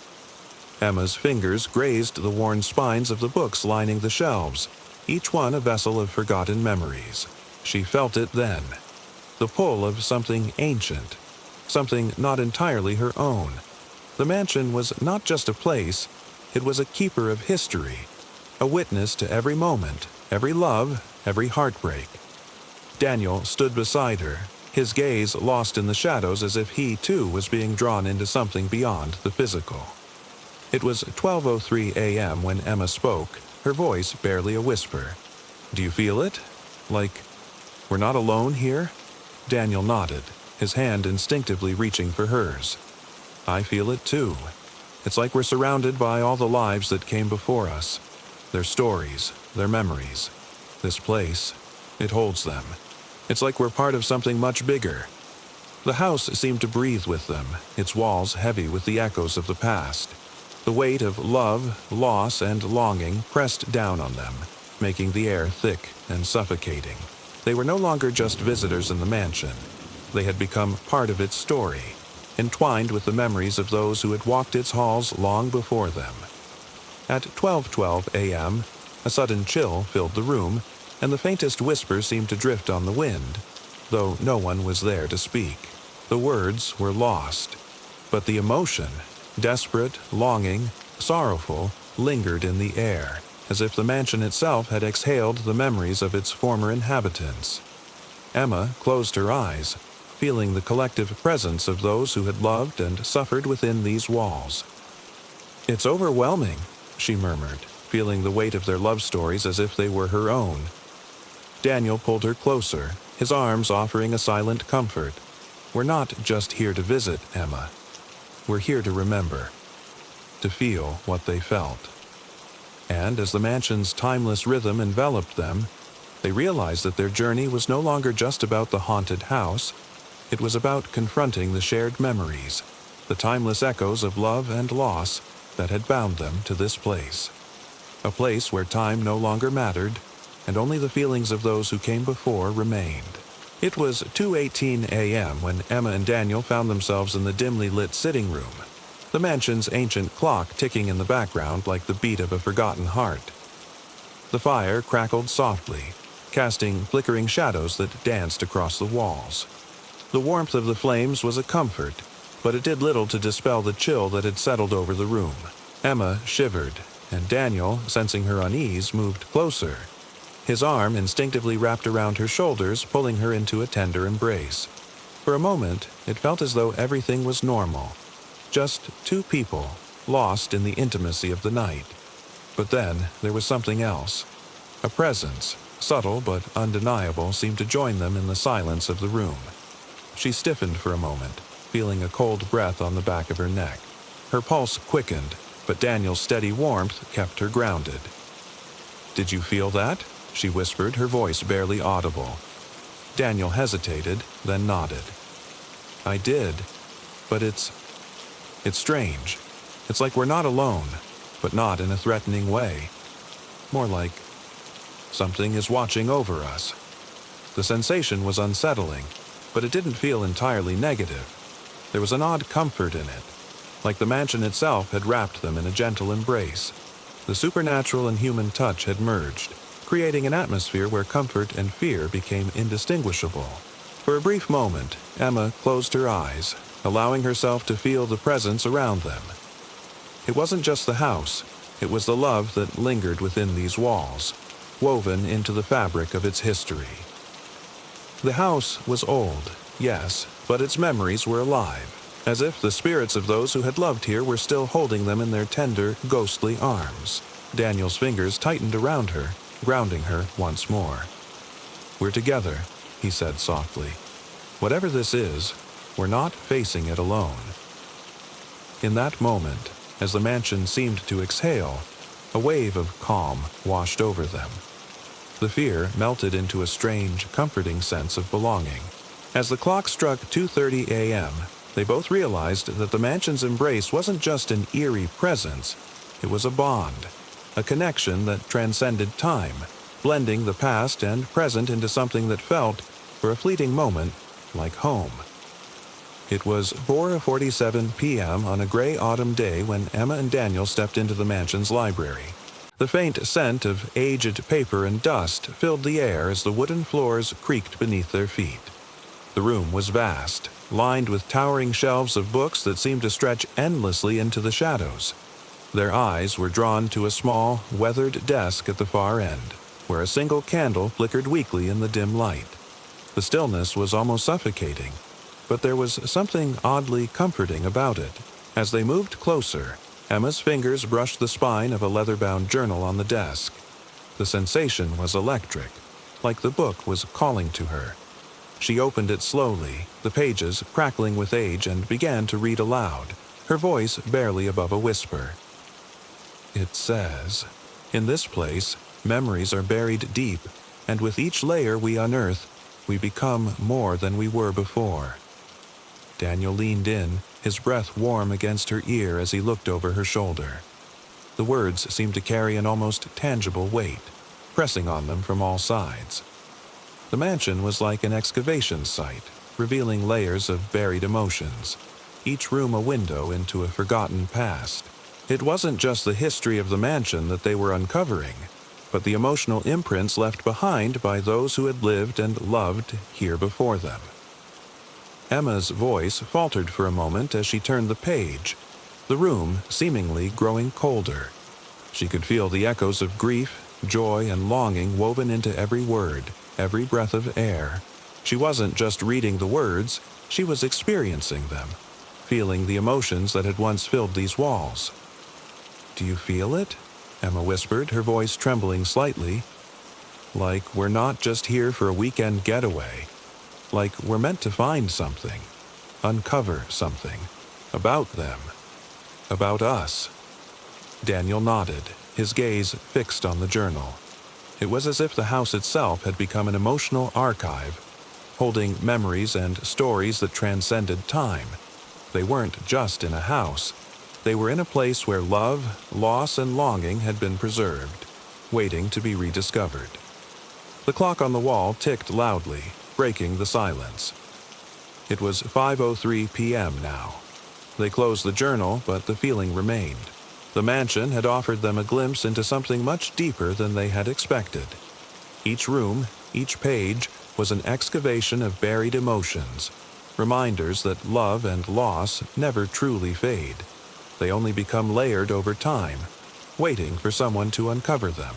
Emma's fingers grazed the worn spines of the books lining the shelves, each one a vessel of forgotten memories. She felt it then, the pull of something ancient, something not entirely her own. The mansion was not just a place, it was a keeper of history, a witness to every moment, every love, every heartbreak. Daniel stood beside her, his gaze lost in the shadows as if he, too, was being drawn into something beyond the physical. It was 12:03 a.m. when Emma spoke, her voice barely a whisper. "Do you feel it? Like we're not alone here?" Daniel nodded, his hand instinctively reaching for hers. "I feel it too. It's like we're surrounded by all the lives that came before us. Their stories, their memories. This place, it holds them. It's like we're part of something much bigger." The house seemed to breathe with them, its walls heavy with the echoes of the past. The weight of love, loss, and longing pressed down on them, making the air thick and suffocating. They were no longer just visitors in the mansion. They had become part of its story, entwined with the memories of those who had walked its halls long before them. At 12:12 a.m., a sudden chill filled the room, and the faintest whisper seemed to drift on the wind, though no one was there to speak. The words were lost, but the emotion, desperate, longing, sorrowful, lingered in the air, as if the mansion itself had exhaled the memories of its former inhabitants. Emma closed her eyes, feeling the collective presence of those who had loved and suffered within these walls. "It's overwhelming," she murmured, feeling the weight of their love stories as if they were her own. Daniel pulled her closer, his arms offering a silent comfort. "We're not just here to visit, Emma. We're here to remember, to feel what they felt." And as the mansion's timeless rhythm enveloped them, they realized that their journey was no longer just about the haunted house. It was about confronting the shared memories, the timeless echoes of love and loss that had bound them to this place. A place where time no longer mattered, and only the feelings of those who came before remained. It was 2:18 a.m. when Emma and Daniel found themselves in the dimly lit sitting room, the mansion's ancient clock ticking in the background like the beat of a forgotten heart. The fire crackled softly, casting flickering shadows that danced across the walls. The warmth of the flames was a comfort, but it did little to dispel the chill that had settled over the room. Emma shivered, and Daniel, sensing her unease, moved closer. His arm instinctively wrapped around her shoulders, pulling her into a tender embrace. For a moment, it felt as though everything was normal. Just two people, lost in the intimacy of the night. But then, there was something else. A presence, subtle but undeniable, seemed to join them in the silence of the room. She stiffened for a moment, feeling a cold breath on the back of her neck. Her pulse quickened, but Daniel's steady warmth kept her grounded. "Did you feel that?" she whispered, her voice barely audible. Daniel hesitated, then nodded. I did, but it's strange. It's like we're not alone, but not in a threatening way. More like something is watching over us. The sensation was unsettling, but it didn't feel entirely negative. There was an odd comfort in it, like the mansion itself had wrapped them in a gentle embrace. The supernatural and human touch had merged, creating an atmosphere where comfort and fear became indistinguishable. For a brief moment, Emma closed her eyes, allowing herself to feel the presence around them. It wasn't just the house, it was the love that lingered within these walls, woven into the fabric of its history. The house was old, yes, but its memories were alive, as if the spirits of those who had loved here were still holding them in their tender, ghostly arms. Daniel's fingers tightened around her, grounding her once more. "We're together," he said softly. "Whatever this is, we're not facing it alone." In that moment, as the mansion seemed to exhale, a wave of calm washed over them. The fear melted into a strange, comforting sense of belonging. As the clock struck 2:30 a.m., they both realized that the mansion's embrace wasn't just an eerie presence, it was a bond, a connection that transcended time, blending the past and present into something that felt, for a fleeting moment, like home. It was 4:47 p.m. on a gray autumn day when Emma and Daniel stepped into the mansion's library. The faint scent of aged paper and dust filled the air as the wooden floors creaked beneath their feet. The room was vast, lined with towering shelves of books that seemed to stretch endlessly into the shadows. Their eyes were drawn to a small, weathered desk at the far end, where a single candle flickered weakly in the dim light. The stillness was almost suffocating, but there was something oddly comforting about it. As they moved closer, Emma's fingers brushed the spine of a leather-bound journal on the desk. The sensation was electric, like the book was calling to her. She opened it slowly, the pages crackling with age, and began to read aloud, her voice barely above a whisper. It says, "In this place, memories are buried deep, and with each layer we unearth, we become more than we were before." Daniel leaned in, his breath warm against her ear as he looked over her shoulder. The words seemed to carry an almost tangible weight, pressing on them from all sides. The mansion was like an excavation site, revealing layers of buried emotions, each room a window into a forgotten past. It wasn't just the history of the mansion that they were uncovering, but the emotional imprints left behind by those who had lived and loved here before them. Emma's voice faltered for a moment as she turned the page, the room seemingly growing colder. She could feel the echoes of grief, joy, and longing woven into every word, every breath of air. She wasn't just reading the words, she was experiencing them, feeling the emotions that had once filled these walls. "Do you feel it?" Emma whispered, her voice trembling slightly. "Like we're not just here for a weekend getaway. Like we're meant to find something, uncover something, about them, about us." Daniel nodded, his gaze fixed on the journal. It was as if the house itself had become an emotional archive, holding memories and stories that transcended time. They weren't just in a house. They were in a place where love, loss, and longing had been preserved, waiting to be rediscovered. The clock on the wall ticked loudly, breaking the silence. It was 5:03 p.m. now. They closed the journal, but the feeling remained. The mansion had offered them a glimpse into something much deeper than they had expected. Each room, each page, was an excavation of buried emotions, reminders that love and loss never truly fade. They only become layered over time, waiting for someone to uncover them.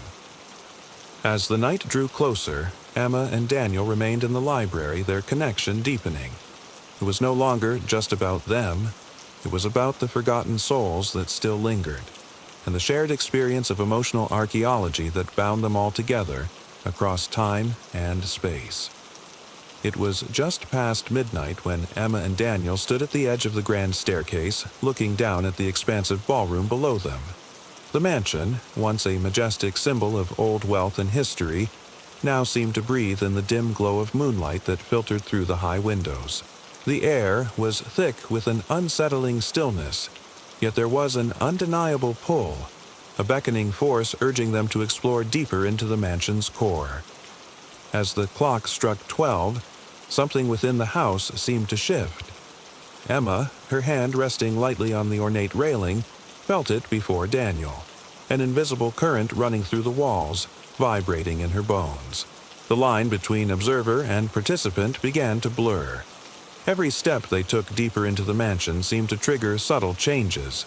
As the night drew closer, Emma and Daniel remained in the library, their connection deepening. It was no longer just about them. It was about the forgotten souls that still lingered, and the shared experience of emotional archaeology that bound them all together across time and space. It was just past midnight when Emma and Daniel stood at the edge of the grand staircase, looking down at the expansive ballroom below them. The mansion, once a majestic symbol of old wealth and history, now seemed to breathe in the dim glow of moonlight that filtered through the high windows. The air was thick with an unsettling stillness, yet there was an undeniable pull, a beckoning force urging them to explore deeper into the mansion's core. As the clock struck 12, something within the house seemed to shift. Emma, her hand resting lightly on the ornate railing, felt it before Daniel, an invisible current running through the walls, vibrating in her bones. The line between observer and participant began to blur. Every step they took deeper into the mansion seemed to trigger subtle changes.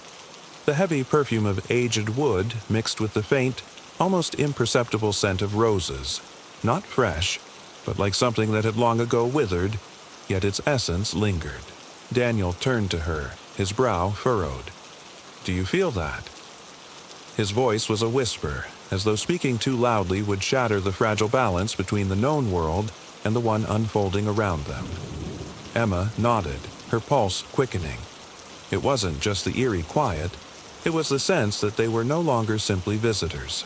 The heavy perfume of aged wood mixed with the faint, almost imperceptible scent of roses, not fresh, but like something that had long ago withered, yet its essence lingered. Daniel turned to her, his brow furrowed. "Do you feel that?" His voice was a whisper, as though speaking too loudly would shatter the fragile balance between the known world and the one unfolding around them. Emma nodded, her pulse quickening. It wasn't just the eerie quiet, it was the sense that they were no longer simply visitors.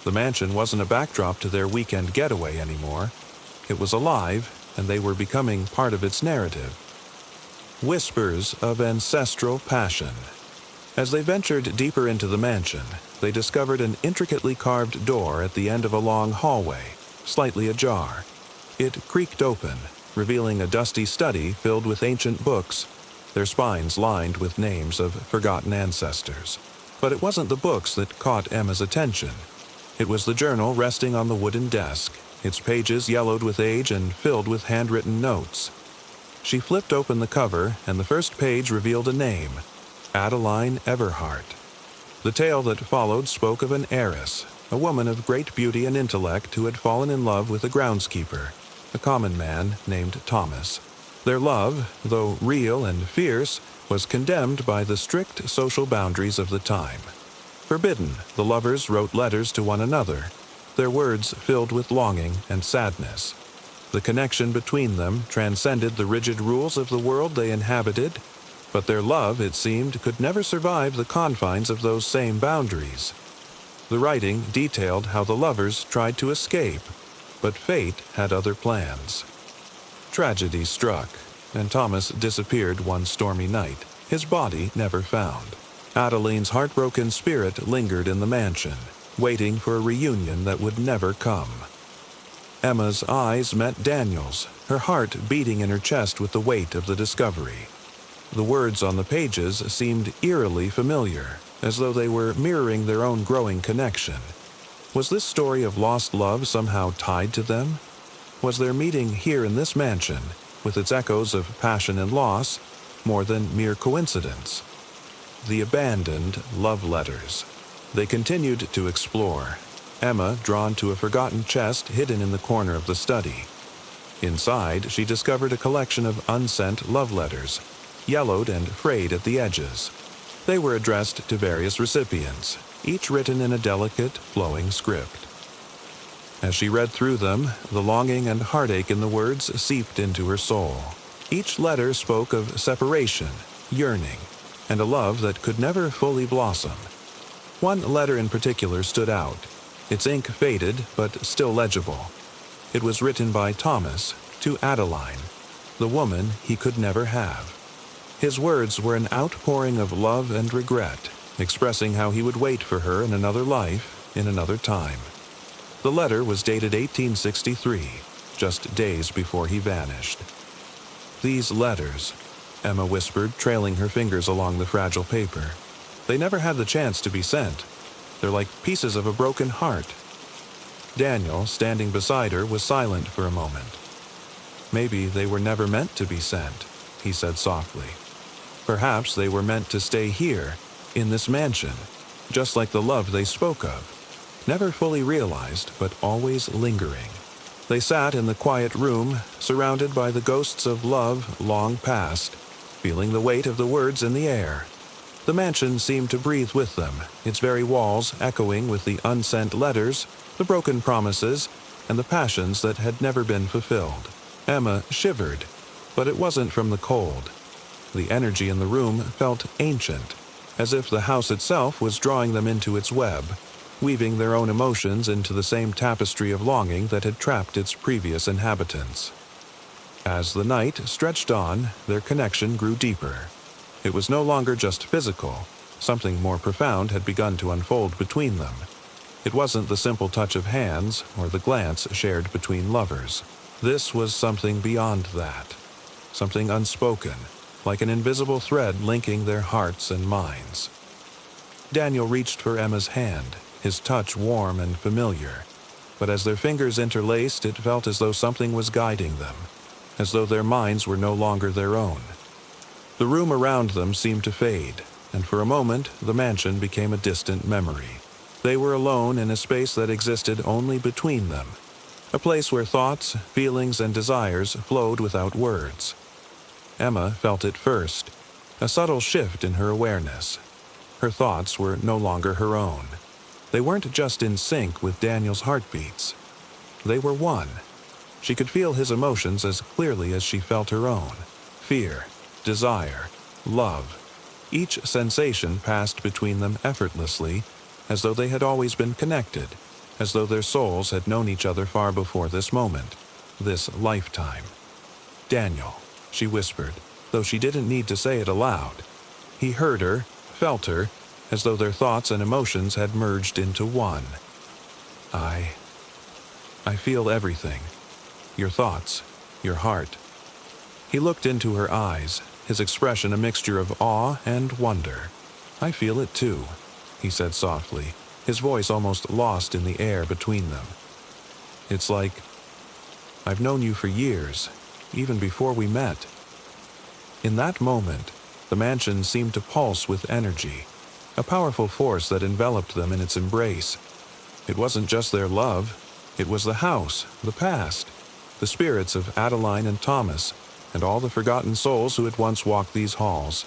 The mansion wasn't a backdrop to their weekend getaway anymore. It was alive, and they were becoming part of its narrative. Whispers of ancestral passion. As they ventured deeper into the mansion, they discovered an intricately carved door at the end of a long hallway, slightly ajar. It creaked open, revealing a dusty study filled with ancient books, their spines lined with names of forgotten ancestors. But it wasn't the books that caught Emma's attention. It was the journal resting on the wooden desk, its pages yellowed with age and filled with handwritten notes. She flipped open the cover, and the first page revealed a name: Adeline Everhart. The tale that followed spoke of an heiress, a woman of great beauty and intellect who had fallen in love with a groundskeeper, a common man named Thomas. Their love, though real and fierce, was condemned by the strict social boundaries of the time. Forbidden, the lovers wrote letters to one another, their words filled with longing and sadness. The connection between them transcended the rigid rules of the world they inhabited, but their love, it seemed, could never survive the confines of those same boundaries. The writing detailed how the lovers tried to escape, but fate had other plans. Tragedy struck, and Thomas disappeared one stormy night, his body never found. Adeline's heartbroken spirit lingered in the mansion, waiting for a reunion that would never come. Emma's eyes met Daniel's, her heart beating in her chest with the weight of the discovery. The words on the pages seemed eerily familiar, as though they were mirroring their own growing connection. Was this story of lost love somehow tied to them? Was their meeting here in this mansion, with its echoes of passion and loss, more than mere coincidence? The abandoned love letters. They continued to explore, Emma drawn to a forgotten chest hidden in the corner of the study. Inside, she discovered a collection of unsent love letters, yellowed and frayed at the edges. They were addressed to various recipients, each written in a delicate, flowing script. As she read through them, the longing and heartache in the words seeped into her soul. Each letter spoke of separation, yearning, and a love that could never fully blossom. One letter in particular stood out, its ink faded but still legible. It was written by Thomas to Adeline, the woman he could never have. His words were an outpouring of love and regret, expressing how he would wait for her in another life, in another time. The letter was dated 1863, just days before he vanished. "These letters," Emma whispered, trailing her fingers along the fragile paper. "They never had the chance to be sent. They're like pieces of a broken heart." Daniel, standing beside her, was silent for a moment. "Maybe they were never meant to be sent," he said softly. "Perhaps they were meant to stay here, in this mansion, just like the love they spoke of, never fully realized but always lingering." They sat in the quiet room, surrounded by the ghosts of love long past, feeling the weight of the words in the air. The mansion seemed to breathe with them, its very walls echoing with the unsent letters, the broken promises, and the passions that had never been fulfilled. Emma shivered, but it wasn't from the cold. The energy in the room felt ancient, as if the house itself was drawing them into its web. weaving their own emotions into the same tapestry of longing that had trapped its previous inhabitants. As the night stretched on, their connection grew deeper. It was no longer just physical. Something more profound had begun to unfold between them. It wasn't the simple touch of hands or the glance shared between lovers. This was something beyond that. Something unspoken, like an invisible thread linking their hearts and minds. Daniel reached for Emma's hand, his touch warm and familiar. But as their fingers interlaced, it felt as though something was guiding them, as though their minds were no longer their own. The room around them seemed to fade, and for a moment the mansion became a distant memory. They were alone in a space that existed only between them, a place where thoughts, feelings, and desires flowed without words. Emma felt it first, a subtle shift in her awareness. Her thoughts were no longer her own. They weren't just in sync with Daniel's heartbeats. They were one. She could feel his emotions as clearly as she felt her own. Fear, desire, love. Each sensation passed between them effortlessly, as though they had always been connected, as though their souls had known each other far before this moment, this lifetime. "Daniel," she whispered, though she didn't need to say it aloud. He heard her, felt her, as though their thoughts and emotions had merged into one. I feel everything. Your thoughts, your heart." He looked into her eyes, his expression a mixture of awe and wonder. "I feel it too," he said softly, his voice almost lost in the air between them. "It's like I've known you for years, even before we met." In that moment, the mansion seemed to pulse with energy, a powerful force that enveloped them in its embrace. It wasn't just their love, it was the house, the past, the spirits of Adeline and Thomas, and all the forgotten souls who had once walked these halls.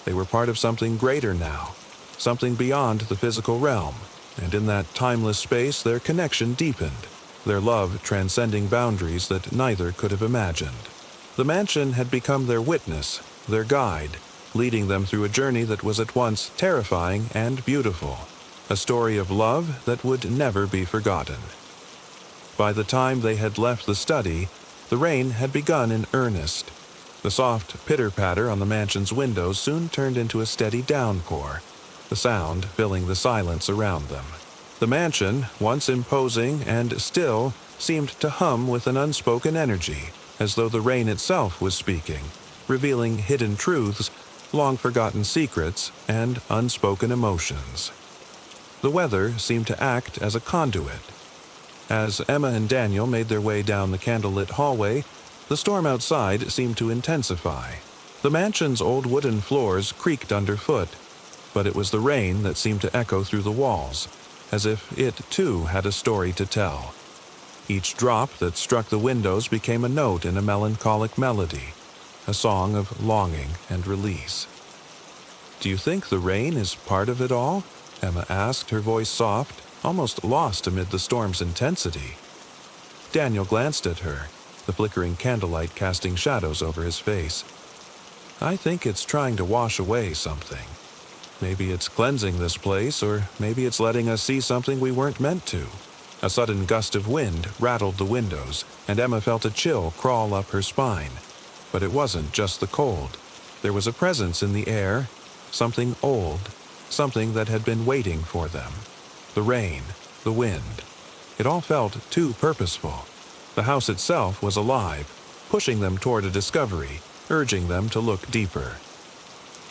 They were part of something greater now, something beyond the physical realm, and in that timeless space their connection deepened, their love transcending boundaries that neither could have imagined. The mansion had become their witness, their guide, leading them through a journey that was at once terrifying and beautiful, a story of love that would never be forgotten. By the time they had left the study, the rain had begun in earnest. The soft pitter-patter on the mansion's windows soon turned into a steady downpour, the sound filling the silence around them. The mansion, once imposing and still, seemed to hum with an unspoken energy, as though the rain itself was speaking, revealing hidden truths, long-forgotten secrets, and unspoken emotions. The weather seemed to act as a conduit. As Emma and Daniel made their way down the candlelit hallway, the storm outside seemed to intensify. The mansion's old wooden floors creaked underfoot, but it was the rain that seemed to echo through the walls, as if it, too, had a story to tell. Each drop that struck the windows became a note in a melancholic melody, a song of longing and release. "Do you think the rain is part of it all?" Emma asked, her voice soft, almost lost amid the storm's intensity. Daniel glanced at her, the flickering candlelight casting shadows over his face. "I think it's trying to wash away something. Maybe it's cleansing this place, or maybe it's letting us see something we weren't meant to." A sudden gust of wind rattled the windows, and Emma felt a chill crawl up her spine. But it wasn't just the cold. There was a presence in the air, something old, something that had been waiting for them. The rain, the wind. It all felt too purposeful. The house itself was alive, pushing them toward a discovery, urging them to look deeper.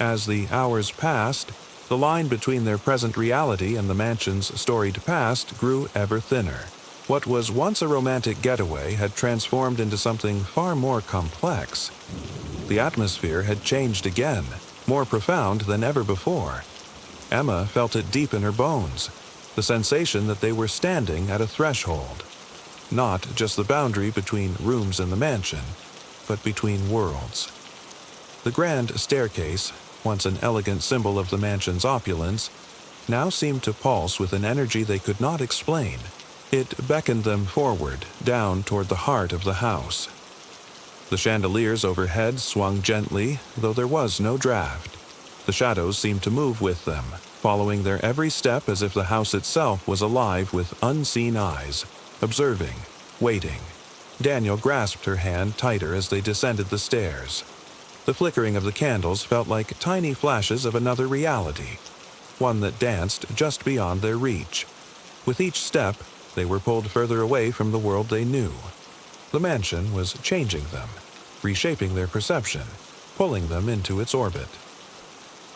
As the hours passed, the line between their present reality and the mansion's storied past grew ever thinner. What was once a romantic getaway had transformed into something far more complex. The atmosphere had changed again, more profound than ever before. Emma felt it deep in her bones, the sensation that they were standing at a threshold. Not just the boundary between rooms in the mansion, but between worlds. The grand staircase, once an elegant symbol of the mansion's opulence, now seemed to pulse with an energy they could not explain. It beckoned them forward, down toward the heart of the house. The chandeliers overhead swung gently, though there was no draft. The shadows seemed to move with them, following their every step as if the house itself was alive with unseen eyes, observing, waiting. Daniel grasped her hand tighter as they descended the stairs. The flickering of the candles felt like tiny flashes of another reality, one that danced just beyond their reach. With each step, they were pulled further away from the world they knew. The mansion was changing them, reshaping their perception, pulling them into its orbit.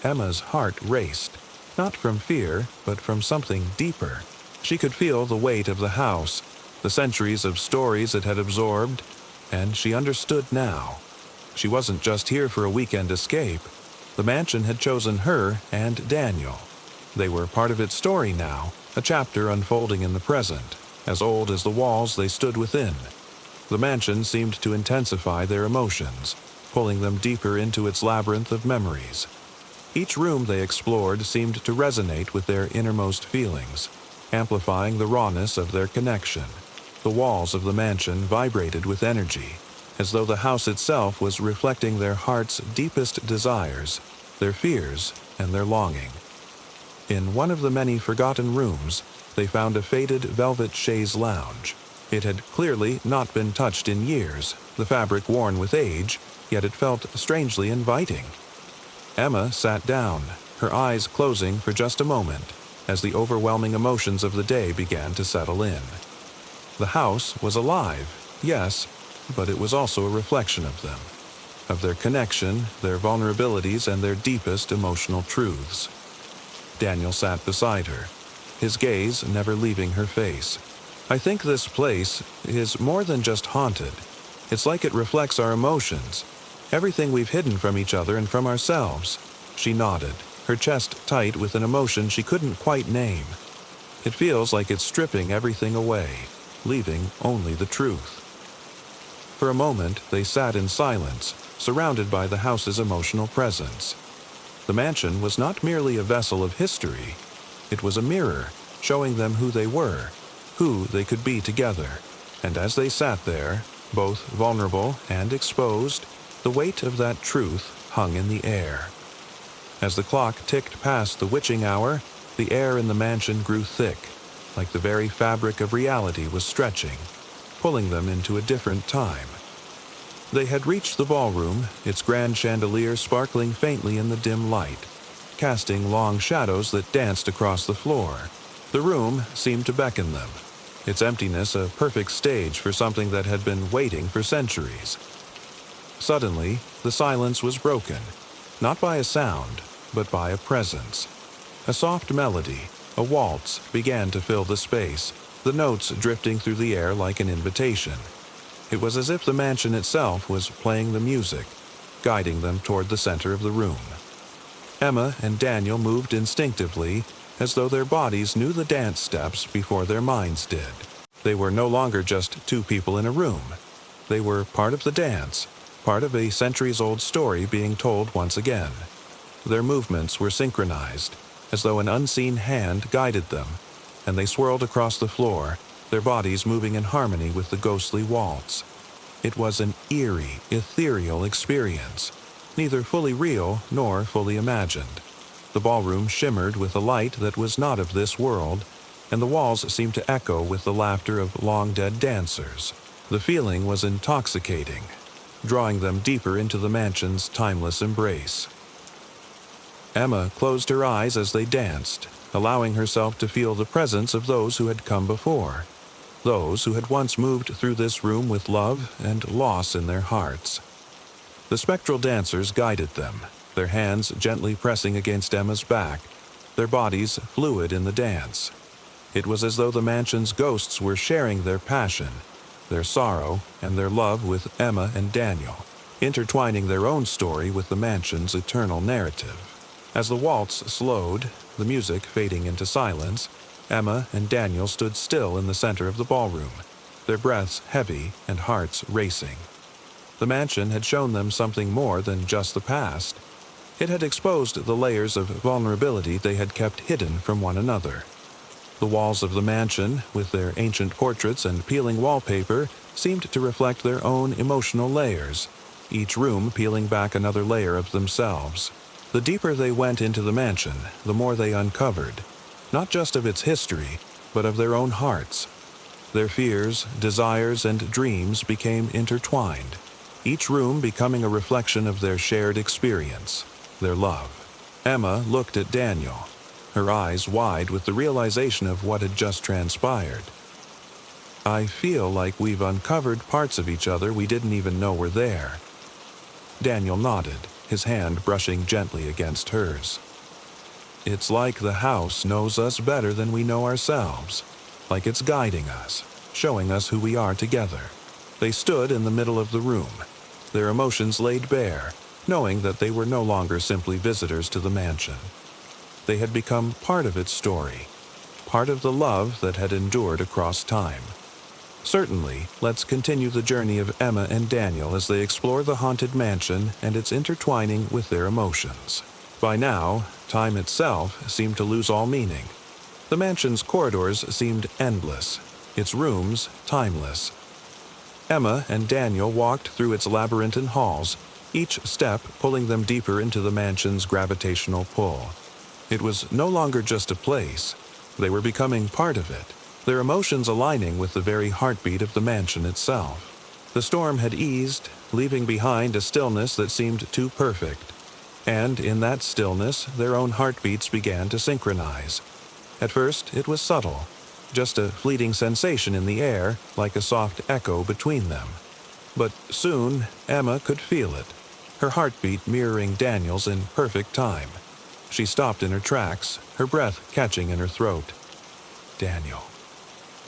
Emma's heart raced, not from fear, but from something deeper. She could feel the weight of the house, the centuries of stories it had absorbed, and she understood now. She wasn't just here for a weekend escape. The mansion had chosen her and Daniel. They were part of its story now, a chapter unfolding in the present, as old as the walls they stood within. The mansion seemed to intensify their emotions, pulling them deeper into its labyrinth of memories. Each room they explored seemed to resonate with their innermost feelings, amplifying the rawness of their connection. The walls of the mansion vibrated with energy, as though the house itself was reflecting their heart's deepest desires, their fears, and their longing. In one of the many forgotten rooms, they found a faded velvet chaise lounge. It had clearly not been touched in years, the fabric worn with age, yet it felt strangely inviting. Emma sat down, her eyes closing for just a moment, as the overwhelming emotions of the day began to settle in. The house was alive, yes, but it was also a reflection of them, of their connection, their vulnerabilities, and their deepest emotional truths. Daniel sat beside her, his gaze never leaving her face. I think this place is more than just haunted. It's like it reflects our emotions, everything we've hidden from each other and from ourselves. She nodded, her chest tight with an emotion she couldn't quite name. It feels like it's stripping everything away, leaving only the truth. For a moment, they sat in silence, surrounded by the house's emotional presence. The mansion was not merely a vessel of history. It was a mirror, showing them who they were, who they could be together. And as they sat there, both vulnerable and exposed, the weight of that truth hung in the air. As the clock ticked past the witching hour, the air in the mansion grew thick, like the very fabric of reality was stretching, pulling them into a different time. They had reached the ballroom, its grand chandelier sparkling faintly in the dim light, casting long shadows that danced across the floor. The room seemed to beckon them, its emptiness a perfect stage for something that had been waiting for centuries. Suddenly, the silence was broken, not by a sound, but by a presence. A soft melody, a waltz, began to fill the space, the notes drifting through the air like an invitation. It was as if the mansion itself was playing the music, guiding them toward the center of the room. Emma and Daniel moved instinctively, as though their bodies knew the dance steps before their minds did. They were no longer just two people in a room. They were part of the dance, part of a centuries-old story being told once again. Their movements were synchronized, as though an unseen hand guided them, and they swirled across the floor, their bodies moving in harmony with the ghostly waltz. It was an eerie, ethereal experience, neither fully real nor fully imagined. The ballroom shimmered with a light that was not of this world, and the walls seemed to echo with the laughter of long-dead dancers. The feeling was intoxicating, drawing them deeper into the mansion's timeless embrace. Emma closed her eyes as they danced, allowing herself to feel the presence of those who had come before, those who had once moved through this room with love and loss in their hearts. The spectral dancers guided them, their hands gently pressing against Emma's back, their bodies fluid in the dance. It was as though the mansion's ghosts were sharing their passion, their sorrow, and their love with Emma and Daniel, intertwining their own story with the mansion's eternal narrative. As the waltz slowed, the music fading into silence, Emma and Daniel stood still in the center of the ballroom, their breaths heavy and hearts racing. The mansion had shown them something more than just the past. It had exposed the layers of vulnerability they had kept hidden from one another. The walls of the mansion, with their ancient portraits and peeling wallpaper, seemed to reflect their own emotional layers, each room peeling back another layer of themselves. The deeper they went into the mansion, the more they uncovered, not just of its history, but of their own hearts. Their fears, desires, and dreams became intertwined, each room becoming a reflection of their shared experience, their love. Emma looked at Daniel, her eyes wide with the realization of what had just transpired. I feel like we've uncovered parts of each other we didn't even know were there. Daniel nodded, his hand brushing gently against hers. It's like the house knows us better than we know ourselves, like it's guiding us, showing us who we are together. They stood in the middle of the room, their emotions laid bare, knowing that they were no longer simply visitors to the mansion. They had become part of its story, part of the love that had endured across time. Certainly, let's continue the journey of Emma and Daniel as they explore the haunted mansion and its intertwining with their emotions. By now, time itself seemed to lose all meaning. The mansion's corridors seemed endless, its rooms timeless. Emma and Daniel walked through its labyrinthine halls, each step pulling them deeper into the mansion's gravitational pull. It was no longer just a place. They were becoming part of it, their emotions aligning with the very heartbeat of the mansion itself. The storm had eased, leaving behind a stillness that seemed too perfect. And in that stillness, their own heartbeats began to synchronize. At first, it was subtle, just a fleeting sensation in the air, like a soft echo between them. But soon, Emma could feel it, her heartbeat mirroring Daniel's in perfect time. She stopped in her tracks, her breath catching in her throat. "Daniel,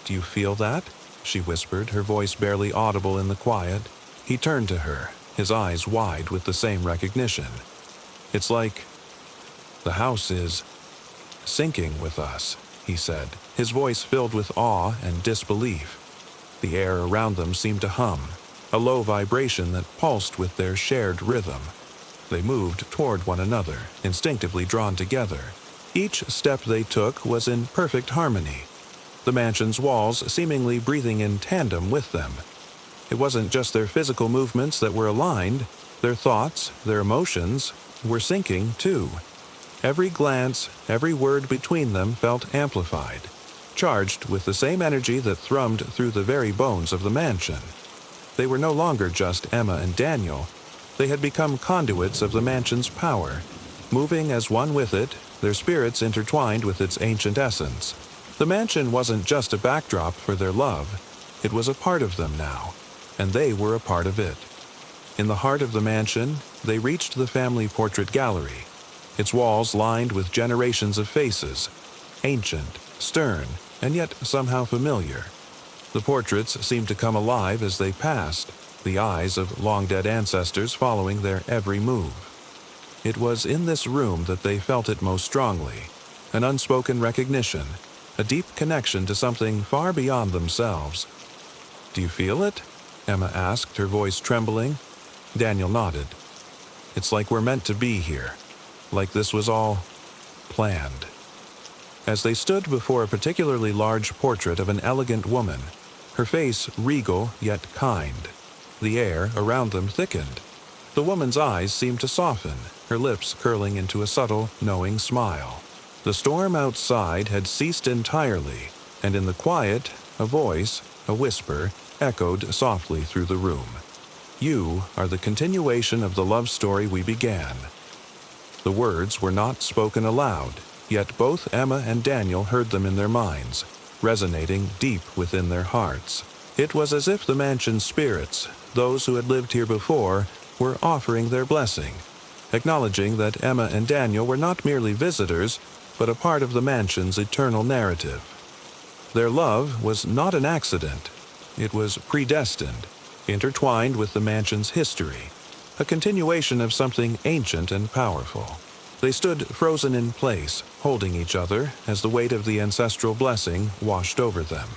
do you feel that?" she whispered, her voice barely audible in the quiet. He turned to her, his eyes wide with the same recognition. "It's like the house is syncing with us," he said, his voice filled with awe and disbelief. The air around them seemed to hum, a low vibration that pulsed with their shared rhythm. They moved toward one another, instinctively drawn together. Each step they took was in perfect harmony, the mansion's walls seemingly breathing in tandem with them. It wasn't just their physical movements that were aligned, their thoughts, their emotions were syncing too. Every glance, every word between them felt amplified, charged with the same energy that thrummed through the very bones of the mansion. They were no longer just Emma and Daniel. They had become conduits of the mansion's power, moving as one with it, their spirits intertwined with its ancient essence. The mansion wasn't just a backdrop for their love, it was a part of them now, and they were a part of it. In the heart of the mansion, they reached the family portrait gallery, its walls lined with generations of faces, ancient, stern, and yet somehow familiar. The portraits seemed to come alive as they passed, the eyes of long-dead ancestors following their every move. It was in this room that they felt it most strongly, an unspoken recognition, a deep connection to something far beyond themselves. "Do you feel it?" Emma asked, her voice trembling. Daniel nodded. "It's like we're meant to be here, like this was all planned." As they stood before a particularly large portrait of an elegant woman, her face regal yet kind, the air around them thickened. The woman's eyes seemed to soften, her lips curling into a subtle, knowing smile. The storm outside had ceased entirely, and in the quiet, a voice, a whisper, echoed softly through the room. "You are the continuation of the love story we began." The words were not spoken aloud, yet both Emma and Daniel heard them in their minds, resonating deep within their hearts. It was as if the mansion's spirits, those who had lived here before, were offering their blessing, acknowledging that Emma and Daniel were not merely visitors, but a part of the mansion's eternal narrative. Their love was not an accident. It was predestined, intertwined with the mansion's history, a continuation of something ancient and powerful. They stood frozen in place, holding each other as the weight of the ancestral blessing washed over them.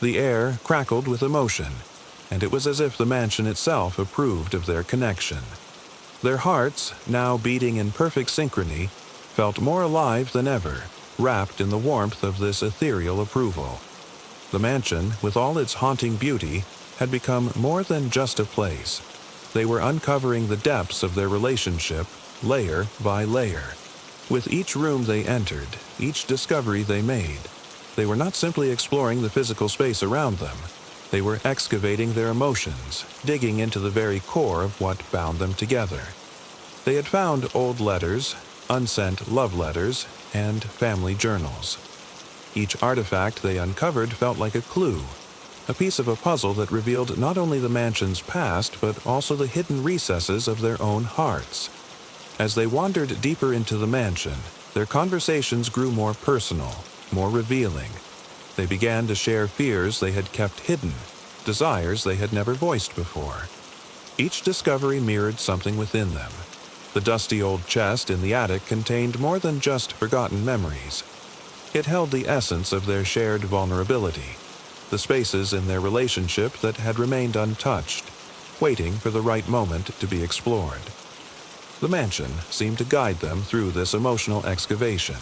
The air crackled with emotion, and it was as if the mansion itself approved of their connection. Their hearts, now beating in perfect synchrony, felt more alive than ever, wrapped in the warmth of this ethereal approval. The mansion, with all its haunting beauty, had become more than just a place. They were uncovering the depths of their relationship, layer by layer. With each room they entered, each discovery they made, they were not simply exploring the physical space around them. They were excavating their emotions, digging into the very core of what bound them together. They had found old letters, unsent love letters, and family journals. Each artifact they uncovered felt like a clue, a piece of a puzzle that revealed not only the mansion's past, but also the hidden recesses of their own hearts. As they wandered deeper into the mansion, their conversations grew more personal, more revealing. They began to share fears they had kept hidden, desires they had never voiced before. Each discovery mirrored something within them. The dusty old chest in the attic contained more than just forgotten memories. It held the essence of their shared vulnerability, the spaces in their relationship that had remained untouched, waiting for the right moment to be explored. The mansion seemed to guide them through this emotional excavation,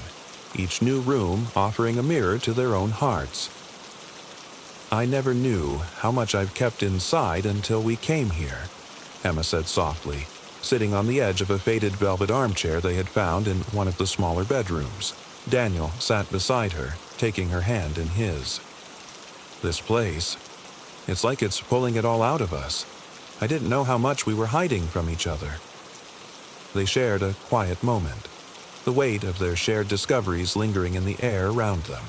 each new room offering a mirror to their own hearts. "I never knew how much I've kept inside until we came here," Emma said softly, sitting on the edge of a faded velvet armchair they had found in one of the smaller bedrooms. Daniel sat beside her, taking her hand in his. "This place, it's like it's pulling it all out of us. I didn't know how much we were hiding from each other." They shared a quiet moment, the weight of their shared discoveries lingering in the air around them.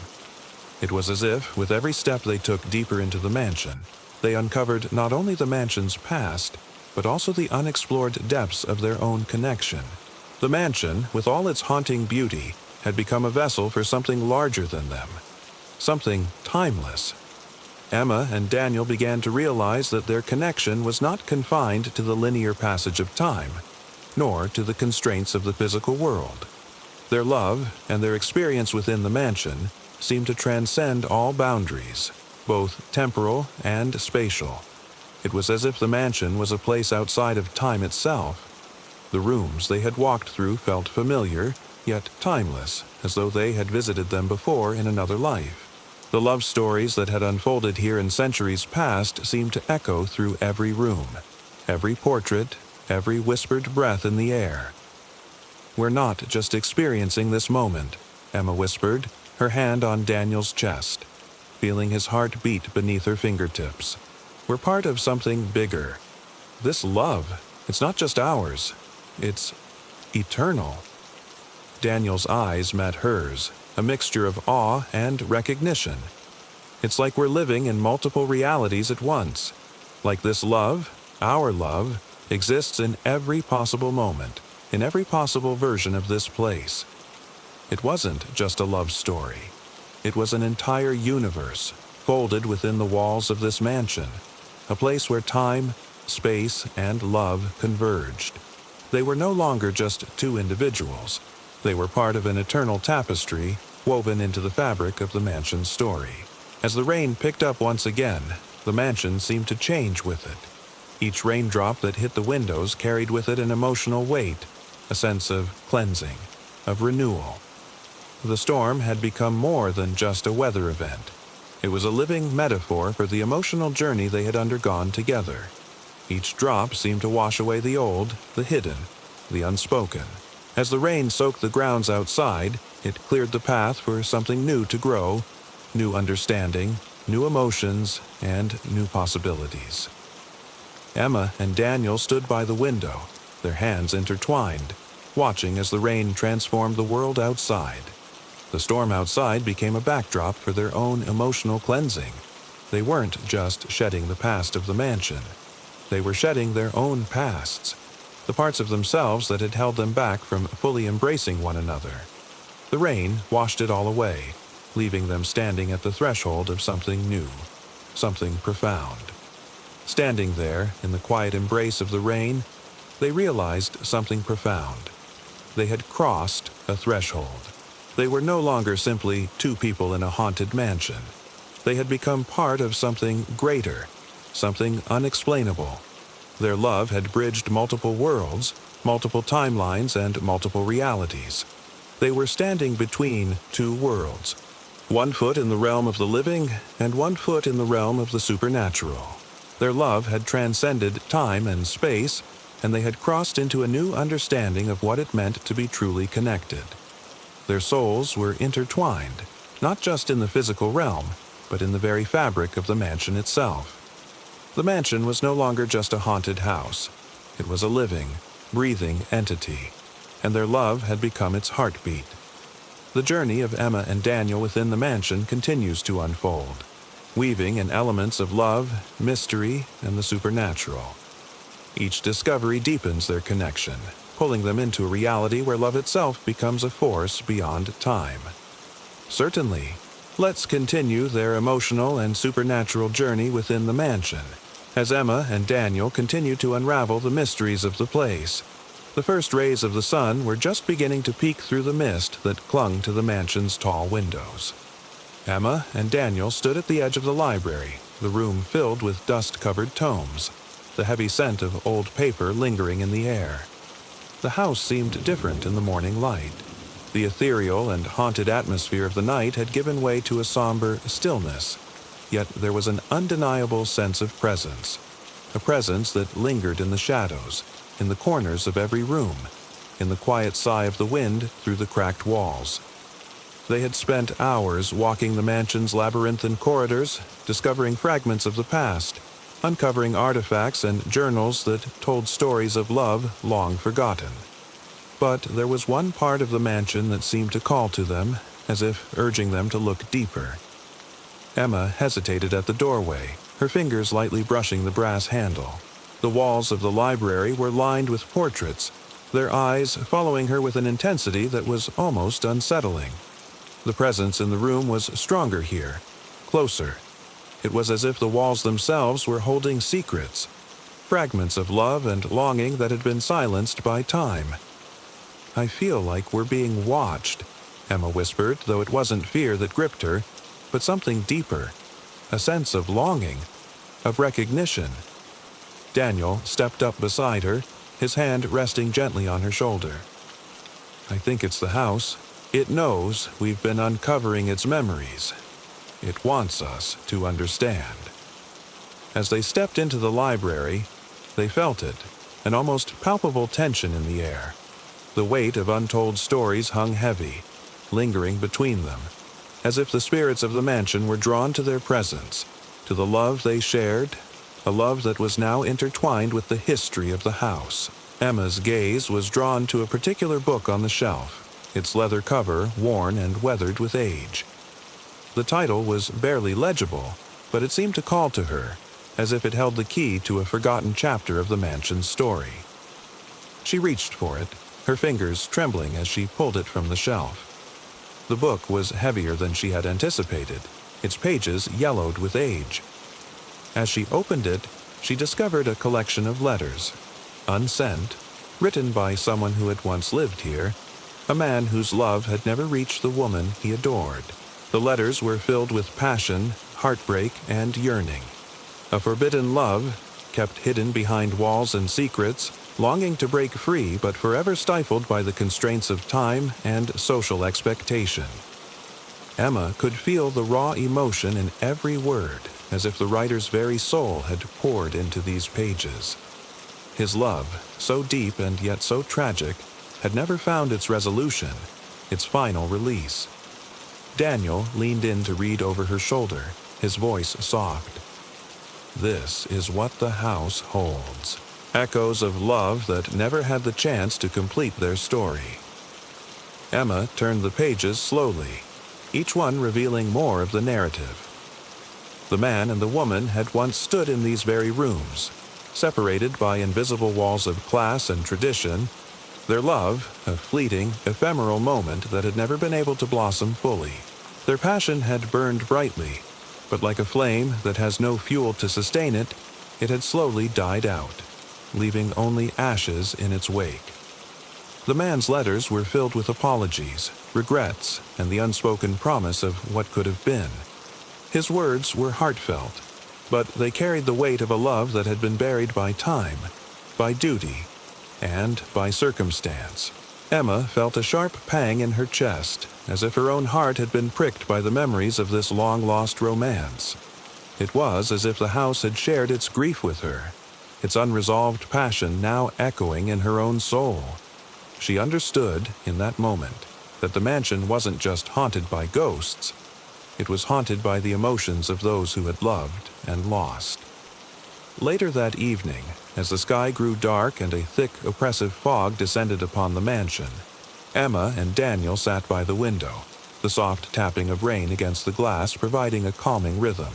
It was as if, with every step they took deeper into the mansion, they uncovered not only the mansion's past, but also the unexplored depths of their own connection. The mansion, with all its haunting beauty, had become a vessel for something larger than them, something timeless. Emma and Daniel began to realize that their connection was not confined to the linear passage of time, nor to the constraints of the physical world. Their love and their experience within the mansion seemed to transcend all boundaries, both temporal and spatial. It was as if the mansion was a place outside of time itself. The rooms they had walked through felt familiar, yet timeless, as though they had visited them before in another life. The love stories that had unfolded here in centuries past seemed to echo through every room, every portrait, every whispered breath in the air. "We're not just experiencing this moment," Emma whispered, her hand on Daniel's chest, feeling his heart beat beneath her fingertips. "We're part of something bigger. This love, it's not just ours. It's eternal." Daniel's eyes met hers, a mixture of awe and recognition. "It's like we're living in multiple realities at once. Like this love, our love, exists in every possible moment, in every possible version of this place." It wasn't just a love story. It was an entire universe, folded within the walls of this mansion, a place where time, space, and love converged. They were no longer just two individuals. They were part of an eternal tapestry woven into the fabric of the mansion's story. As the rain picked up once again, the mansion seemed to change with it. Each raindrop that hit the windows carried with it an emotional weight, a sense of cleansing, of renewal. The storm had become more than just a weather event. It was a living metaphor for the emotional journey they had undergone together. Each drop seemed to wash away the old, the hidden, the unspoken. As the rain soaked the grounds outside, it cleared the path for something new to grow, new understanding, new emotions, and new possibilities. Emma and Daniel stood by the window, their hands intertwined, watching as the rain transformed the world outside. The storm outside became a backdrop for their own emotional cleansing. They weren't just shedding the past of the mansion. They were shedding their own pasts, the parts of themselves that had held them back from fully embracing one another. The rain washed it all away, leaving them standing at the threshold of something new, something profound. Standing there, in the quiet embrace of the rain, they realized something profound. They had crossed a threshold. They were no longer simply two people in a haunted mansion. They had become part of something greater, something unexplainable. Their love had bridged multiple worlds, multiple timelines, and multiple realities. They were standing between two worlds, one foot in the realm of the living and one foot in the realm of the supernatural. Their love had transcended time and space, and they had crossed into a new understanding of what it meant to be truly connected. Their souls were intertwined, not just in the physical realm, but in the very fabric of the mansion itself. The mansion was no longer just a haunted house. It was a living, breathing entity, and their love had become its heartbeat. The journey of Emma and Daniel within the mansion continues to unfold, weaving in elements of love, mystery, and the supernatural. Each discovery deepens their connection, pulling them into a reality where love itself becomes a force beyond time. Certainly, let's continue their emotional and supernatural journey within the mansion, as Emma and Daniel continue to unravel the mysteries of the place. The first rays of the sun were just beginning to peek through the mist that clung to the mansion's tall windows. Emma and Daniel stood at the edge of the library, the room filled with dust-covered tomes, the heavy scent of old paper lingering in the air. The house seemed different in the morning light. The ethereal and haunted atmosphere of the night had given way to a somber stillness, yet there was an undeniable sense of presence, a presence that lingered in the shadows, in the corners of every room, in the quiet sigh of the wind through the cracked walls. They had spent hours walking the mansion's labyrinthine corridors, discovering fragments of the past, uncovering artifacts and journals that told stories of love long forgotten. But there was one part of the mansion that seemed to call to them, as if urging them to look deeper. Emma hesitated at the doorway, her fingers lightly brushing the brass handle. The walls of the library were lined with portraits, their eyes following her with an intensity that was almost unsettling. The presence in the room was stronger here, closer. It was as if the walls themselves were holding secrets, fragments of love and longing that had been silenced by time. "I feel like we're being watched," Emma whispered, though it wasn't fear that gripped her, but something deeper, a sense of longing, of recognition. Daniel stepped up beside her, his hand resting gently on her shoulder. "I think it's the house. It knows we've been uncovering its memories. It wants us to understand." As they stepped into the library, they felt it, an almost palpable tension in the air. The weight of untold stories hung heavy, lingering between them, as if the spirits of the mansion were drawn to their presence, to the love they shared, a love that was now intertwined with the history of the house. Emma's gaze was drawn to a particular book on the shelf, its leather cover worn and weathered with age. The title was barely legible, but it seemed to call to her, as if it held the key to a forgotten chapter of the mansion's story. She reached for it, her fingers trembling as she pulled it from the shelf. The book was heavier than she had anticipated, its pages yellowed with age. As she opened it, she discovered a collection of letters, unsent, written by someone who had once lived here, a man whose love had never reached the woman he adored. The letters were filled with passion, heartbreak, and yearning. A forbidden love, kept hidden behind walls and secrets, longing to break free but forever stifled by the constraints of time and social expectation. Emma could feel the raw emotion in every word, as if the writer's very soul had poured into these pages. His love, so deep and yet so tragic, had never found its resolution, its final release. Daniel leaned in to read over her shoulder, his voice soft. "This is what the house holds." Echoes of love that never had the chance to complete their story. Emma turned the pages slowly, each one revealing more of the narrative. The man and the woman had once stood in these very rooms, separated by invisible walls of class and tradition, their love, a fleeting, ephemeral moment that had never been able to blossom fully. Their passion had burned brightly, but like a flame that has no fuel to sustain it, it had slowly died out, leaving only ashes in its wake. The man's letters were filled with apologies, regrets, and the unspoken promise of what could have been. His words were heartfelt, but they carried the weight of a love that had been buried by time, by duty, and by circumstance. Emma felt a sharp pang in her chest, as if her own heart had been pricked by the memories of this long-lost romance. It was as if the house had shared its grief with her, its unresolved passion now echoing in her own soul. She understood, in that moment, that the mansion wasn't just haunted by ghosts, it was haunted by the emotions of those who had loved and lost. Later that evening, as the sky grew dark and a thick, oppressive fog descended upon the mansion, Emma and Daniel sat by the window, the soft tapping of rain against the glass providing a calming rhythm.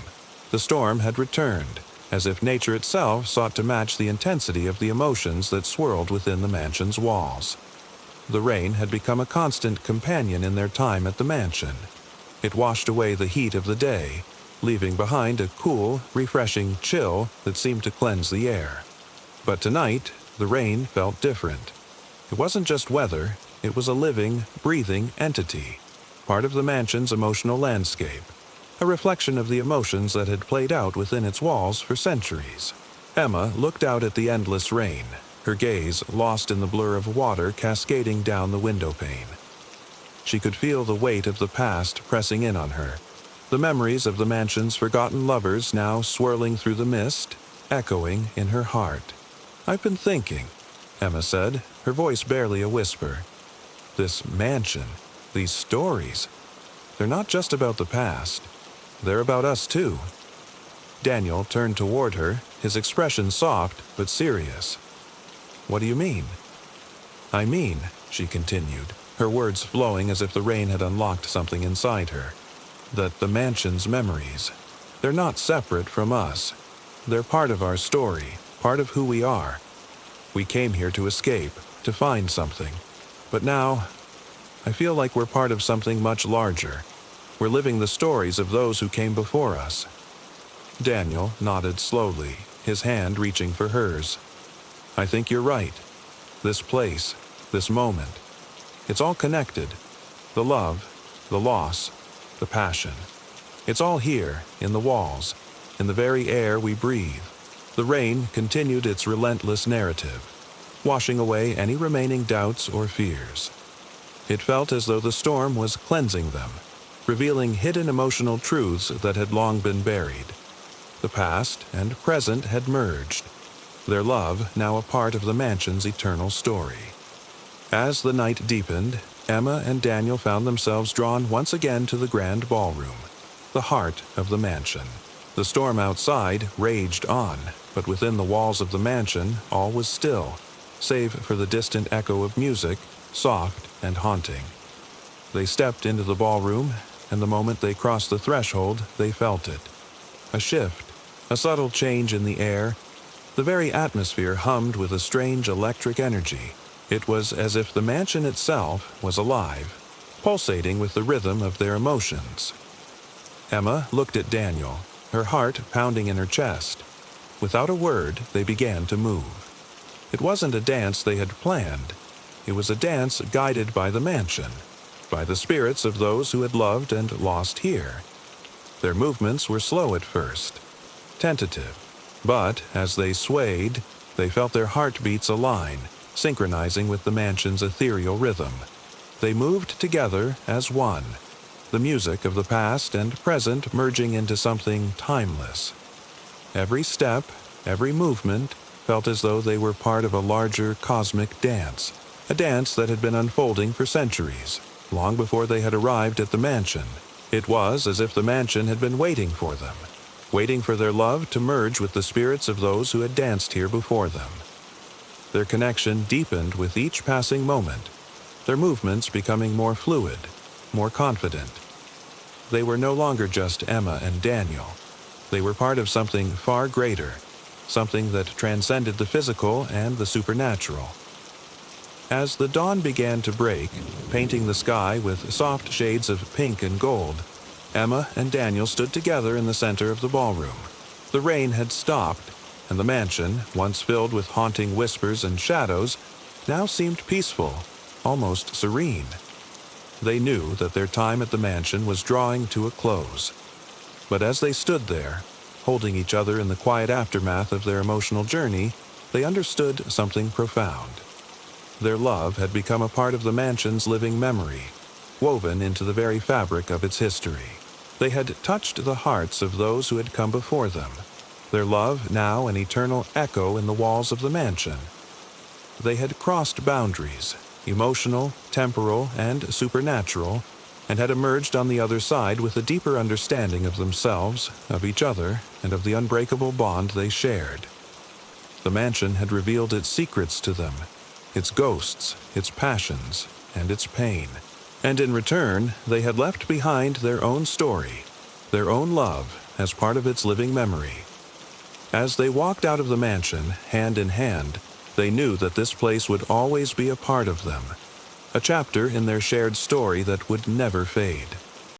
The storm had returned, as if nature itself sought to match the intensity of the emotions that swirled within the mansion's walls. The rain had become a constant companion in their time at the mansion. It washed away the heat of the day, leaving behind a cool, refreshing chill that seemed to cleanse the air. But tonight, the rain felt different. It wasn't just weather, it was a living, breathing entity, part of the mansion's emotional landscape, a reflection of the emotions that had played out within its walls for centuries. Emma looked out at the endless rain, her gaze lost in the blur of water cascading down the window pane. She could feel the weight of the past pressing in on her, the memories of the mansion's forgotten lovers now swirling through the mist, echoing in her heart. "I've been thinking," Emma said, her voice barely a whisper. "This mansion, these stories, they're not just about the past. They're about us too." Daniel turned toward her, his expression soft but serious. "What do you mean?" "I mean," she continued, her words flowing as if the rain had unlocked something inside her, "that the mansion's memories, they're not separate from us. They're part of our story, part of who we are. We came here to escape, to find something. But now, I feel like we're part of something much larger. We're living the stories of those who came before us." Daniel nodded slowly, his hand reaching for hers. "I think you're right. This place, this moment, it's all connected. The love, the loss, the passion. It's all here, in the walls, in the very air we breathe." The rain continued its relentless narrative, washing away any remaining doubts or fears. It felt as though the storm was cleansing them, revealing hidden emotional truths that had long been buried. The past and present had merged, their love now a part of the mansion's eternal story. As the night deepened, Emma and Daniel found themselves drawn once again to the grand ballroom, the heart of the mansion. The storm outside raged on, but within the walls of the mansion all was still, save for the distant echo of music, soft and haunting. They stepped into the ballroom, and the moment they crossed the threshold, they felt it. A shift, a subtle change in the air. The very atmosphere hummed with a strange electric energy. It was as if the mansion itself was alive, pulsating with the rhythm of their emotions. Emma looked at Daniel, her heart pounding in her chest. Without a word, they began to move. It wasn't a dance they had planned. It was a dance guided by the mansion, by the spirits of those who had loved and lost here. Their movements were slow at first, tentative, but as they swayed, they felt their heartbeats align, synchronizing with the mansion's ethereal rhythm. They moved together as one, the music of the past and present merging into something timeless. Every step, every movement, felt as though they were part of a larger cosmic dance, a dance that had been unfolding for centuries, long before they had arrived at the mansion. It was as if the mansion had been waiting for them, waiting for their love to merge with the spirits of those who had danced here before them. Their connection deepened with each passing moment, their movements becoming more fluid, more confident. They were no longer just Emma and Daniel. They were part of something far greater, something that transcended the physical and the supernatural. As the dawn began to break, painting the sky with soft shades of pink and gold, Emma and Daniel stood together in the center of the ballroom. The rain had stopped, and the mansion, once filled with haunting whispers and shadows, now seemed peaceful, almost serene. They knew that their time at the mansion was drawing to a close. But as they stood there, holding each other in the quiet aftermath of their emotional journey, they understood something profound. Their love had become a part of the mansion's living memory, woven into the very fabric of its history. They had touched the hearts of those who had come before them. their love now an eternal echo in the walls of the mansion. They had crossed boundaries, emotional, temporal, and supernatural, and had emerged on the other side with a deeper understanding of themselves, of each other, and of the unbreakable bond they shared. The mansion had revealed its secrets to them, its ghosts, its passions, and its pain. And in return, they had left behind their own story, their own love, as part of its living memory. As they walked out of the mansion, hand in hand, they knew that this place would always be a part of them, a chapter in their shared story that would never fade.